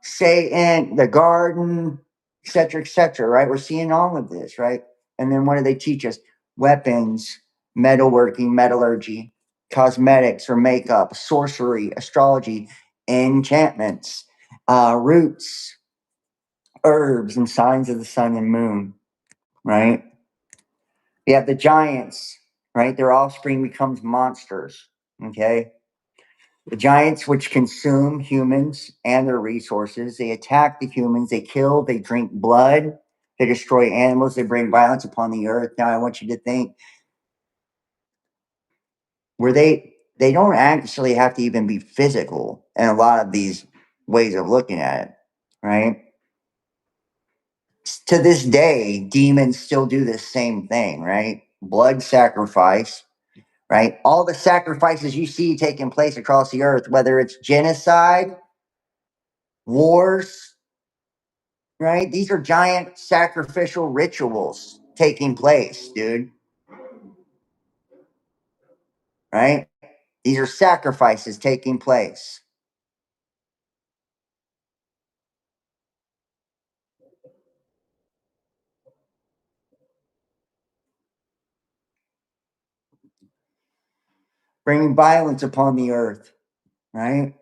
Satan, the garden, etc., right? We're seeing all of this, right? And then what do they teach us? Weapons, metalworking, metallurgy, cosmetics or makeup, sorcery, astrology, enchantments, roots, herbs, and signs of the sun and moon, right? You have the giants, right? Their offspring becomes monsters, okay? The giants, which consume humans and their resources, they attack the humans, they kill, they drink blood, they destroy animals, they bring violence upon the earth. Now, I want you to think where they don't actually have to even be physical in a lot of these ways of looking at it, right? To this day, demons still do the same thing, right? Blood sacrifice, right? All the sacrifices you see taking place across the earth, whether it's genocide, wars, right? These are giant sacrificial rituals taking place, dude. Right? These are sacrifices taking place. Bringing violence upon the earth, right?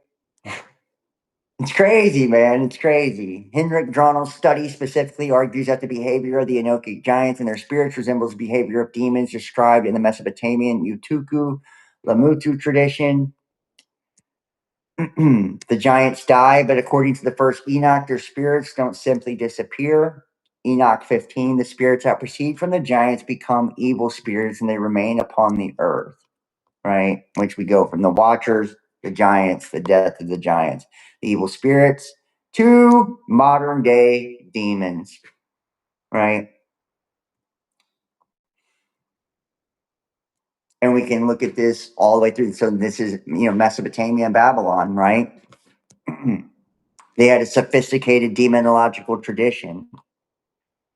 It's crazy, man. It's crazy. Hendrik Dronel's study specifically argues that the behavior of the Enochic giants and their spirits resembles the behavior of demons described in the Mesopotamian Utuku Lamutu tradition. The giants die, but according to the first Enoch, their spirits don't simply disappear. Enoch 15, the spirits that proceed from the giants become evil spirits and they remain upon the earth, right? Which we go from the Watchers, the giants, the death of the giants, the evil spirits, to modern day demons, right? And we can look at this all the way through. So this is, Mesopotamia and Babylon, right? They had a sophisticated demonological tradition,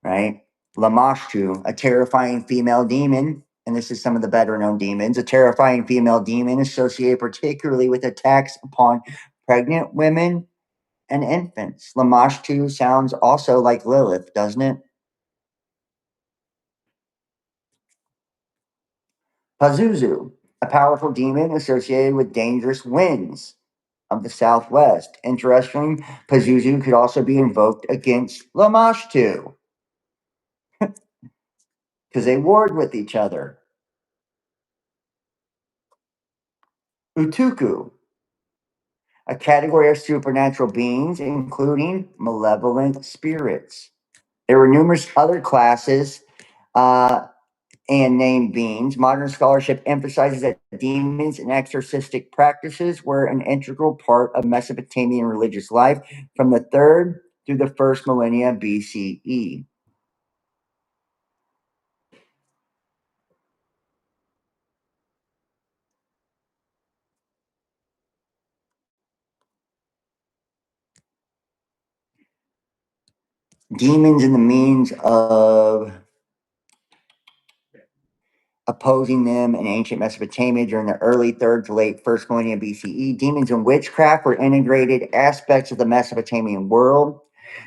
right? Lamashtu, a terrifying female demon, and this is some of the better known demons, a terrifying female demon associated particularly with attacks upon pregnant women and infants. Lamashtu sounds also like Lilith, doesn't it? Pazuzu, a powerful demon associated with dangerous winds of the southwest. Interesting, Pazuzu could also be invoked against Lamashtu because they warred with each other. Utuku, a category of supernatural beings, including malevolent spirits. There were numerous other classes and named beings. Modern scholarship emphasizes that demons and exorcistic practices were an integral part of Mesopotamian religious life from the 3rd through the 1st millennia BCE. Demons and the means of opposing them in ancient Mesopotamia during the early 3rd to late 1st millennium BCE. Demons and witchcraft were integrated aspects of the Mesopotamian world.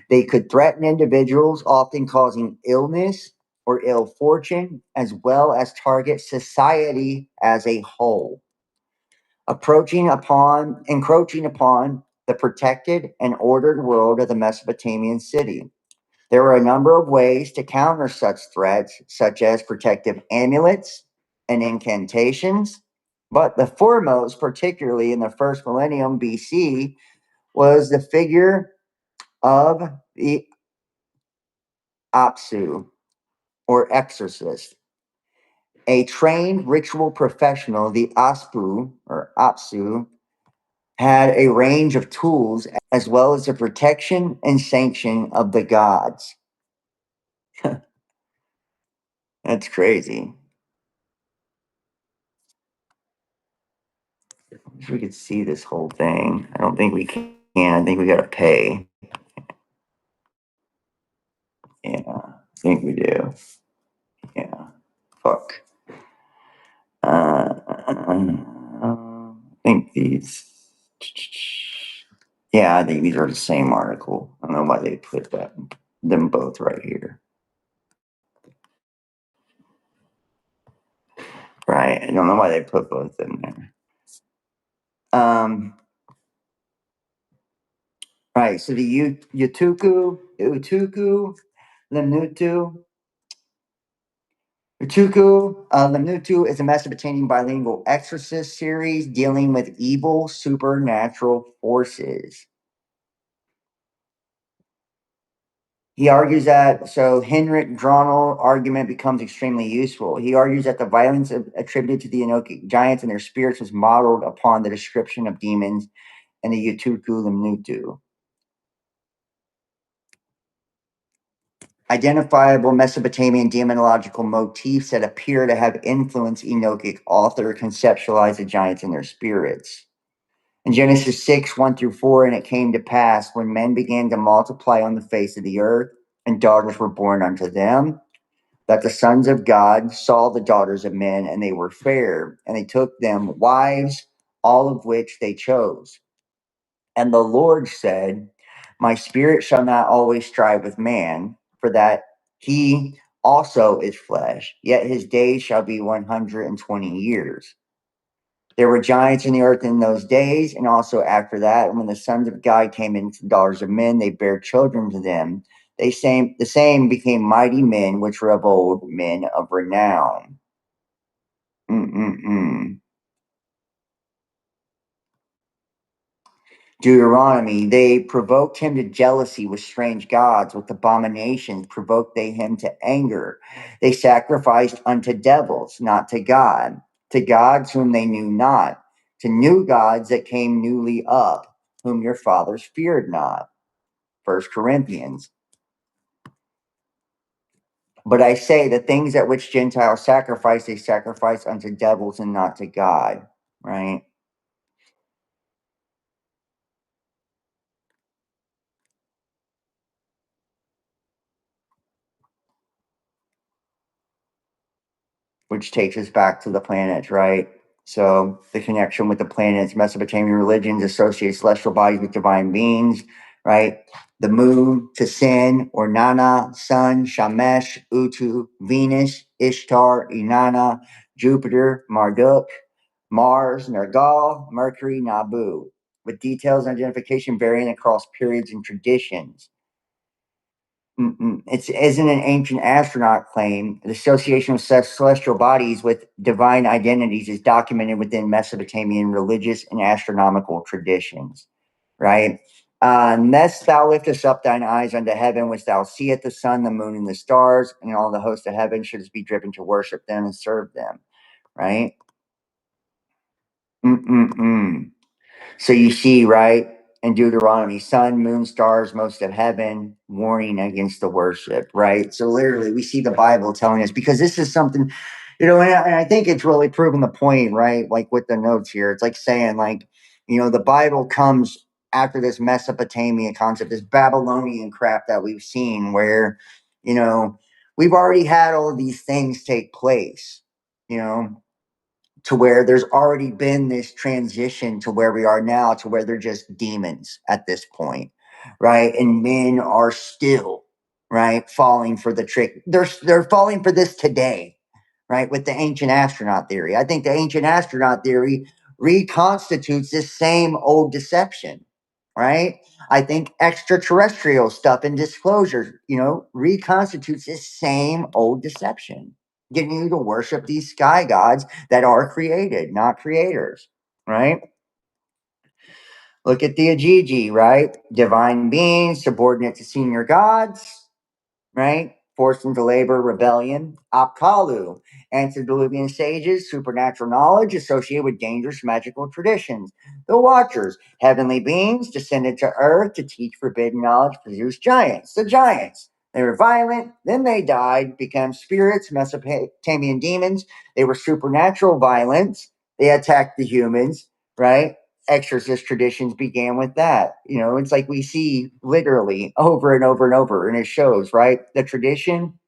They could threaten individuals, often causing illness or ill fortune, as well as target society as a whole, encroaching upon the protected and ordered world of the Mesopotamian city. There were a number of ways to counter such threats, such as protective amulets and incantations. But the foremost, particularly in the 1st millennium BC, was the figure of the Apsu, or exorcist. A trained ritual professional, the Aspu, or Apsu, had a range of tools as well as the protection and sanction of the gods. That's crazy. Wish we could see this whole thing. I don't think we can. I think we gotta pay. Yeah, I think we do. Yeah, fuck. I think these. Yeah, I think these are the same article. I don't know why they put them both right here. Right, I don't know why they put both in there. Right, so the Utuku, Lemnutu. Lemnutu is a Mesopotamian bilingual exorcist series dealing with evil supernatural forces. He argues that, so Henrik Dronal argument becomes extremely useful. He argues that the violence attributed to the Enochic giants and their spirits was modeled upon the description of demons in the Utuku Lemnutu. Identifiable Mesopotamian demonological motifs that appear to have influenced Enochic author conceptualize the giants and their spirits. In Genesis 6, 1 through 4, and it came to pass when men began to multiply on the face of the earth, and daughters were born unto them, that the sons of God saw the daughters of men, and they were fair, and they took them wives, all of which they chose. And the Lord said, my spirit shall not always strive with man, for that he also is flesh, yet his days shall be 120 years. There were giants in the earth in those days, and also after that. And when the sons of God came into the daughters of men, they bare children to them. The same became mighty men, which were of old, men of renown. Deuteronomy, they provoked him to jealousy with strange gods, with abominations provoked they him to anger. They sacrificed unto devils, not to God, to gods whom they knew not, to new gods that came newly up, whom your fathers feared not. 1 Corinthians. But I say, the things at which Gentiles sacrifice, they sacrifice unto devils and not to God, right? Which takes us back to the planets, right? So the connection with the planets, Mesopotamian religions associate celestial bodies with divine beings, right? The moon to Sin or Nana, Sun, Shamesh, Utu, Venus, Ishtar, Inanna, Jupiter, Marduk, Mars, Nergal, Mercury, Nabu, with details and identification varying across periods and traditions. It isn't an ancient astronaut claim. The association of celestial bodies with divine identities is documented within Mesopotamian religious and astronomical traditions, right? Unless thou liftest up thine eyes unto heaven, which thou seest the sun, the moon, and the stars, and all the hosts of heaven, shouldst be driven to worship them and serve them, right? So you see, right, in Deuteronomy, sun, moon, stars, most of heaven, warning against the worship, right? So literally, we see the Bible telling us, because this is something, and I think it's really proving the point, right? Like with the notes here, it's like saying, like, the Bible comes after this Mesopotamian concept, this Babylonian crap that we've seen, where, we've already had all of these things take place, you know, to where there's already been this transition to where we are now, to where they're just demons at this point, right? And men are still, right, falling for the trick. They're falling for this today, right, with the ancient astronaut theory. I think the ancient astronaut theory reconstitutes this same old deception, right? I think extraterrestrial stuff and disclosure, reconstitutes this same old deception, getting you to worship these sky gods that are created, not creators, right? Look at the Aiji, right? Divine beings subordinate to senior gods, right? Forced into labor, rebellion. Apkallu, antediluvian sages, supernatural knowledge associated with dangerous magical traditions. The Watchers, heavenly beings descended to earth to teach forbidden knowledge, produce giants. The giants, they were violent, then they died, became spirits, Mesopotamian demons. They were supernatural violence. They attacked the humans, right? Exorcist traditions began with that. It's like we see literally over and over and over, and it shows, right? The tradition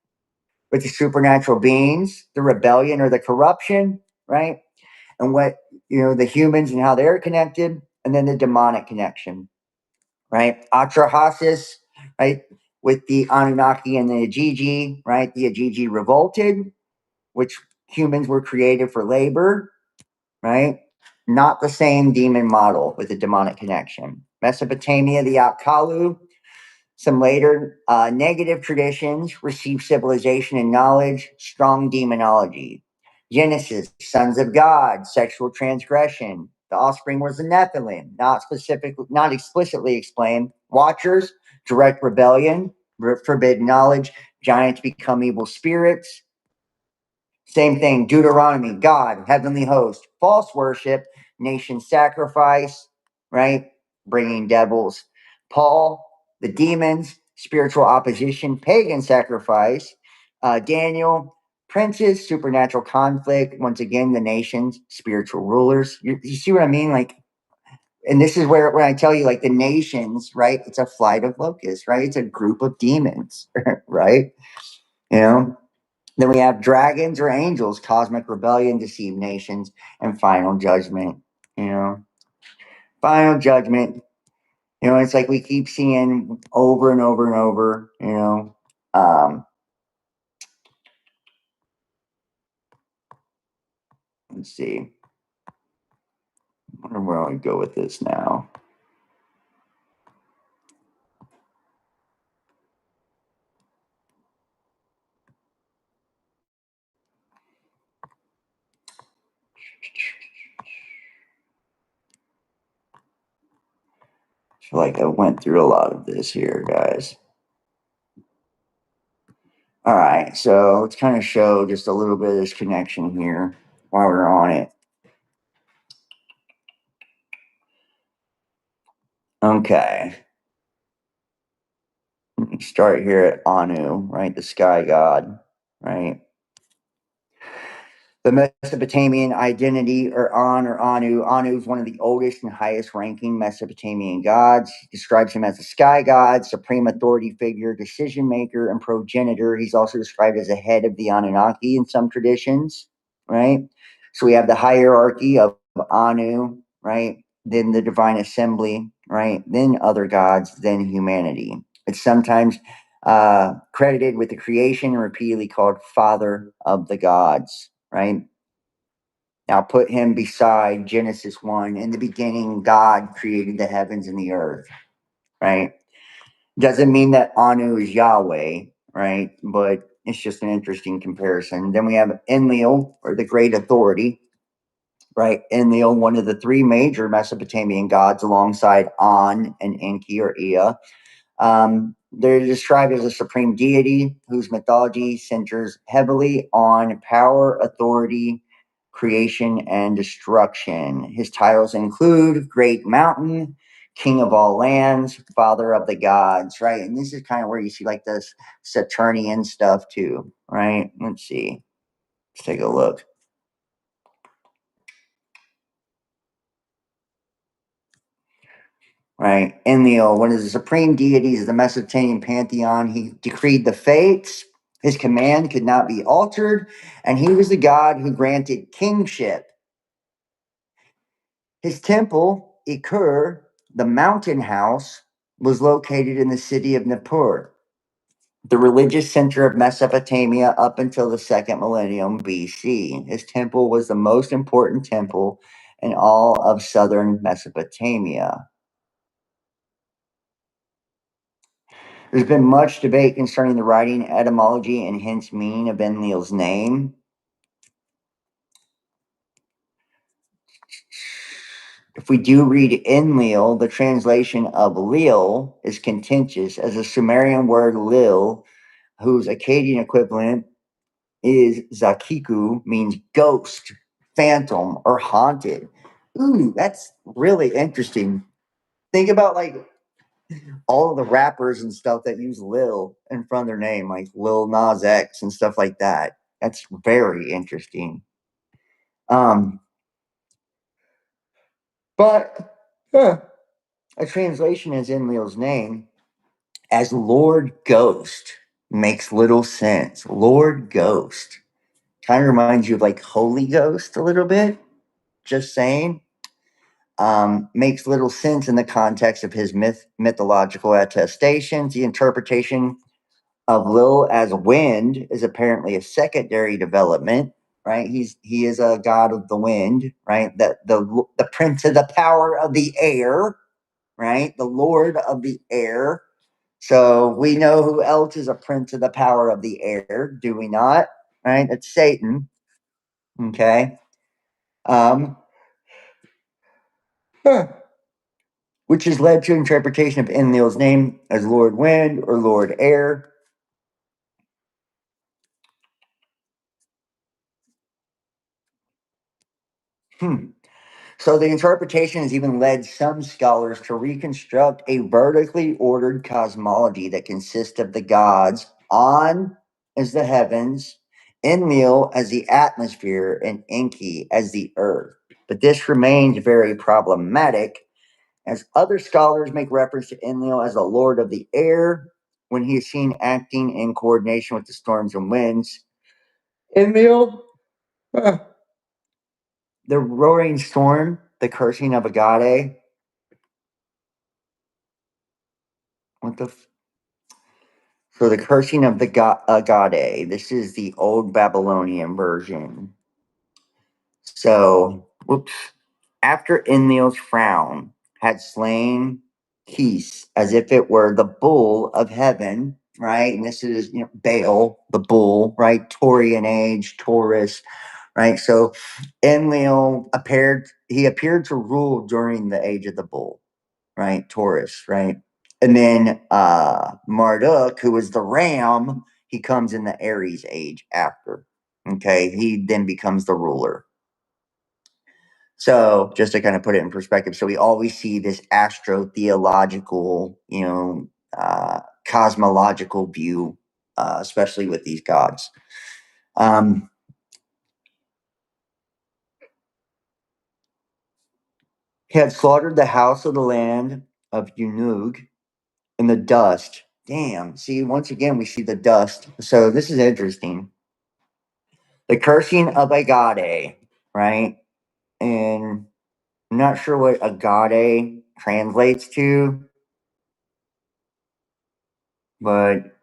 with the supernatural beings, the rebellion or the corruption, right? And what, the humans and how they're connected, and then the demonic connection, right? Atrahasis, right? With the Anunnaki and the Aiji, right? The Aiji revolted, which humans were created for labor, right? Not the same demon model with a demonic connection. Mesopotamia, the Apkallu, some later negative traditions received civilization and knowledge, strong demonology. Genesis, sons of God, sexual transgression. The offspring was the Nephilim, not explicitly explained. Watchers, direct rebellion, forbidden knowledge. Giants become evil spirits. Same thing, Deuteronomy, God, heavenly host, false worship, nation sacrifice, right? Bringing devils. Paul, the demons, spiritual opposition, pagan sacrifice. Daniel, princes, supernatural conflict. Once again, the nations, spiritual rulers. You see what I mean? Like, and this is where when I tell you, like, the nations, right? It's a flight of locusts, right? It's a group of demons, right? You know, then we have dragons or angels, cosmic rebellion, deceived nations, and final judgment. You know, final judgment. It's like we keep seeing over and over and over. Let's see. I wonder where I go with this now. I feel like I went through a lot of this here, guys. All right, so let's kind of show just a little bit of this connection here while we're on it. Okay. Let me start here at Anu, right? The sky god, right? The Mesopotamian identity, or Anu. Anu is one of the oldest and highest ranking Mesopotamian gods. He describes him as a sky god, supreme authority figure, decision maker, and progenitor. He's also described as a head of the Anunnaki in some traditions, right? So we have the hierarchy of Anu, right? Then the divine assembly, right? Then other gods, then humanity. It's sometimes credited with the creation and repeatedly called father of the gods, right? Now put him beside Genesis 1. In the beginning, God created the heavens and the earth, right? Doesn't mean that Anu is Yahweh, right? But it's just an interesting comparison. Then we have Enlil, or the great authority, right? Enlil, one of the three major Mesopotamian gods alongside An and Enki or Ea. They're described as a supreme deity whose mythology centers heavily on power, authority, creation, and destruction. His titles include Great Mountain, King of all lands, Father of the gods, right? And this is kind of where you see like this Saturnian stuff too, right? Let's see. Let's take a look. Right? Enlil, one of the supreme deities of the Mesopotamian pantheon, he decreed the fates. His command could not be altered, and he was the God who granted kingship. His temple, Ikur, the mountain house, was located in the city of Nippur, the religious center of Mesopotamia up until the second millennium BC. His temple was the most important temple in all of southern Mesopotamia. There's been much debate concerning the writing, etymology, and hence meaning of Enlil's name. If we do read Enlil, the translation of Lil is contentious, as the Sumerian word Lil, whose Akkadian equivalent is Zakiku, means ghost, phantom, or haunted. Ooh, that's really interesting. Think about like all of the rappers and stuff that use Lil in front of their name, like Lil Nas X and stuff like that. That's very interesting. But a translation is Enlil's name as Lord Ghost makes little sense. Lord Ghost kind of reminds you of like Holy Ghost a little bit. Just saying. Makes little sense in the context of his mythological attestations. The interpretation of Lil as wind is apparently a secondary development, right? He is a god of the wind, right? The prince of the power of the air, right? The lord of the air. So we know who else is a prince of the power of the air, do we not? Right? It's Satan. Okay. Huh. Which has led to interpretation of Enlil's name as Lord Wind or Lord Air. So the interpretation has even led some scholars to reconstruct a vertically ordered cosmology that consists of the gods On as the heavens, Enlil as the atmosphere, and Enki as the earth. But this remains very problematic, as other scholars make reference to Enlil as the lord of the air when he is seen acting in coordination with the storms and winds. Enlil, the roaring storm, the cursing of Agade. What the? So the cursing of the Agade. This is the old Babylonian version. So, whoops. After Enlil's frown had slain Kis as if it were the bull of heaven, right? And this is, Baal, the bull, right? Taurian age, Taurus, right? So Enlil appeared to rule during the age of the bull, right? Taurus, right? And then Marduk, who was the ram, he comes in the Aries age after. Okay, he then becomes the ruler. So just to kind of put it in perspective, so we always see this astro-theological, cosmological view, especially with these gods. He had slaughtered the house of the land of Unug in the dust. Damn. See, once again, we see the dust. So this is interesting. The cursing of Agade, right? And I'm not sure what Agade translates to, but,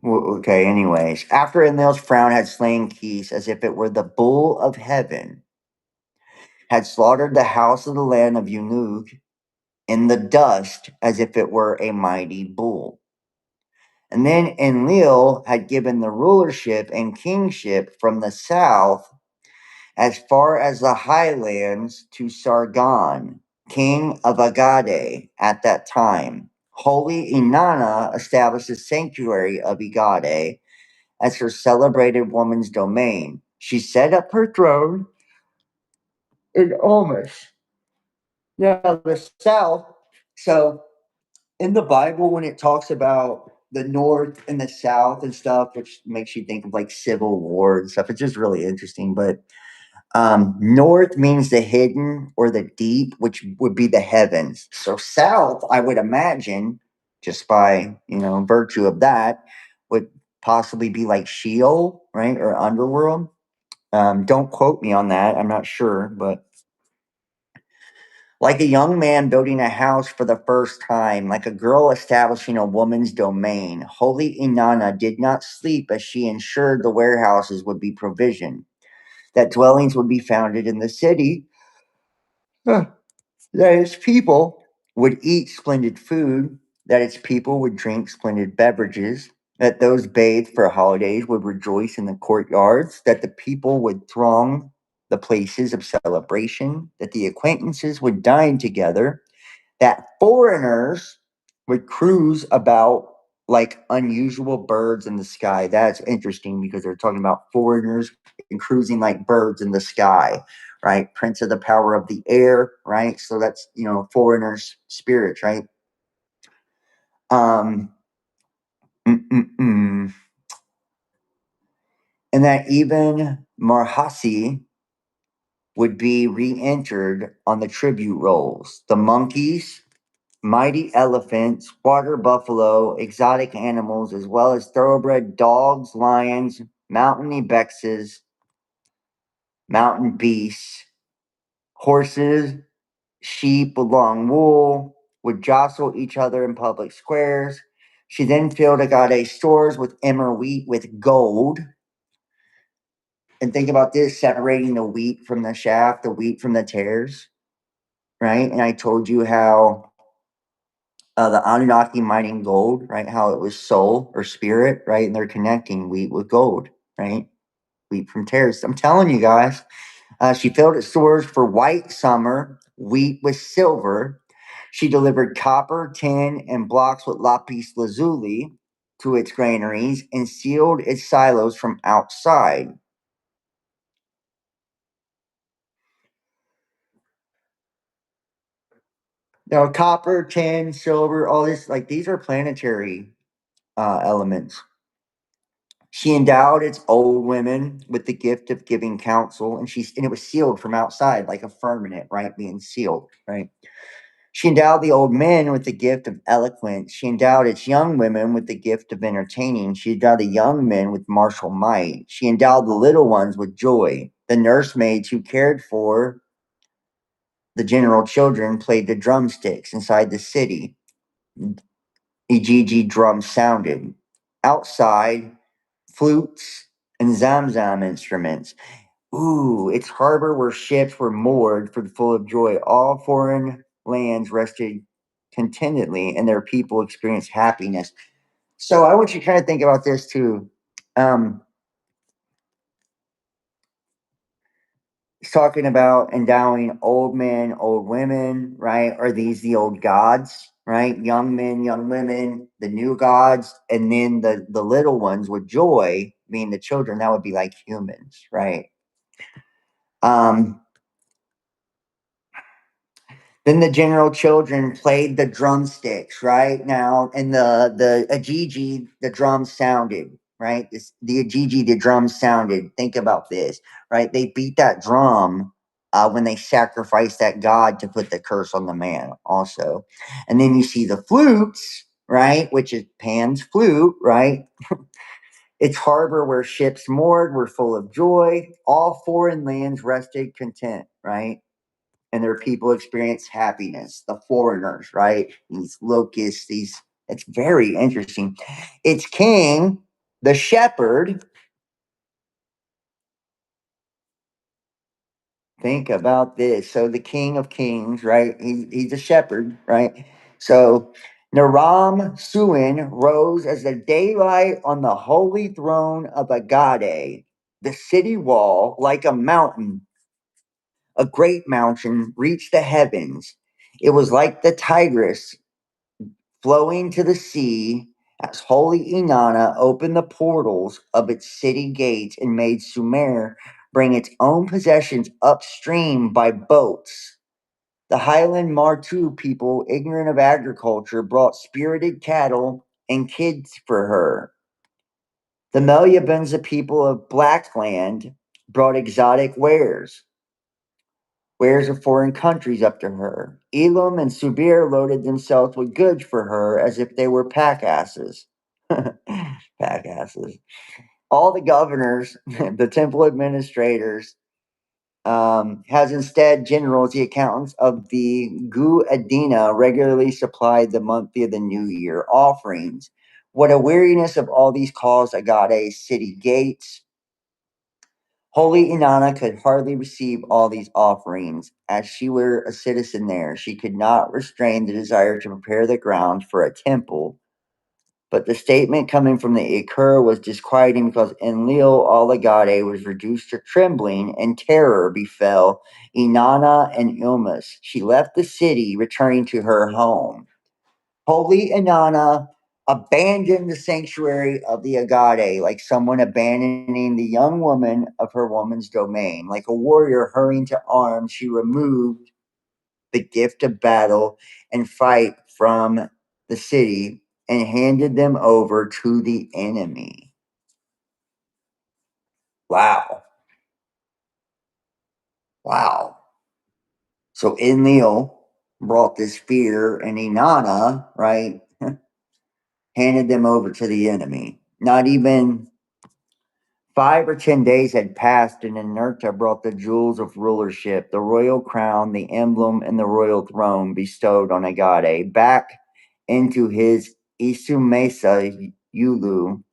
okay, anyways. After Enlil's frown had slain Kis as if it were the bull of heaven, had slaughtered the house of the land of Unug in the dust as if it were a mighty bull. And then Enlil had given the rulership and kingship from the south as far as the highlands to Sargon, king of Agade at that time. Holy Inanna established a sanctuary of Agade as her celebrated woman's domain. She set up her throne in Olmus. Now, the south, so in the Bible, when it talks about the north and the south and stuff, which makes you think of like civil war and stuff, it's just really interesting. But north means the hidden or the deep, which would be the heavens. So south, I would imagine, just by, virtue of that, would possibly be like Sheol, right? Or underworld. Don't quote me on that. I'm not sure, but like a young man building a house for the first time, like a girl establishing a woman's domain, holy Inanna did not sleep as she ensured the warehouses would be provisioned, that dwellings would be founded in the city, that its people would eat splendid food, that its people would drink splendid beverages, that those bathed for holidays would rejoice in the courtyards, that the people would throng the places of celebration, that the acquaintances would dine together, that foreigners would cruise about like unusual birds in the sky. That's interesting because they're talking about foreigners and cruising like birds in the sky, right? Prince of the power of the air, right? So that's, foreigners' spirits, right? Um, mm, mm, mm. And that even Marhasi would be re entered on the tribute rolls. The monkeys, mighty elephants, water buffalo, exotic animals, as well as thoroughbred dogs, lions, mountain ibexes, mountain beasts, horses, sheep with long wool, would jostle each other in public squares. She then filled Agade's stores with emmer wheat with gold. And think about this, separating the wheat from the chaff, the wheat from the tares, right? And I told you how the Anunnaki mining gold, right? How it was soul or spirit, right? And they're connecting wheat with gold, right? Wheat from tares. I'm telling you guys. She filled its stores for white summer, wheat with silver. She delivered copper, tin, and blocks with lapis lazuli to its granaries and sealed its silos from outside. Now, copper, tin, silver, all this, like these are planetary elements. She endowed its old women with the gift of giving counsel, and it was sealed from outside, like a firmament, right? Being sealed, right? She endowed the old men with the gift of eloquence. She endowed its young women with the gift of entertaining. She endowed the young men with martial might. She endowed the little ones with joy. The nursemaids who cared for the general children played the drumsticks inside the city. Ejiji drums sounded. Outside, flutes and zamzam instruments. Ooh, its harbor where ships were moored for full of joy. All foreign lands rested contentedly, and their people experienced happiness. So I want you to kind of think about this too. Um, it's talking about endowing old men, old women, right? Are these the old gods, right? Young men, young women, the new gods, and then the little ones with joy, being the children. That would be like humans, right? Um, Then the general children played the drumsticks, right? Now, and the Ajiji, the drums sounded, right? The Ajiji, the drums sounded. Think about this, right? They beat that drum when they sacrificed that god to put the curse on the man, also. And then you see the flutes, right? Which is Pan's flute, right? Its harbor where ships moored were full of joy. All foreign lands rested content, right? And their people experience happiness. The foreigners, right? These locusts, it's very interesting. Its king, the shepherd, think about this. So the king of kings, right? He's a shepherd, right? So Naram Suin rose as the daylight on the holy throne of Agade, the city wall, like a mountain, a great mountain, reached the heavens. It was like the Tigris flowing to the sea as holy Inanna opened the portals of its city gates and made Sumer bring its own possessions upstream by boats. The Highland Martu people, ignorant of agriculture, brought spirited cattle and kids for her. The Meliabenza people of Blackland brought exotic wares. wares of foreign countries up to her. Elam and Subir loaded themselves with goods for her as if they were pack asses. Pack asses. All the governors, the temple administrators, has instead generals, the accountants of the Gu Adina, regularly supplied the monthly of the new year offerings. What a weariness of all these calls Agade's city gates. Holy Inanna could hardly receive all these offerings. As she were a citizen there, she could not restrain the desire to prepare the ground for a temple. But the statement coming from the Ikur was disquieting because Enlil Alagade was reduced to trembling, and terror befell Inanna and Ilmus. She left the city, returning to her home. Holy Inanna abandoned the sanctuary of the Agade, like someone abandoning the young woman of her woman's domain. Like a warrior hurrying to arms, she removed the gift of battle and fight from the city and handed them over to the enemy. Wow. Wow. So Enlil brought this fear, and Inanna, right, handed them over to the enemy. Not even 5 or 10 days had passed, and Inerta brought the jewels of rulership, the royal crown, the emblem, and the royal throne bestowed on Agade back into his Isumesa Yulu.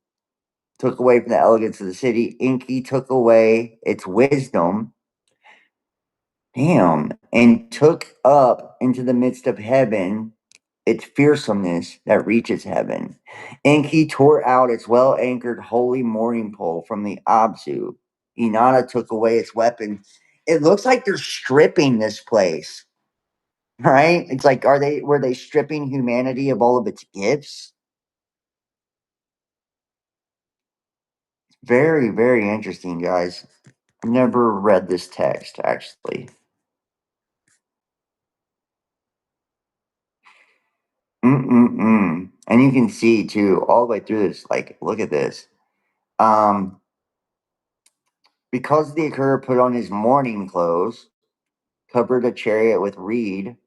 Took away from the elegance of the city. Inki took away its wisdom. Damn. And took up into the midst of heaven its fearsomeness that reaches heaven. Enki tore out its well anchored holy mooring pole from the Abzu. Inanna took away its weapon. It looks like they're stripping this place, right? It's like, were they stripping humanity of all of its gifts? Very, very interesting, guys. I've never read this text, actually. And you can see too, all the way through this, like, look at this. Because the Akur put on his mourning clothes, covered a chariot with reed,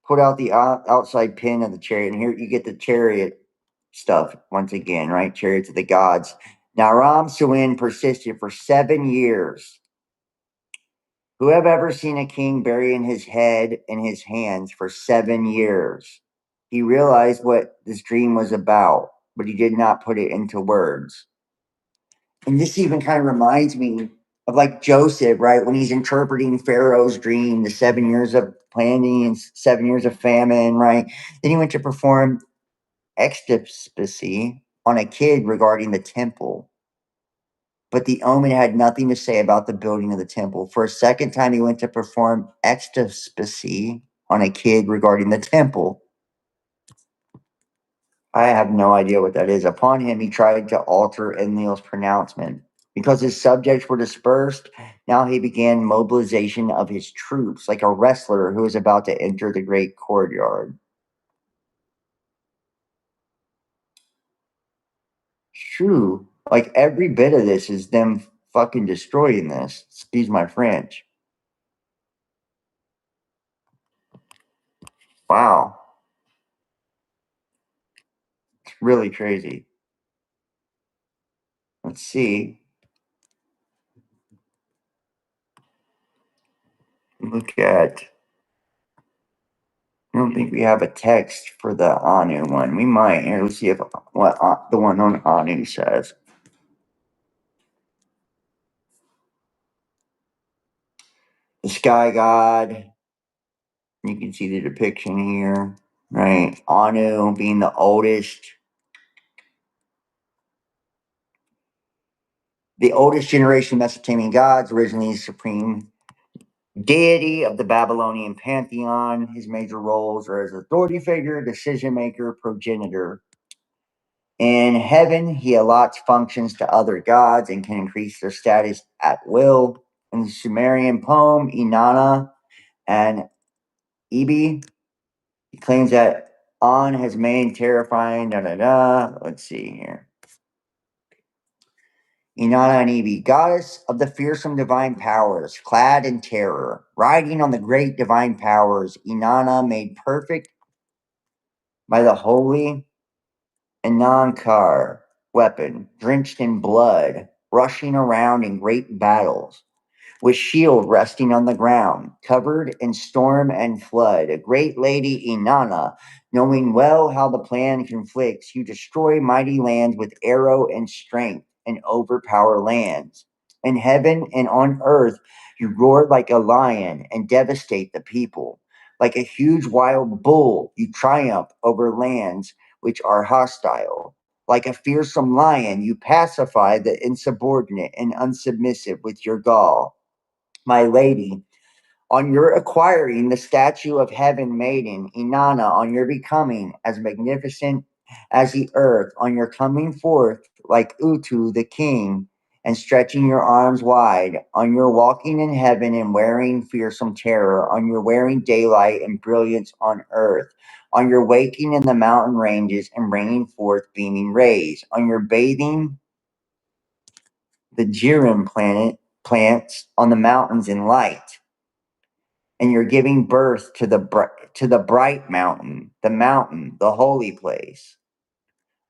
put out the outside pin of the chariot, and here you get the chariot stuff once again, right? Chariots of the gods. Now Ram Suin persisted for 7 years. Who have ever seen a king burying his head in his hands for 7 years? He realized what this dream was about, but he did not put it into words. And this even kind of reminds me of like Joseph, right? When he's interpreting Pharaoh's dream, the 7 years of planning and 7 years of famine, right? Then he went to perform ecstasy on a kid regarding the temple. But the omen had nothing to say about the building of the temple. For a second time, he went to perform ecstasy on a kid regarding the temple. I have no idea what that is. Upon him, he tried to alter Enlil's pronouncement. Because his subjects were dispersed, now he began mobilization of his troops, like a wrestler who is about to enter the great courtyard. True. Like every bit of this is them fucking destroying this. Excuse my French. Wow. It's really crazy. Let's see. Look at. I don't think we have a text for the Anu one. We might. Here, let's see if what the one on Anu says. The sky god. You can see the depiction here, right? Anu being the oldest generation of Mesopotamian gods, originally supreme deity of the Babylonian pantheon. His major roles are as authority figure, decision maker, progenitor. In heaven, he allots functions to other gods and can increase their status at will. In the Sumerian poem, Inanna and Ibi, he claims that An has made terrifying, Let's see here. Inana and Ebi, goddess of the fearsome divine powers, clad in terror, riding on the great divine powers, Inana made perfect by the holy Anankar weapon, drenched in blood, rushing around in great battles, with shield resting on the ground, covered in storm and flood. A great lady Inanna, knowing well how the plan conflicts, you destroy mighty lands with arrow and strength and overpower lands. In heaven and on earth, you roar like a lion and devastate the people. Like a huge wild bull, you triumph over lands which are hostile. Like a fearsome lion, you pacify the insubordinate and unsubmissive with your gall. My lady, on your acquiring the statue of heaven maiden, Inanna, on your becoming as magnificent as the earth, on your coming forth like Utu the king, and stretching your arms wide, on your walking in heaven and wearing fearsome terror, on your wearing daylight and brilliance on earth, on your waking in the mountain ranges and bringing forth beaming rays, on your bathing the Jirim plants on the mountains in light, and you're giving birth to the bright mountain, the holy place.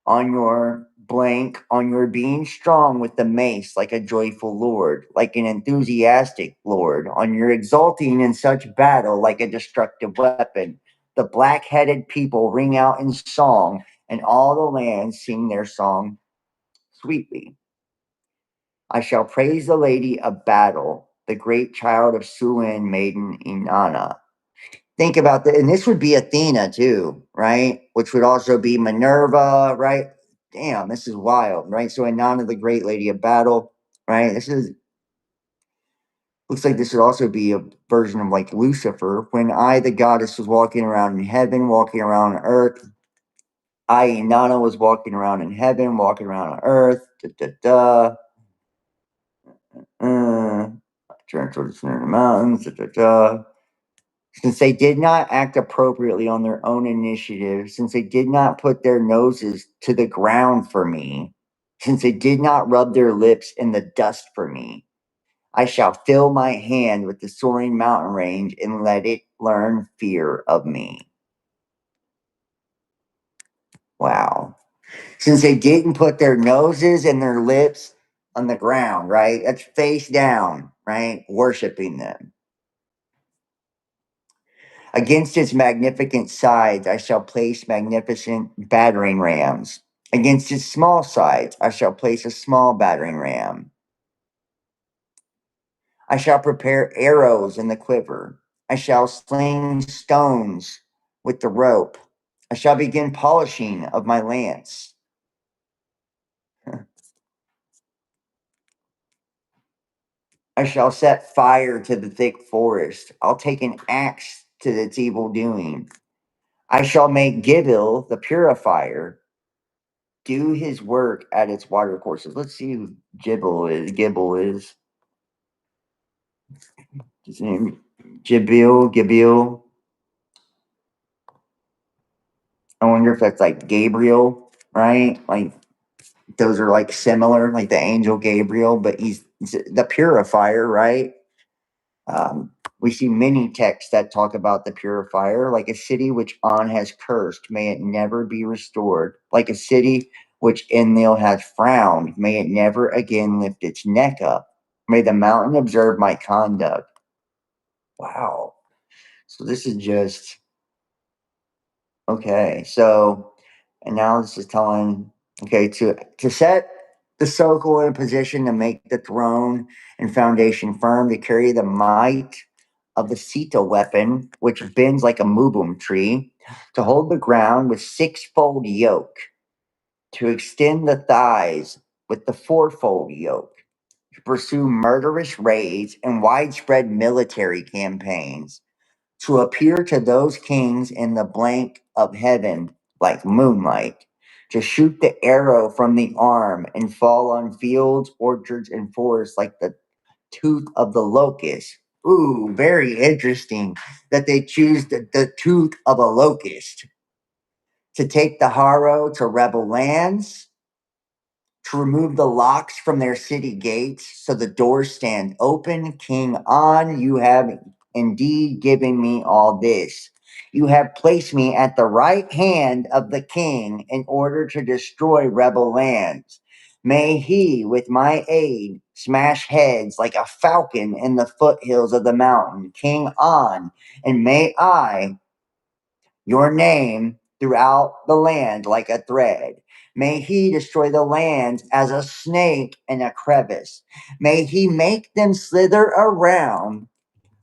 On your blank, on your being strong with the mace like a joyful lord, like an enthusiastic lord, on your exulting in such battle like a destructive weapon. The black-headed people ring out in song, and all the lands sing their song sweetly. I shall praise the lady of battle, the great child of Suin maiden Inanna. Think about that, and this would be Athena too, right? Which would also be Minerva, right? Damn, this is wild, right? So Inanna, the great lady of battle, right? This is looks like this would also be a version of like Lucifer. When I, the goddess, was walking around in heaven, walking around on earth. I, Inanna, was walking around in heaven, walking around on earth. Turn towards the mountains. Since they did not act appropriately on their own initiative, since they did not put their noses to the ground for me, since they did not rub their lips in the dust for me, I shall fill my hand with the soaring mountain range and let it learn fear of me. Wow. Since they didn't put their noses and their lips on the ground, right? That's face down, right? Worshiping them. Against its magnificent sides, I shall place magnificent battering rams. Against its small sides, I shall place a small battering ram. I shall prepare arrows in the quiver. I shall sling stones with the rope. I shall begin polishing of my lance. I shall set fire to the thick forest. I'll take an axe to its evil doing. I shall make Gibil, the purifier, do his work at its watercourses. Let's see who Gibble is. His name Gibil. I wonder if that's like Gabriel, right? Like those are like similar, like the angel Gabriel, but he's the purifier, right? We see many texts that talk about the purifier, like a city which On has cursed, may it never be restored. Like a city which Enlil has frowned, may it never again lift its neck up. May the mountain observe my conduct. Wow. So this is just okay. So, and now this is telling, okay, to set the circle in a position to make the throne and foundation firm, to carry the might of the Sita weapon, which bends like a mubum tree, to hold the ground with sixfold yoke, to extend the thighs with the fourfold yoke, to pursue murderous raids and widespread military campaigns, to appear to those kings in the blank of heaven like moonlight, to shoot the arrow from the arm and fall on fields, orchards, and forests like the tooth of the locust. Ooh, very interesting that they choose the tooth of a locust to take the harrow to rebel lands, to remove the locks from their city gates so the doors stand open. King On, you have indeed given me all this. You have placed me at the right hand of the king in order to destroy rebel lands. May he, with my aid, smash heads like a falcon in the foothills of the mountain. King On, and may I, your name, throughout the land like a thread. May he destroy the lands as a snake in a crevice. May he make them slither around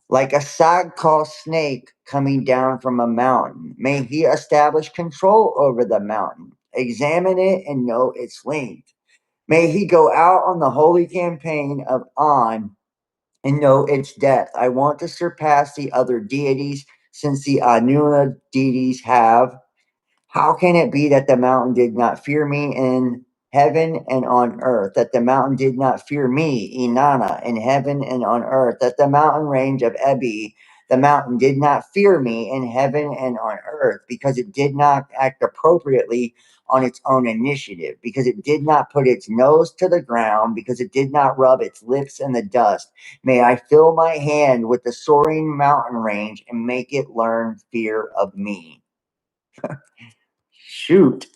like a sagcaw snake coming down from a mountain. May he establish control over the mountain, examine it, and know its length. May he go out on the holy campaign of On and know its depth. I want to surpass the other deities, since the Anuna deities have. How can it be that the mountain did not fear me in heaven and on earth? That the mountain did not fear me, Inana, in heaven and on earth? That the mountain range of Ebi, the mountain did not fear me in heaven and on earth, because it did not act appropriately on its own initiative, because it did not put its nose to the ground, because it did not rub its lips in the dust. May I fill my hand with the soaring mountain range and make it learn fear of me. Shoot.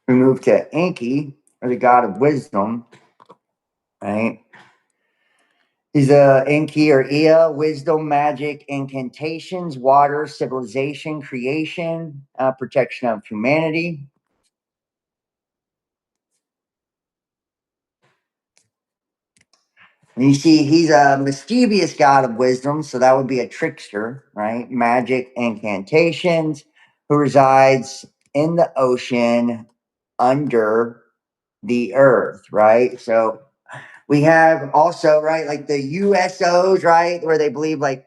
We move to Enki, or the god of wisdom, right? He's Enki or Ea, wisdom, magic, incantations, water, civilization, creation, protection of humanity. And you see, he's a mischievous god of wisdom, so that would be a trickster, right? Magic, incantations, who resides in the ocean under the earth, right? So we have also, right, like the USOs, right, where they believe like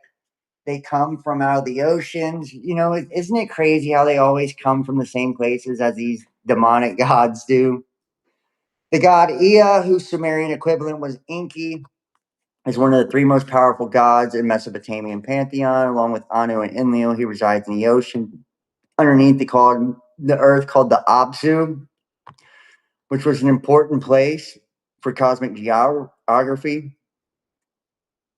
they come from out of the oceans. You know, isn't it crazy how they always come from the same places as these demonic gods do? The god Ea, whose Sumerian equivalent was Enki, is one of the three most powerful gods in Mesopotamian pantheon, along with Anu and Enlil. He resides in the ocean underneath the earth called the Abzu, which was an important place for cosmic geography.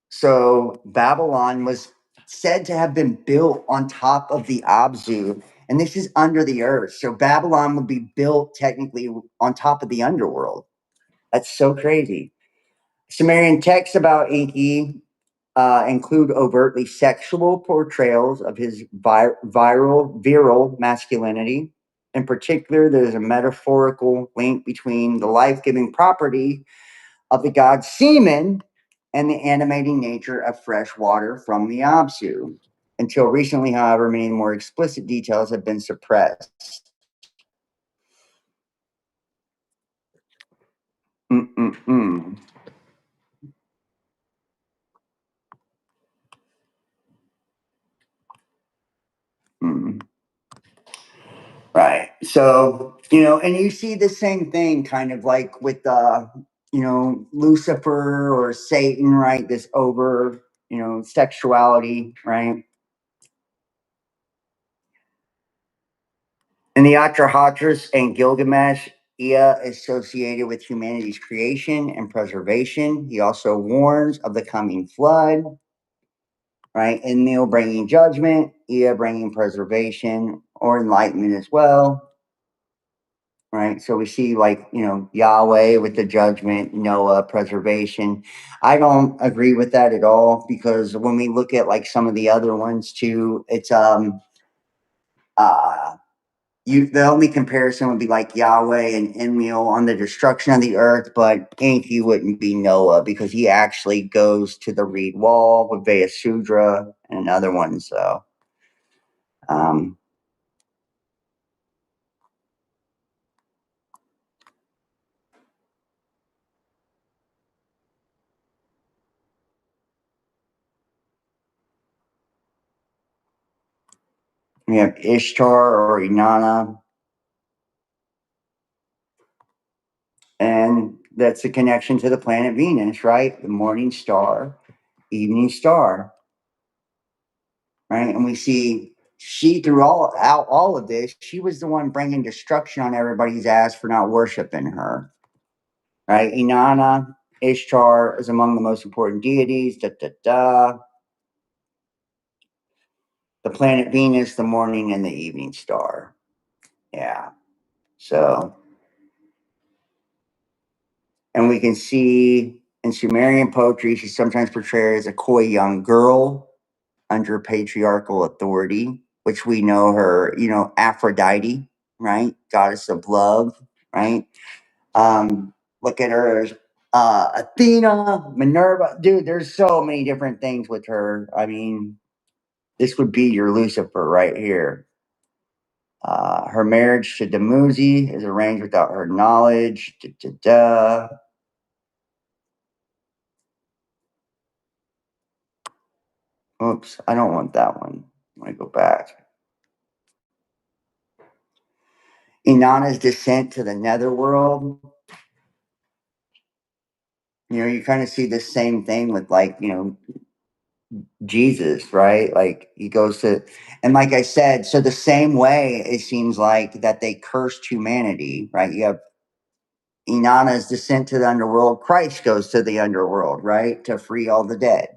So Babylon was said to have been built on top of the Abzu, and this is under the earth. So Babylon would be built technically on top of the underworld. That's so crazy. Sumerian texts about Enki include overtly sexual portrayals of his virile masculinity. In particular, there's a metaphorical link between the life-giving property of the god semen and the animating nature of fresh water from the Absu. Until recently, however, many more explicit details have been suppressed. Mm-mm-mm. Mm. Right. So, and you see the same thing kind of like with, Lucifer or Satan, right? This over, sexuality, right? In the Atrahasis and Gilgamesh, Ea is associated with humanity's creation and preservation. He also warns of the coming flood, right? Enlil bringing judgment, Ea bringing preservation or enlightenment as well, right? So we see like, Yahweh with the judgment, Noah, preservation. I don't agree with that at all, because when we look at like some of the other ones too, it's, uh, the only comparison would be like Yahweh and Enlil on the destruction of the earth, but Enki wouldn't be Noah, because he actually goes to the reed wall with Vayasudra and another one. So, um, we have Ishtar or Inanna, and that's a connection to the planet Venus, right? The morning star, evening star. right? And we see she, through all of this, she was the one bringing destruction on everybody's ass for not worshiping her, right? Inanna, Ishtar is among the most important deities. Da da da. The planet Venus, the morning and the evening star. Yeah. So, and we can see in Sumerian poetry, she's sometimes portrayed as a coy young girl under patriarchal authority, which we know her, Aphrodite, right? Goddess of love, right? Look at her as Athena, Minerva. Dude, there's so many different things with her. I mean, this would be your Lucifer right here. Her marriage to Dumuzi is arranged without her knowledge. Da, da, da. Oops, I don't want that one. Let me go back. Inanna's descent to the netherworld. You kind of see the same thing with, like, Jesus, right? Like, he goes to, and like I said, so the same way it seems like that they cursed humanity, right? You have Inanna's descent to the underworld. Christ goes to the underworld, right? To free all the dead.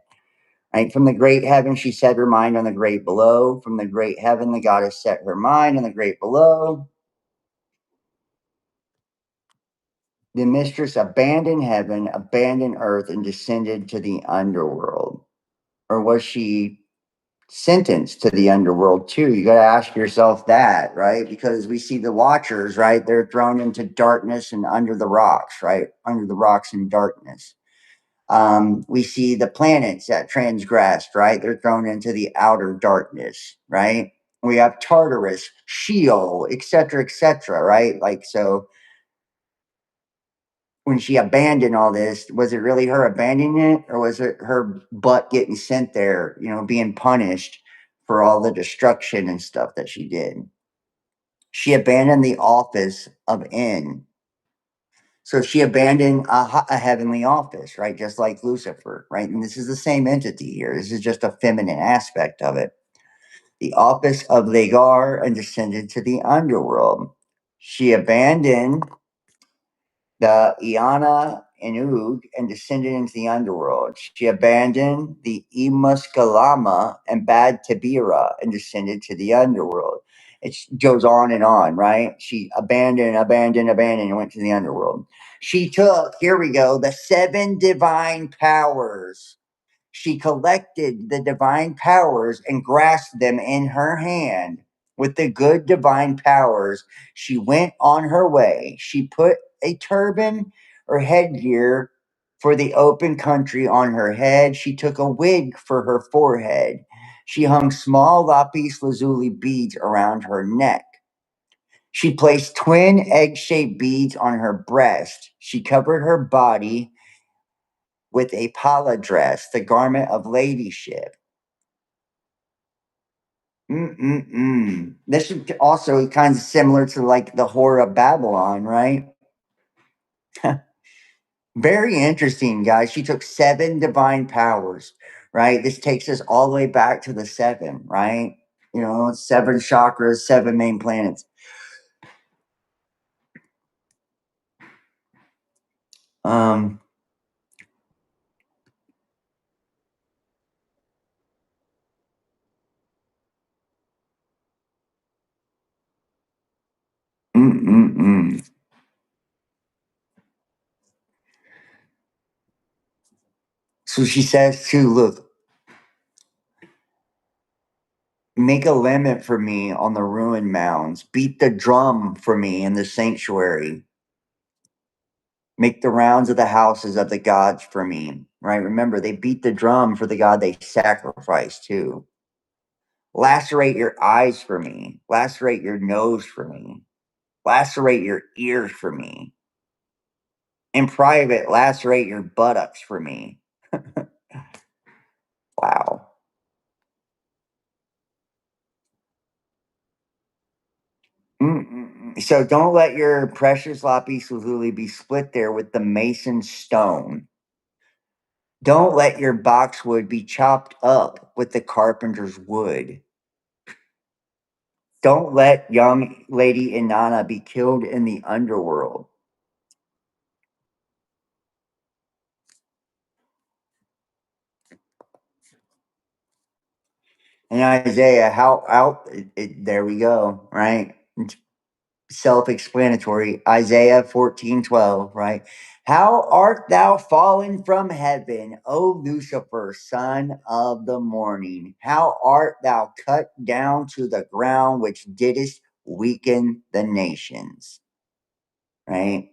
Right? From the great heaven, she set her mind on the great below. From the great heaven, the goddess set her mind on the great below. The mistress abandoned heaven, abandoned earth, and descended to the underworld. Or was she sentenced to the underworld too? You got to ask yourself that, right? Because we see the watchers, right? They're thrown into darkness and under the rocks, right? Under the rocks in darkness. We see the planets that transgressed, right? They're thrown into the outer darkness, right? We have Tartarus, Sheol, etc., right? Like, so when she abandoned all this, was it really her abandoning it, or was it her butt getting sent there, being punished for all the destruction and stuff that she did? She abandoned the office of En. So she abandoned a heavenly office, right? Just like Lucifer, right? And this is the same entity here. This is just a feminine aspect of it. The office of Lagar and descended to the underworld. She abandoned the Iana and Ug and descended into the underworld. She abandoned the Imuskalama and Bad Tabira and descended to the underworld. It goes on, right? She abandoned, and went to the underworld. She took, here we go, the 7 divine powers. She collected the divine powers and grasped them in her hand. With the good divine powers, she went on her way. She put a turban or headgear for the open country on her head. She took a wig for her forehead. She hung small lapis lazuli beads around her neck. She placed twin egg-shaped beads on her breast. She covered her body with a pala dress, the garment of ladyship. This is also kind of similar to, like, the Whore of Babylon, right? Very interesting, guys. She took 7 divine powers, right? This takes us all the way back to the 7, right? 7 chakras, 7 main planets. Um, mm, mm, mm. So she says too, look, make a limit for me on the ruined mounds. Beat the drum for me in the sanctuary. Make the rounds of the houses of the gods for me. Right? Remember, they beat the drum for the god they sacrificed to. Lacerate your eyes for me. Lacerate your nose for me. Lacerate your ears for me. In private, lacerate your buttocks for me. Wow. Mm-mm-mm. So don't let your precious lapis lazuli be split there with the mason stone. Don't let your boxwood be chopped up with the carpenter's wood. Don't let young Lady Inana be killed in the underworld. And Isaiah, how out there we go, right? Self-explanatory. Isaiah 14:12, right? How art thou fallen from heaven, O Lucifer, son of the morning? How art thou cut down to the ground, which didst weaken the nations? Right?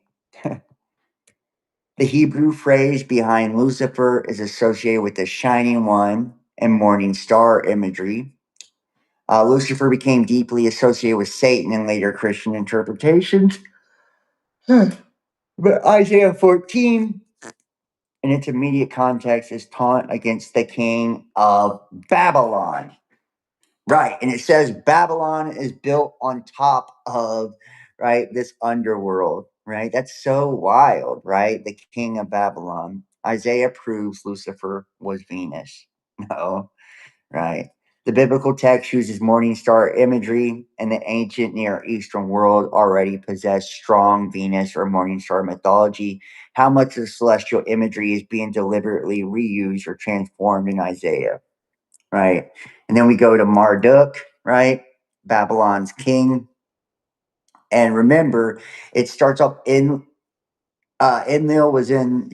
The Hebrew phrase behind Lucifer is associated with the shining one and morning star imagery. Lucifer became deeply associated with Satan in later Christian interpretations. But Isaiah 14, in its immediate context, is taunt against the king of Babylon. Right. And it says Babylon is built on top of, right, this underworld, right? That's so wild, right? The king of Babylon. Isaiah proves Lucifer was Venus. No, right? The biblical text uses morning star imagery, and the ancient Near Eastern world already possessed strong Venus or morning star mythology. How much of the celestial imagery is being deliberately reused or transformed in Isaiah, right? And then we go to Marduk, right? Babylon's king. And remember, it starts off in Enlil was in,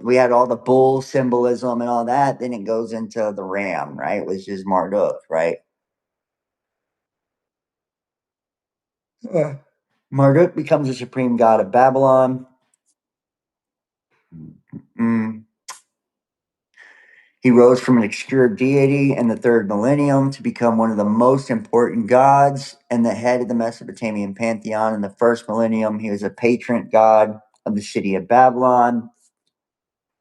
we had all the bull symbolism and all that. Then it goes into the ram, right? Which is Marduk, right? Marduk becomes the supreme god of Babylon. Mm. He rose from an obscure deity in the third millennium to become one of the most important gods and the head of the Mesopotamian pantheon. In the first millennium, he was a patron god of the city of Babylon,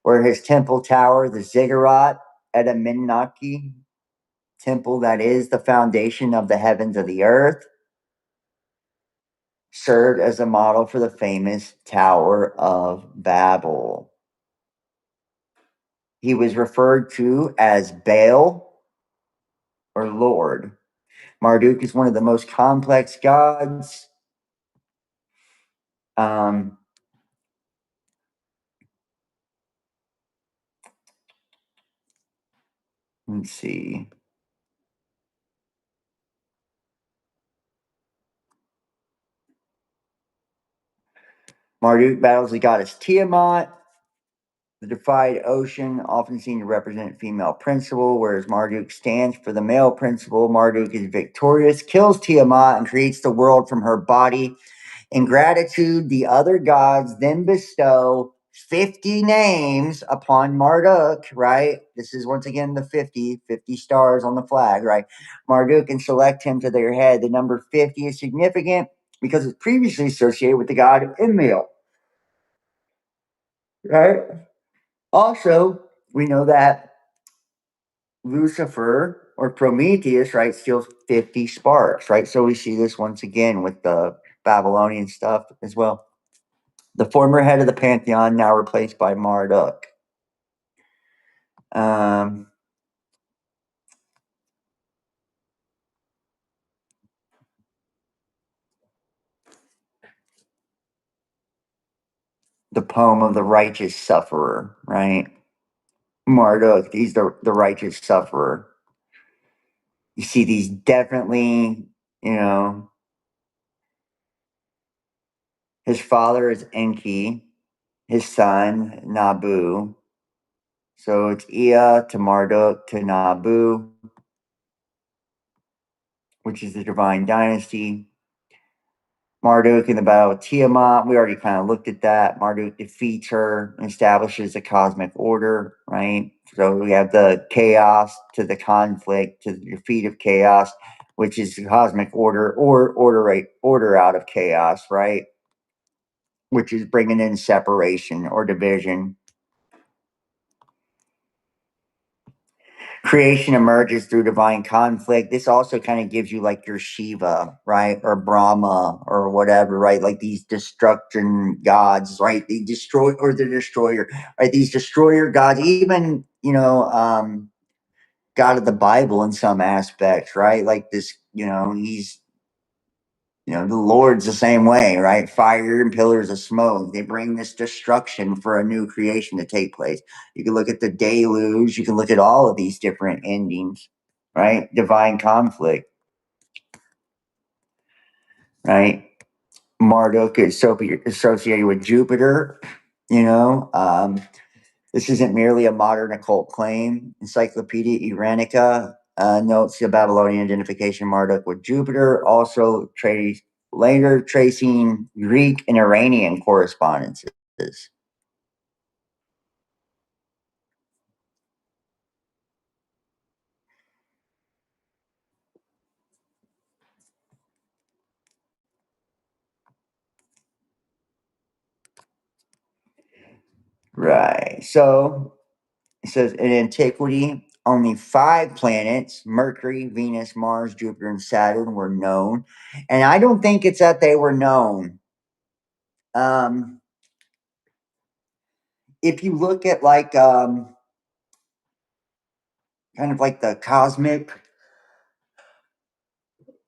where his temple tower, the ziggurat at Amenaki temple, that is the foundation of the heavens of the earth, served as a model for the famous Tower of Babel. He was referred to as Baal or Lord. Marduk is one of the most complex gods. Um, let's see. Marduk battles the goddess Tiamat. The defied ocean, often seen to represent female principle, whereas Marduk stands for the male principle. Marduk is victorious, kills Tiamat, and creates the world from her body. In gratitude, the other gods then bestow 50 names upon Marduk, right? This is once again the 50 stars on the flag, right? Marduk and select him to their head. The number 50 is significant because it's previously associated with the god Enlil, right? Also, we know that Lucifer or Prometheus, right, steals 50 sparks, right? So we see this once again with the Babylonian stuff as well. The former head of the pantheon, now replaced by Marduk. The poem of the righteous sufferer, right? Marduk, he's the righteous sufferer. You see these definitely, his father is Enki, his son, Nabu. So it's Ea to Marduk to Nabu, which is the divine dynasty. Marduk in the battle with Tiamat, we already kind of looked at that. Marduk defeats her and establishes a cosmic order, right? So we have the chaos to the conflict to the defeat of chaos, which is the cosmic order or order out of chaos, right? Which is bringing in separation or division. creation emerges through divine conflict. This also kind of gives you like your Shiva, right? Or Brahma or whatever, right? Like these destruction gods, right? The destroy or the destroyer, right? These destroyer gods, even, God of the Bible in some aspects, right? Like this, he's, the Lord's the same way, right? Fire and pillars of smoke. They bring this destruction for a new creation to take place. You can look at the deluge. You can look at all of these different endings, right? Divine conflict, right? Marduk is associated with Jupiter, you know. This isn't merely a modern occult claim. Encyclopedia Iranica notes the Babylonian identification of Marduk with Jupiter, also later tracing Greek and Iranian correspondences. Right. So it says in antiquity, only 5 planets, Mercury, Venus, Mars, Jupiter, and Saturn, were known. And I don't think it's that they were known. If you look at like kind of like the cosmic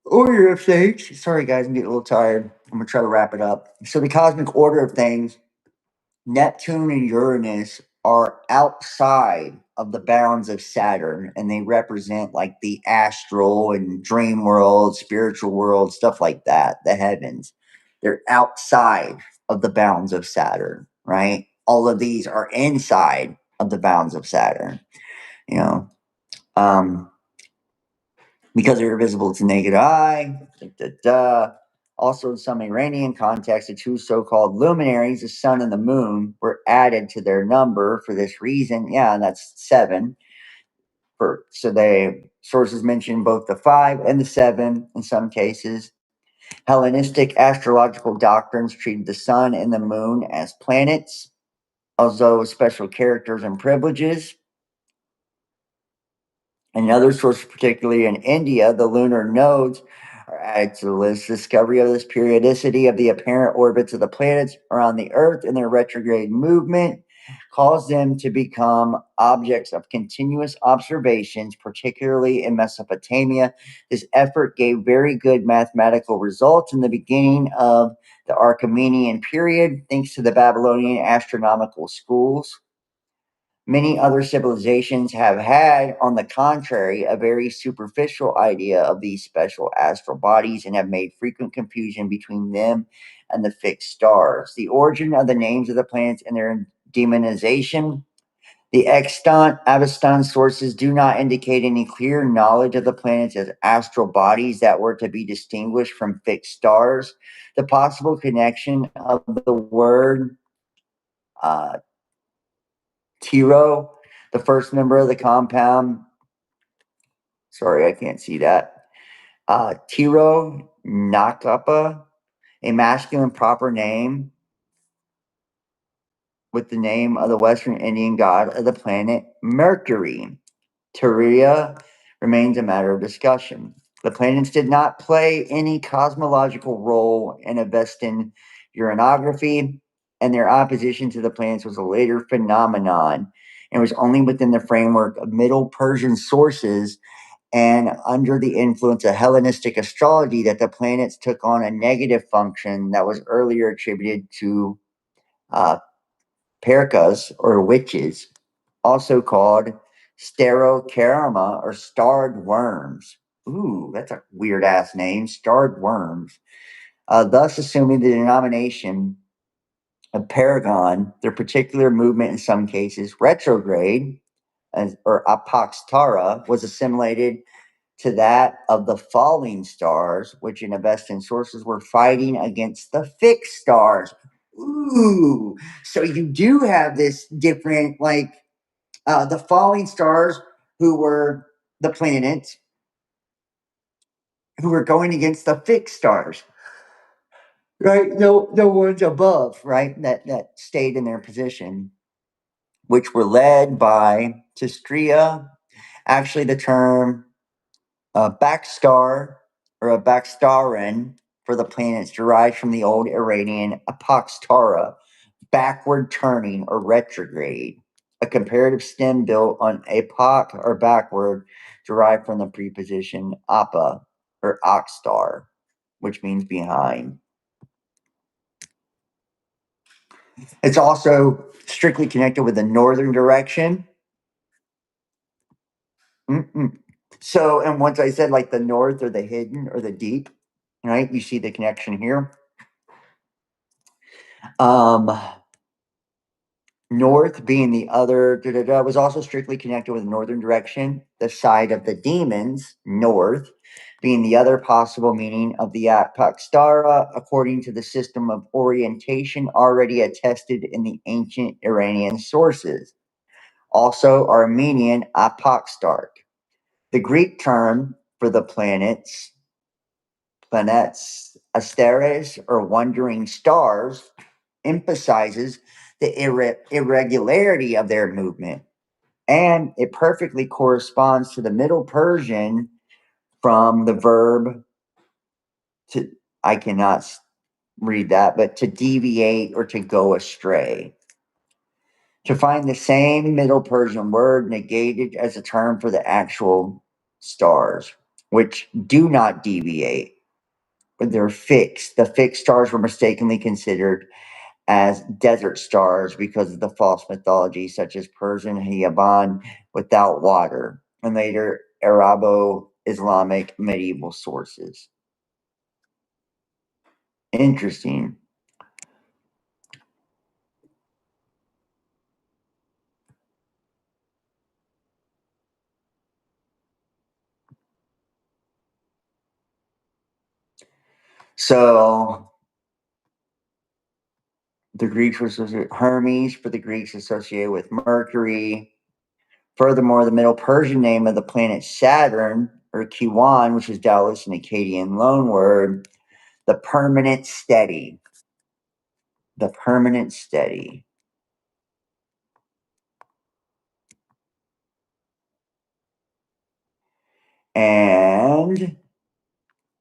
order of things. Sorry, guys, I'm getting a little tired. I'm gonna try to wrap it up. So the cosmic order of things, Neptune and Uranus are outside of the bounds of Saturn, and they represent like the astral and dream world, spiritual world, stuff like that, the heavens. They're outside of the bounds of Saturn, right? All of these are inside of the bounds of Saturn, you know. Because they're visible to naked eye. Also, in some Iranian contexts, the two so-called luminaries, the sun and the moon, were added to their number for this reason. Yeah, and that's 7. So they sources mention both the 5 and the 7 in some cases. Hellenistic astrological doctrines treated the sun and the moon as planets, although with special characters and privileges. Another source, particularly in India, the lunar nodes are added to the list. Discovery of this periodicity of the apparent orbits of the planets around the Earth and their retrograde movement caused them to become objects of continuous observations, particularly in Mesopotamia. This effort gave very good mathematical results in the beginning of the Archimedean period, thanks to the Babylonian astronomical schools. Many other civilizations have had, on the contrary, a very superficial idea of these special astral bodies and have made frequent confusion between them and the fixed stars. The origin of the names of the planets and their demonization. The extant Avestan sources do not indicate any clear knowledge of the planets as astral bodies that were to be distinguished from fixed stars. The possible connection of the word Tiro, the first member of the compound. Sorry, I can't see that. Tiro Nakapa, a masculine proper name with the name of the Western Indian god of the planet Mercury. Tyria remains a matter of discussion. The planets did not play any cosmological role in Avestan uranography, and their opposition to the planets was a later phenomenon and was only within the framework of Middle Persian sources and under the influence of Hellenistic astrology that the planets took on a negative function that was earlier attributed to uh, Perkas or witches, also called Sterokarma or starred worms. Ooh, that's a weird ass name, starred worms. Thus, assuming the denomination of Paragon, their particular movement in some cases, retrograde, or apoxtara, was assimilated to that of the falling stars, which in Avestan sources were fighting against the fixed stars. Ooh, so you do have this different, like, the falling stars, who were the planets, who were going against the fixed stars, right? The ones above, right? That stayed in their position, which were led by Tistria, Actually, the term backstar or a backstarin for the planets derives from the old Iranian apoxtara, backward turning or retrograde. A comparative stem built on apok or backward, derived from the preposition apa or oxstar, which means behind. It's also strictly connected with the northern direction. So, and once I said like the north or the hidden or the deep, right? You see the connection here. North being the other, was also strictly connected with the northern direction, the side of the demons, north, being the other possible meaning of the Apakstara, according to the system of orientation already attested in the ancient Iranian sources. Also, Armenian Apakstark. The Greek term for the planets, asteres, or wandering stars, emphasizes the irregularity of their movement. And it perfectly corresponds to the Middle Persian from the verb to, I cannot read that, but to deviate or to go astray. To find the same Middle Persian word negated as a term for the actual stars, which do not deviate, but they're fixed. The fixed stars were mistakenly considered as desert stars because of the false mythology, such as Persian Hiyaban without water, and later Arabo-Islamic medieval sources. Interesting. So the Greeks were associated with Hermes, for the Greeks associated with Mercury. Furthermore, the Middle Persian name of the planet Saturn, or Kiwan, which is doubtless an Akkadian loanword, the permanent steady. The permanent steady. And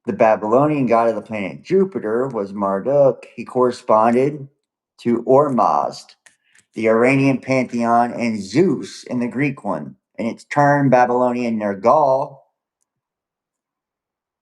the Babylonian god of the planet Jupiter was Marduk. He corresponded to Ormazd, the Iranian pantheon, and Zeus in the Greek one. In its turn, Babylonian Nergal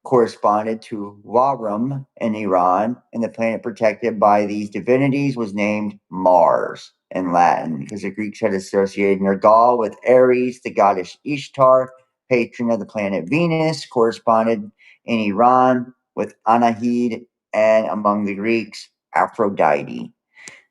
corresponded to Warum in Iran, and the planet protected by these divinities was named Mars in Latin, because the Greeks had associated Nergal with Ares, the goddess Ishtar, patron of the planet Venus, corresponded in Iran with Anahid, and among the Greeks, Aphrodite.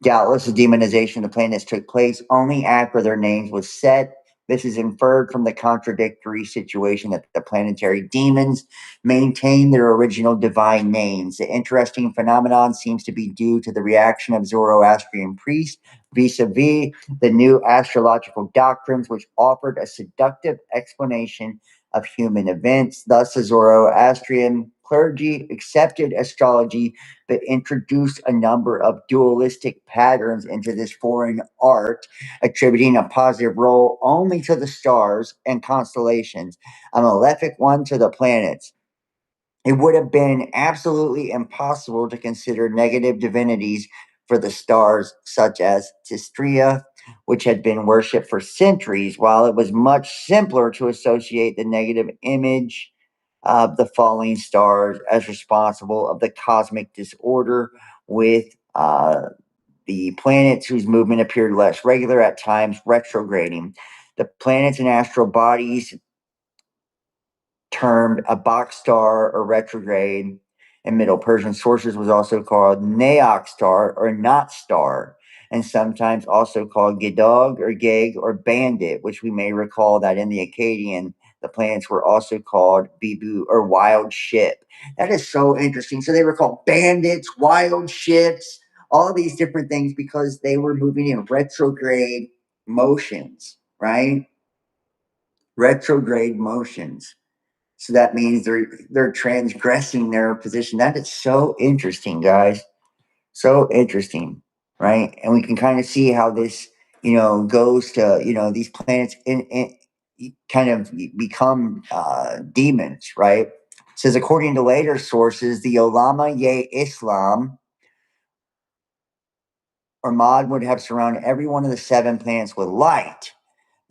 Doubtless, the demonization of the planets took place only after their names was set. This is inferred from the contradictory situation that the planetary demons maintain their original divine names. The interesting phenomenon seems to be due to the reaction of Zoroastrian priests vis-a-vis the new astrological doctrines, which offered a seductive explanation of human events. Thus, the Zoroastrian clergy accepted astrology but introduced a number of dualistic patterns into this foreign art, attributing a positive role only to the stars and constellations, a malefic one to the planets. It would have been absolutely impossible to consider negative divinities for the stars, such as Tistria, which had been worshipped for centuries, while it was much simpler to associate the negative image of the falling stars as responsible of the cosmic disorder with the planets whose movement appeared less regular, at times retrograding. The planets and astral bodies termed a box star or retrograde in Middle Persian sources was also called Naok star or Not star, and sometimes also called Gidog or Geg or Bandit, which we may recall that in the Akkadian, the planets were also called Bibu or Wild Ship. That is so interesting. So they were called bandits, wild ships, all these different things because they were moving in retrograde motions, right? Retrograde motions. So that means they're transgressing their position. That is so interesting, guys. So interesting, right? And we can kind of see how this, goes to, these planets kind of become demons, right? It says, according to later sources, the Olama Ye Islam or Mod would have surrounded every one of the 7 planets with light,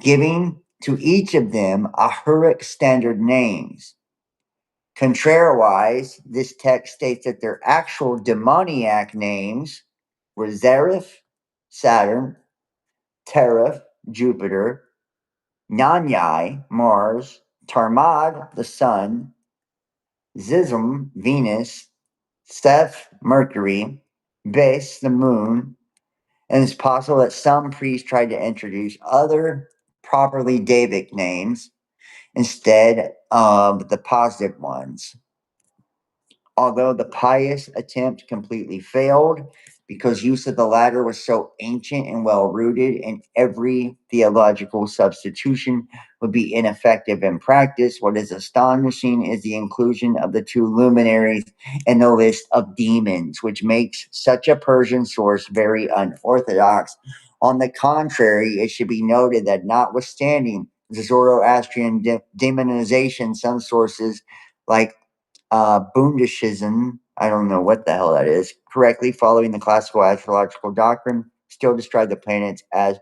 giving to each of them Ahuric standard names. Contrariwise, this text states that their actual demoniac names were Zareth, Saturn, Tereth, Jupiter, Nanyai, Mars, Tarmad, the Sun, Zizum, Venus, Seth, Mercury, Bes, the Moon, and it's possible that some priests tried to introduce other properly Davidic names instead of the positive ones. Although the pious attempt completely failed because use of the latter was so ancient and well rooted, and every theological substitution would be ineffective in practice. What is astonishing is the inclusion of the 2 luminaries in the list of demons, which makes such a Persian source very unorthodox. On the contrary, it should be noted that notwithstanding the Zoroastrian demonization, some sources like Bundishism, I don't know what the hell that is, correctly following the classical astrological doctrine, still describe the planets as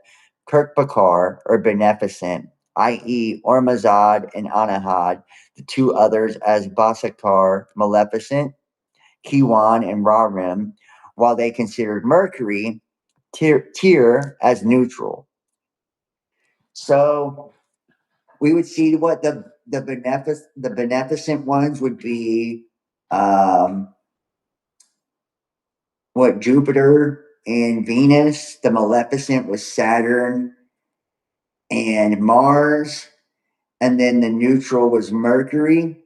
Kirkbakar or beneficent, i.e., Ormazad and Anahad, the 2 others as Basakar, maleficent, Kiwan and Rarim, while they considered Mercury, Tyr as neutral. So we would see what the beneficent ones would be what Jupiter and Venus. The maleficent was Saturn and Mars, and then the neutral was Mercury.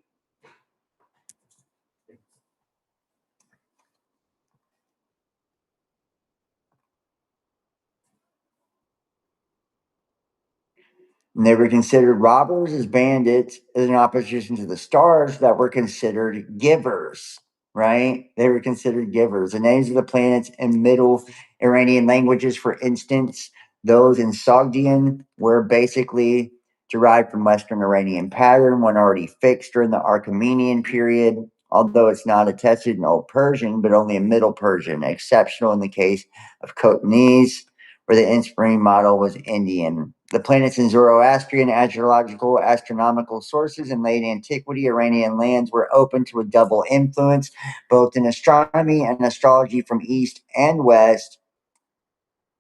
And they were considered robbers as bandits in opposition to the stars that were considered givers, right? They were considered givers. The names of the planets in Middle Iranian languages, for instance, those in Sogdian were basically derived from Western Iranian pattern, one already fixed during the Achaemenid period, although it's not attested in Old Persian, but only in Middle Persian, exceptional in the case of Khotanese, where the inspiring model was Indian. The planets in Zoroastrian, astrological, astronomical sources in late antiquity, Iranian lands were open to a double influence, both in astronomy and astrology from east and west,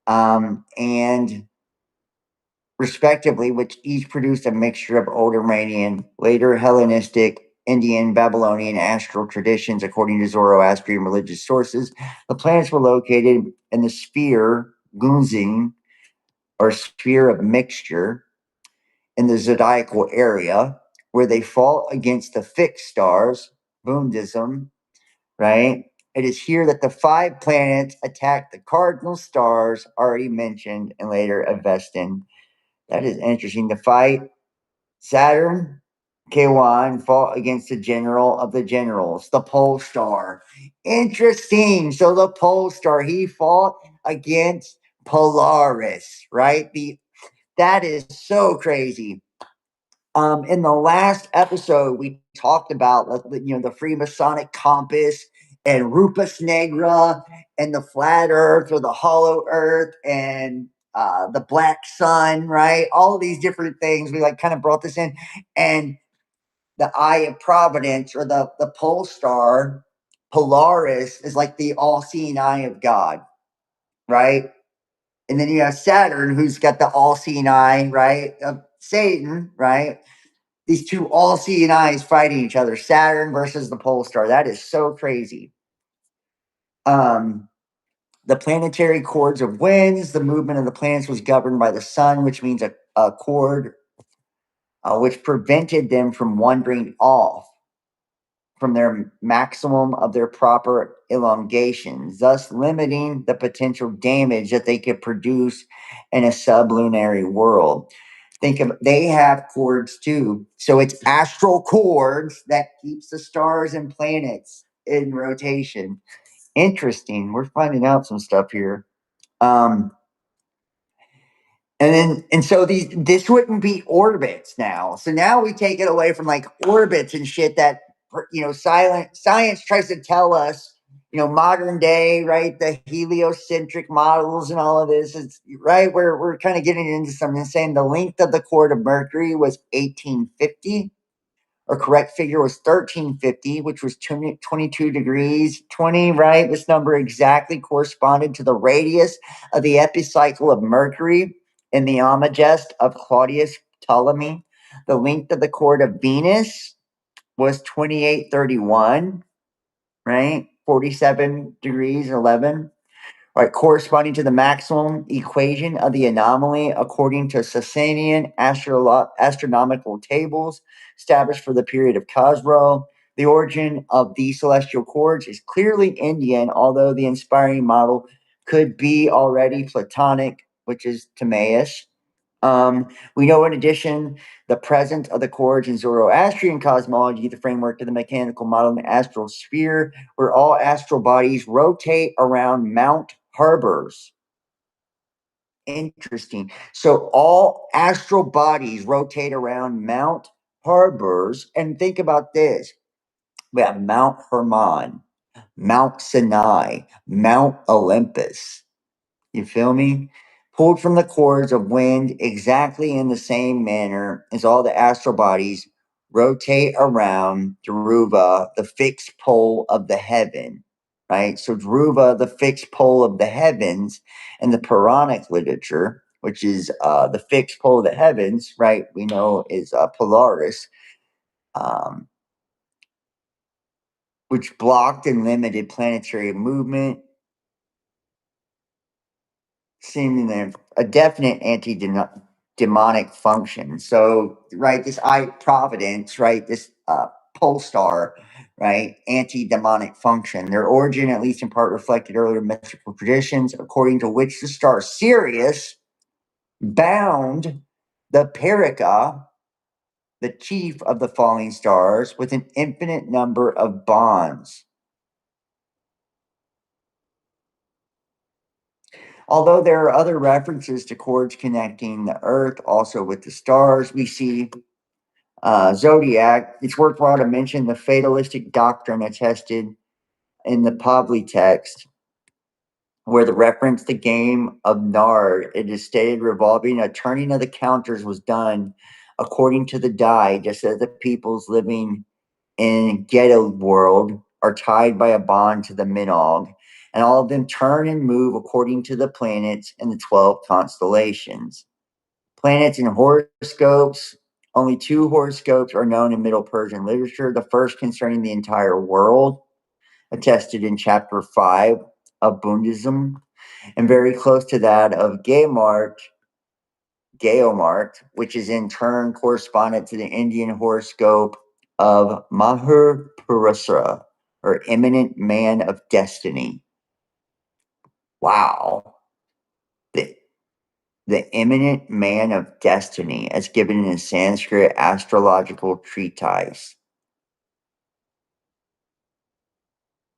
and respectively, which each produced a mixture of old Iranian, later Hellenistic, Indian, Babylonian, astral traditions, according to Zoroastrian religious sources. The planets were located in the sphere Gunzing, or sphere of mixture, in the zodiacal area, where they fall against the fixed stars, Bundism, right? It is here that the 5 planets attack the cardinal stars already mentioned and later Avestan. That is interesting. The fight Saturn, K1 fought against the general of the generals, the pole star. Interesting. So the pole star, he fought against Polaris, right? That is so crazy. In the last episode, we talked about the Freemasonic compass and Rupus Negra and the flat Earth or the hollow Earth and the black sun, right? All of these different things. We kind of brought this in, and the Eye of Providence or the pole star Polaris is like the all-seeing eye of God, right? And then you have Saturn, who's got the all-seeing eye, right, of Satan, right? These 2 all-seeing eyes fighting each other, Saturn versus the pole star. That is so crazy. The planetary chords of winds, the movement of the planets was governed by the sun, which means a chord which prevented them from wandering off from their maximum of their proper elongations, thus limiting the potential damage that they could produce in a sublunary world. They have chords too. So it's astral chords that keeps the stars and planets in rotation. Interesting. We're finding out some stuff here. And so this wouldn't be orbits now. So now we take it away from like orbits and shit that science tries to tell us, modern day, right? The heliocentric models and all of this. It's right. We're kind of getting into something saying the length of the core of Mercury was 1850. Or correct figure was 1350, which was 22 degrees 20, right? This number exactly corresponded to the radius of the epicycle of Mercury in the Almagest of Claudius Ptolemy. The length of the chord of Venus was 2831, right? 47 degrees 11. Right, corresponding to the maximum equation of the anomaly according to Sasanian astronomical tables established for the period of Khosrow. The origin of these celestial chords is clearly Indian, although the inspiring model could be already Platonic, which is Timaeus. We know, in addition, the presence of the chords in Zoroastrian cosmology, the framework of the mechanical model in the astral sphere, where all astral bodies rotate around Mount Harbors. Interesting. So all astral bodies rotate around Mount Harbors. And think about this. We have Mount Hermon, Mount Sinai, Mount Olympus. You feel me? Pulled from the cords of wind exactly in the same manner as all the astral bodies rotate around Dhruva, the fixed pole of the heaven, right? So Dhruva, the fixed pole of the heavens, in the Puranic literature, which is the fixed pole of the heavens, right? We know is Polaris, um, which blocked and limited planetary movement, seeming a definite anti-demonic function. So, right, this I providence, right, this pole star, right, anti-demonic function. Their origin, at least in part, reflected earlier mystical traditions, according to which the star Sirius bound the Perica, the chief of the falling stars, with an infinite number of bonds. Although there are other references to cords connecting the Earth also with the stars, we see zodiac. It's worthwhile to mention the fatalistic doctrine attested in the Pavli text, where the reference the game of Nard, it is stated revolving a turning of the counters was done according to the die, just as the peoples living in ghetto world are tied by a bond to the Minog, and all of them turn and move according to the planets and the 12 constellations. Planets and horoscopes. Only two horoscopes are known in Middle Persian literature. The first concerning the entire world, attested in chapter 5 of Buddhism, and very close to that of Geomart, which is in turn correspondent to the Indian horoscope of Mahur Purusra, or eminent man of destiny. Wow. The eminent man of destiny, as given in a Sanskrit astrological treatise,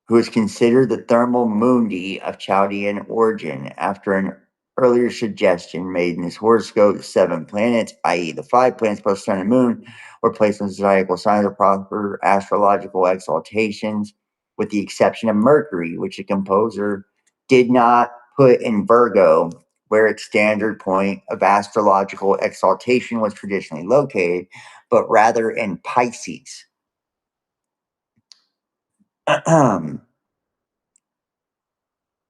who is considered the thermal mundi of Chaldean origin after an earlier suggestion made in his horoscope. The 7 planets, i.e., the 5 planets plus sun and moon, were placed on zodiacal signs of proper astrological exaltations, with the exception of Mercury, which the composer did not put in Virgo, where its standard point of astrological exaltation was traditionally located, but rather in Pisces. But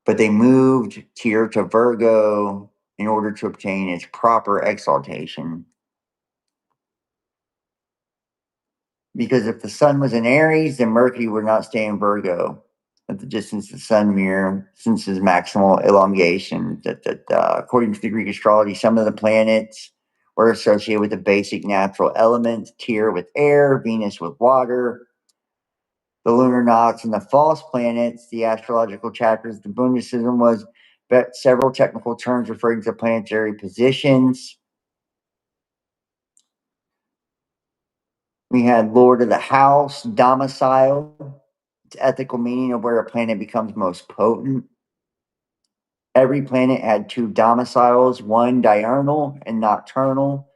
they moved Tyr to Virgo in order to obtain its proper exaltation. Because if the sun was in Aries, then Mercury would not stay in Virgo at the distance of the sun mirror, since its maximal elongation. According to the Greek astrology, some of the planets were associated with the basic natural elements: Tyr with air, Venus with water, the lunar knots and the false planets. The astrological chapters of the Buddhism was several technical terms referring to planetary positions. We had Lord of the House, domicile, its ethical meaning of where a planet becomes most potent. Every planet had two domiciles, one diurnal and nocturnal.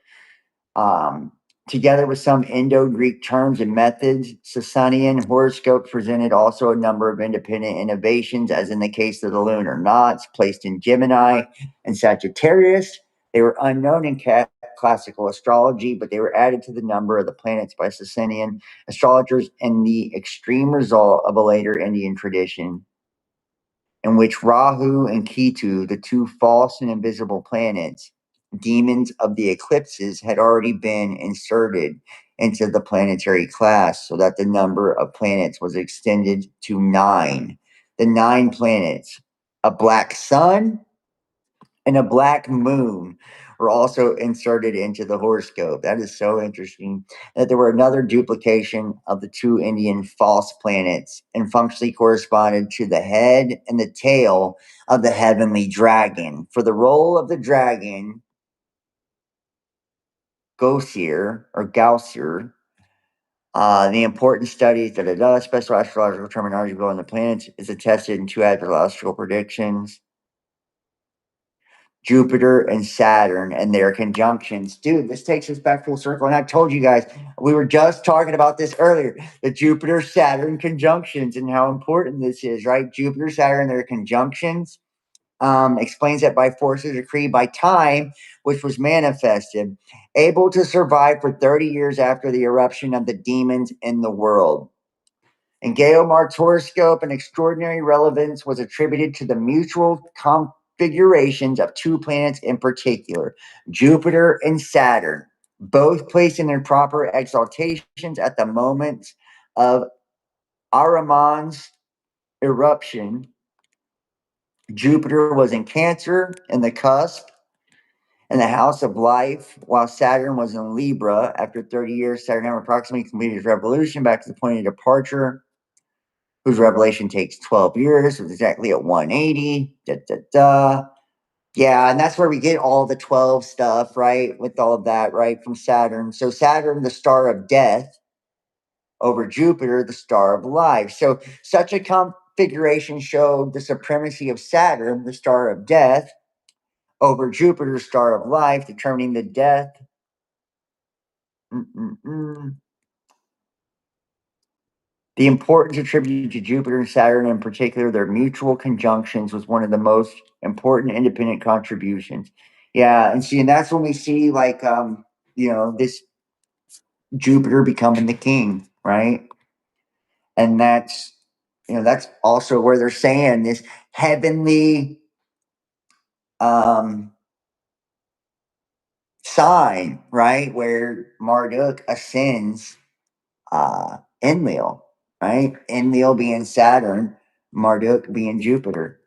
Together with some Indo-Greek terms and methods, Sasanian horoscopes presented also a number of independent innovations, as in the case of the lunar knots placed in Gemini and Sagittarius. They were unknown in classical astrology, but they were added to the number of the planets by Sasanian astrologers in the extreme result of a later Indian tradition, in which Rahu and Ketu, the two false and invisible planets, demons of the eclipses, had already been inserted into the planetary class, so that the number of planets was extended to 9. The 9 planets, a black sun and a black moon, were also inserted into the horoscope. That is so interesting. That there were another duplication of the two Indian false planets and functionally corresponded to the head and the tail of the heavenly dragon. For the role of the dragon, Gosir or Gaussir, the important studies that it does, special astrological terminology on the planets is attested in two astrological predictions. Jupiter and Saturn and their conjunctions. Dude, this takes us back full circle. And I told you guys, we were just talking about this earlier, the Jupiter Saturn conjunctions and how important this is, right? Jupiter, Saturn, their conjunctions explains that by forces decreed by time, which was manifested, able to survive for 30 years after the eruption of the demons in the world. In Geomark's horoscope, an extraordinary relevance was attributed to the mutual configurations of two planets in particular, Jupiter and Saturn, both placed in their proper exaltations at the moment of Ahriman's eruption. Jupiter was in Cancer in the cusp in the house of life, while Saturn was in Libra. After 30 years, Saturn had approximately completed its revolution back to the point of departure, whose revelation takes 12 years, so exactly at 180. Yeah, and that's where we get all the 12 stuff, right? With all of that, right? From Saturn. So Saturn, the star of death, over Jupiter, the star of life. So such a configuration showed the supremacy of Saturn, the star of death, over Jupiter, star of life, determining the death. The importance attributed to Jupiter and Saturn, in particular, their mutual conjunctions, was one of the most important independent contributions. Yeah, and see, and that's when we see like this Jupiter becoming the king, right? And that's also where they're saying this heavenly um sign, right? Where Marduk ascends Enlil, right? Enlil being Saturn, Marduk being Jupiter.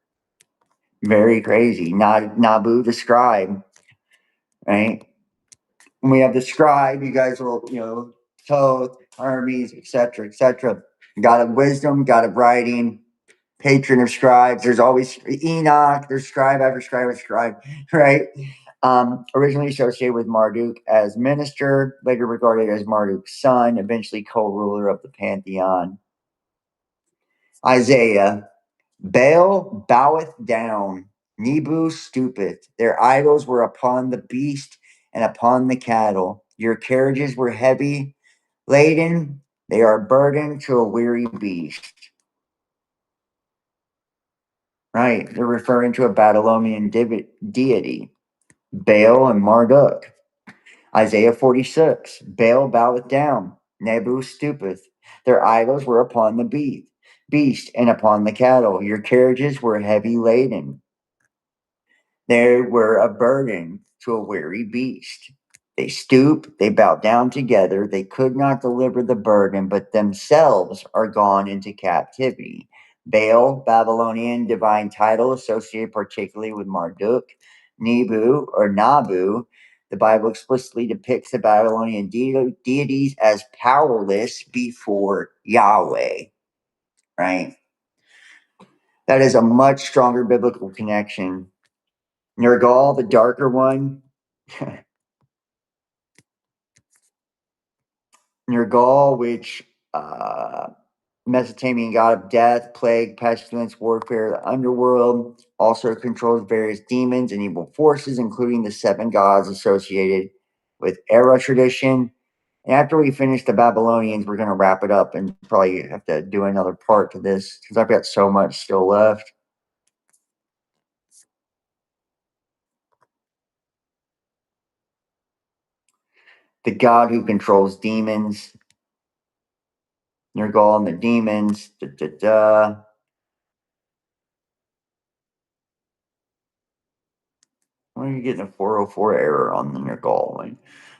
Very crazy. Nabu the scribe, right? When we have the scribe, you guys will, Thoth, Hermes, etc., etc. God of wisdom, God of writing, patron of scribes. There's always Enoch. There's scribe after scribe after scribe, right? Originally associated with Marduk as minister, later regarded as Marduk's son, eventually co-ruler of the pantheon. Isaiah, Baal boweth down, Nebu stoopeth. Their idols were upon the beast and upon the cattle. Your carriages were heavy laden, they are burdened to a weary beast. Right, they're referring to a Babylonian deity, Baal and Marduk. Isaiah 46, Baal boweth down, Nebu stoopeth. Their idols were upon the beast and upon the cattle. Your carriages were heavy laden. They were a burden to a weary beast. They stoop, they bow down together. They could not deliver the burden, but themselves are gone into captivity. Baal, Babylonian divine title associated particularly with Marduk. Nebu or Nabu, the Bible explicitly depicts the Babylonian deities as powerless before Yahweh, right? That is a much stronger biblical connection. Nergal, the darker one, Nergal, which Mesopotamian god of death, plague, pestilence, warfare, the underworld. Also controls various demons and evil forces, including the 7 gods associated with era tradition. And after we finish the Babylonians, we're going to wrap it up and probably have to do another part to this because I've got so much still left. The god who controls demons. Nergal and the demons. Why are you getting a 404 error on the Nergal?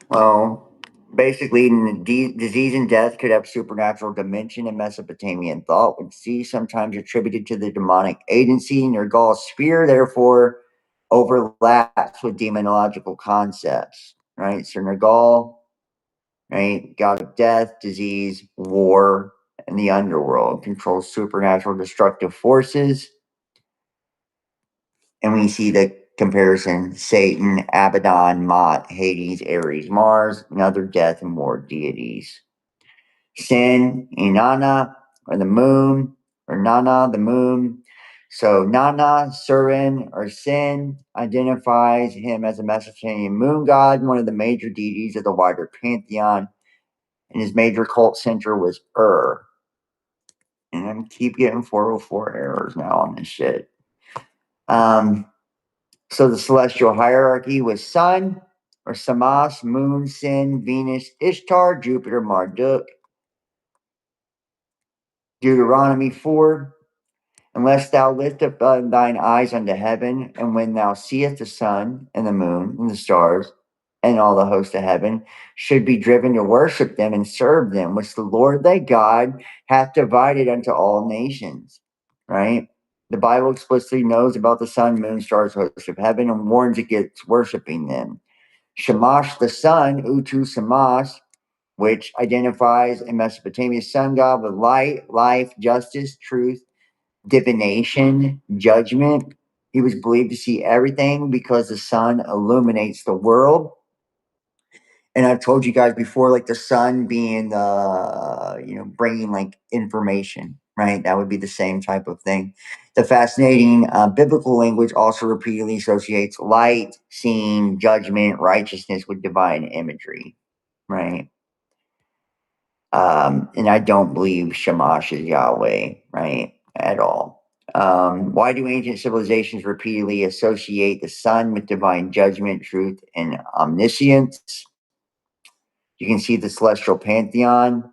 Well, basically, disease and death could have supernatural dimension in Mesopotamian thought, with disease sometimes attributed to the demonic agency. Nergal's sphere, therefore, overlaps with demonological concepts, right? So Nergal, right, god of death, disease, war, and the underworld, controls supernatural destructive forces. And we see the comparison: Satan, Abaddon, Mot, Hades, Ares, Mars, and other death and war deities. Sin, Inana, or the moon, or Nana, the moon. So Nana, Surin, or Sin identifies him as a Mesopotamian moon god, one of the major deities of the wider pantheon, and his major cult center was And I keep getting 404 errors now on this shit. So the celestial hierarchy was Sun, or Samas, Moon, Sin, Venus, Ishtar, Jupiter, Marduk. Deuteronomy 4. Unless thou lift up thine eyes unto heaven, and when thou seest the sun and the moon and the stars and all the hosts of heaven, should be driven to worship them and serve them, which the Lord thy God hath divided unto all nations. Right? The Bible explicitly knows about the sun, moon, stars, hosts of heaven, and warns against worshiping them. Shamash the sun, Utu Samas, which identifies a Mesopotamian sun god with light, life, justice, truth, divination, judgment. He was believed to see everything because the sun illuminates the world. And I've told you guys before, like the sun being the, bringing like information, right? That would be the same type of thing. The fascinating biblical language also repeatedly associates light, seeing, judgment, righteousness with divine imagery, right? And I don't believe Shamash is Yahweh, right? At all. Why do ancient civilizations repeatedly associate the sun with divine judgment, truth, and omniscience? You can see the celestial pantheon: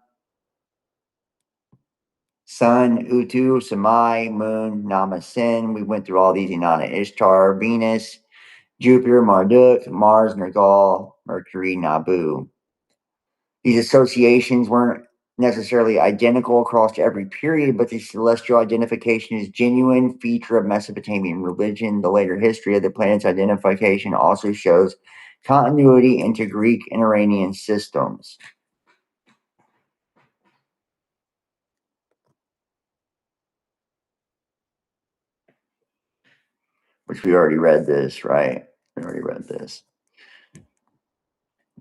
Sun, Utu, Samai, Moon, Namasin. We went through all these: Inanna, Ishtar, Venus, Jupiter, Marduk, Mars, Nergal, Mercury, Nabu. These associations weren't necessarily identical across every period, but the celestial identification is a genuine feature of Mesopotamian religion. The later history of the planet's identification also shows continuity into Greek and Iranian systems. Which we already read this, right? We already read this.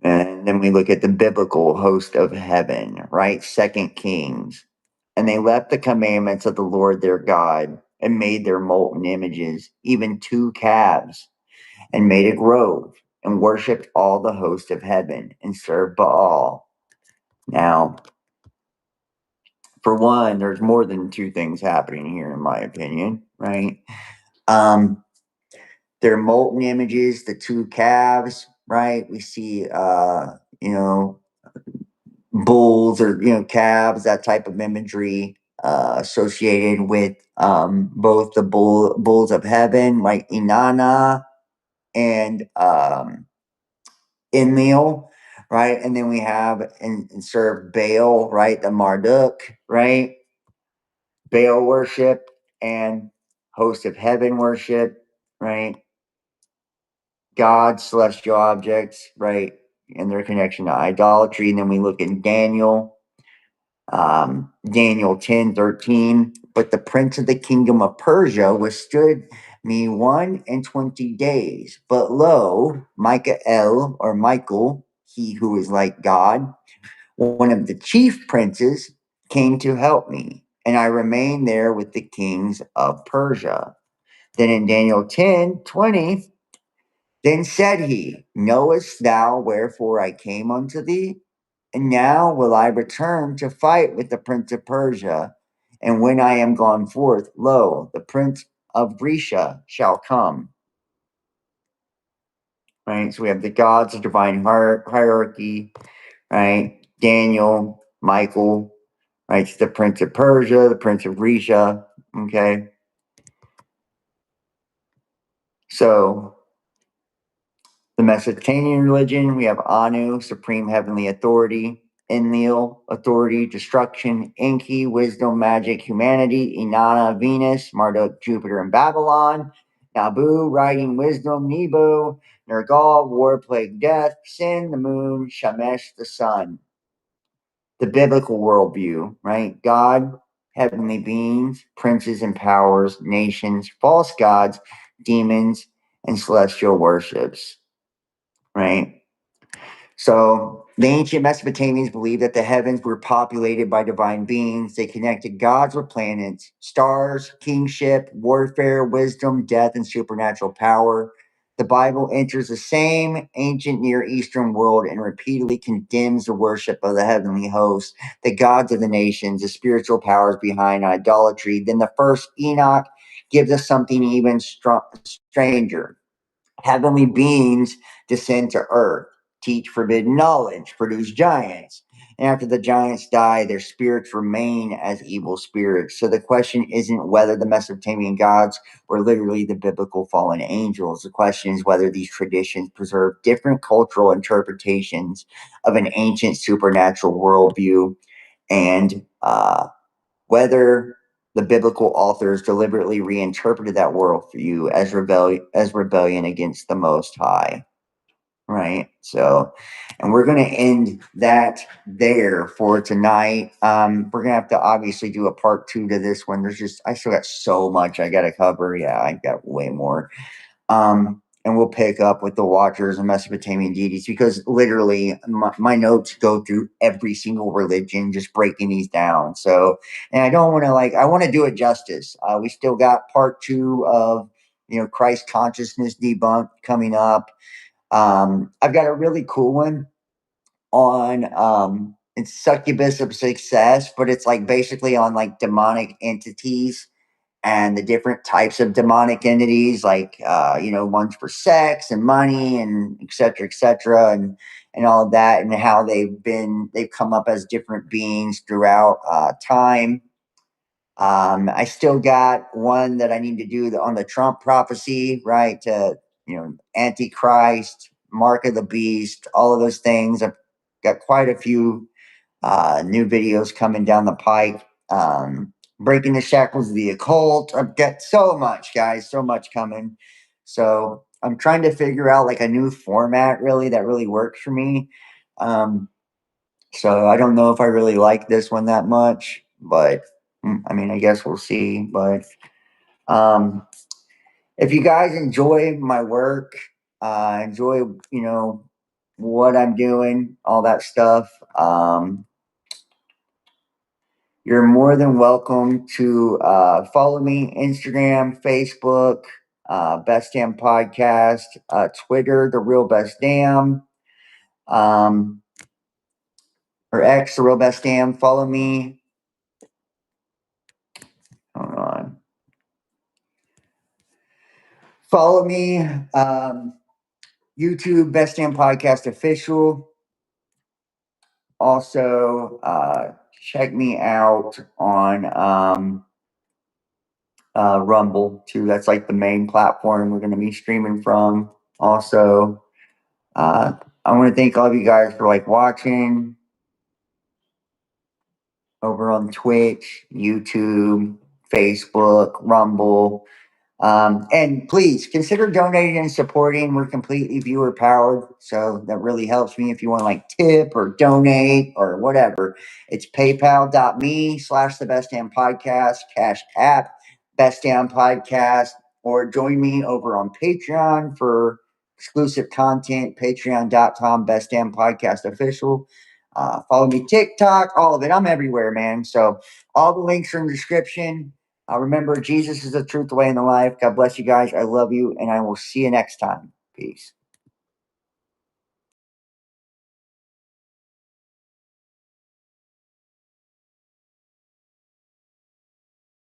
And then we look at the biblical host of heaven, right? 2 Kings. And they left the commandments of the Lord their God and made their molten images, even 2 calves, and made a grove and worshipped all the host of heaven and served Baal. Now, for one, there's more than 2 things happening here, in my opinion, right? Their molten images, the 2 calves, right? We see, bulls or, calves, that type of imagery associated with both the bulls of heaven, like Inanna and Enlil, right? And then we have and serve Baal, right? The Marduk, right? Baal worship and host of heaven worship, right? God, celestial objects, right? And their connection to idolatry. And then we look at Daniel, Daniel 10:13. But the prince of the kingdom of Persia withstood me 1 and 20 days. But lo, Michael, or Michael, he who is like God, one of the chief princes, came to help me, and I remained there with the kings of Persia. Then in Daniel 10:20, then said he, knowest thou wherefore I came unto thee? And now will I return to fight with the prince of Persia. And when I am gone forth, lo, the prince of Grecia shall come. Right? So we have the gods of divine hierarchy, right? Daniel, Michael, right? It's the prince of Persia, the prince of Grecia. Okay. So the Mesopotamian religion, we have Anu, supreme heavenly authority, Enlil, authority, destruction, Enki, wisdom, magic, humanity, Inanna, Venus, Marduk, Jupiter, and Babylon, Nabu, writing, wisdom, Nebo, Nergal, war, plague, death, sin, the moon, Shamesh, the sun. The biblical worldview, right? God, heavenly beings, princes and powers, nations, false gods, demons, and celestial worships, right? So the ancient Mesopotamians believed that the heavens were populated by divine beings. They connected gods with planets, stars, kingship, warfare, wisdom, death, and supernatural power. The Bible enters the same ancient Near Eastern world and repeatedly condemns the worship of the heavenly hosts, the gods of the nations, the spiritual powers behind idolatry. Then the first Enoch gives us something even stranger. Heavenly beings descend to earth, teach forbidden knowledge, produce giants. And after the giants die, their spirits remain as evil spirits. So the question isn't whether the Mesopotamian gods were literally the biblical fallen angels. The question is whether these traditions preserve different cultural interpretations of an ancient supernatural worldview, and whether the biblical authors deliberately reinterpreted that worldview as rebellion against the Most High, right? So, and we're going to end that there for tonight. We're going to have to obviously do a part 2 to this one. I still got so much I got to cover. Yeah, I got way more. And we'll pick up with the Watchers and Mesopotamian deities, because literally my notes go through every single religion, just breaking these down. So, and I don't want to I want to do it justice. We still got part 2 of, Christ consciousness debunked coming up. I've got a really cool one on, it's succubus of success, but it's basically on demonic entities and the different types of demonic entities, ones for sex and money and et cetera, and all of that, and how they've come up as different beings throughout time. I still got one that I need to do on the Trump prophecy, right? Antichrist, mark of the beast, all of those things. I've got quite a few new videos coming down the pike. Breaking the shackles of the occult. I've got so much, guys, so much coming. So I'm trying to figure out a new format really that really works for me. So I don't know if I really like this one that much, but I mean, I guess we'll see. But if you guys enjoy my work, enjoy, what I'm doing, all that stuff, you're more than welcome to follow me Instagram, Facebook, Best Damn Podcast, Twitter, The Real Best Damn, or X, The Real Best Damn. Follow me. Hold on. Follow me. YouTube, Best Damn Podcast Official. Also, check me out on Rumble too. That's the main platform we're going to be streaming from. Also, I want to thank all of you guys for watching over on Twitch, YouTube, Facebook, Rumble. And please consider donating and supporting. We're completely viewer powered, so that really helps me. If you want to tip or donate or whatever, it's paypal.me/the Best Damn Podcast, Cash App, Best Damn Podcast, or join me over on Patreon for exclusive content, patreon.com, Best Damn Podcast Official. Follow me TikTok, all of it. I'm everywhere, man. So all the links are in the description. Remember, Jesus is the truth, the way, and the life. God bless you guys. I love you, and I will see you next time. Peace.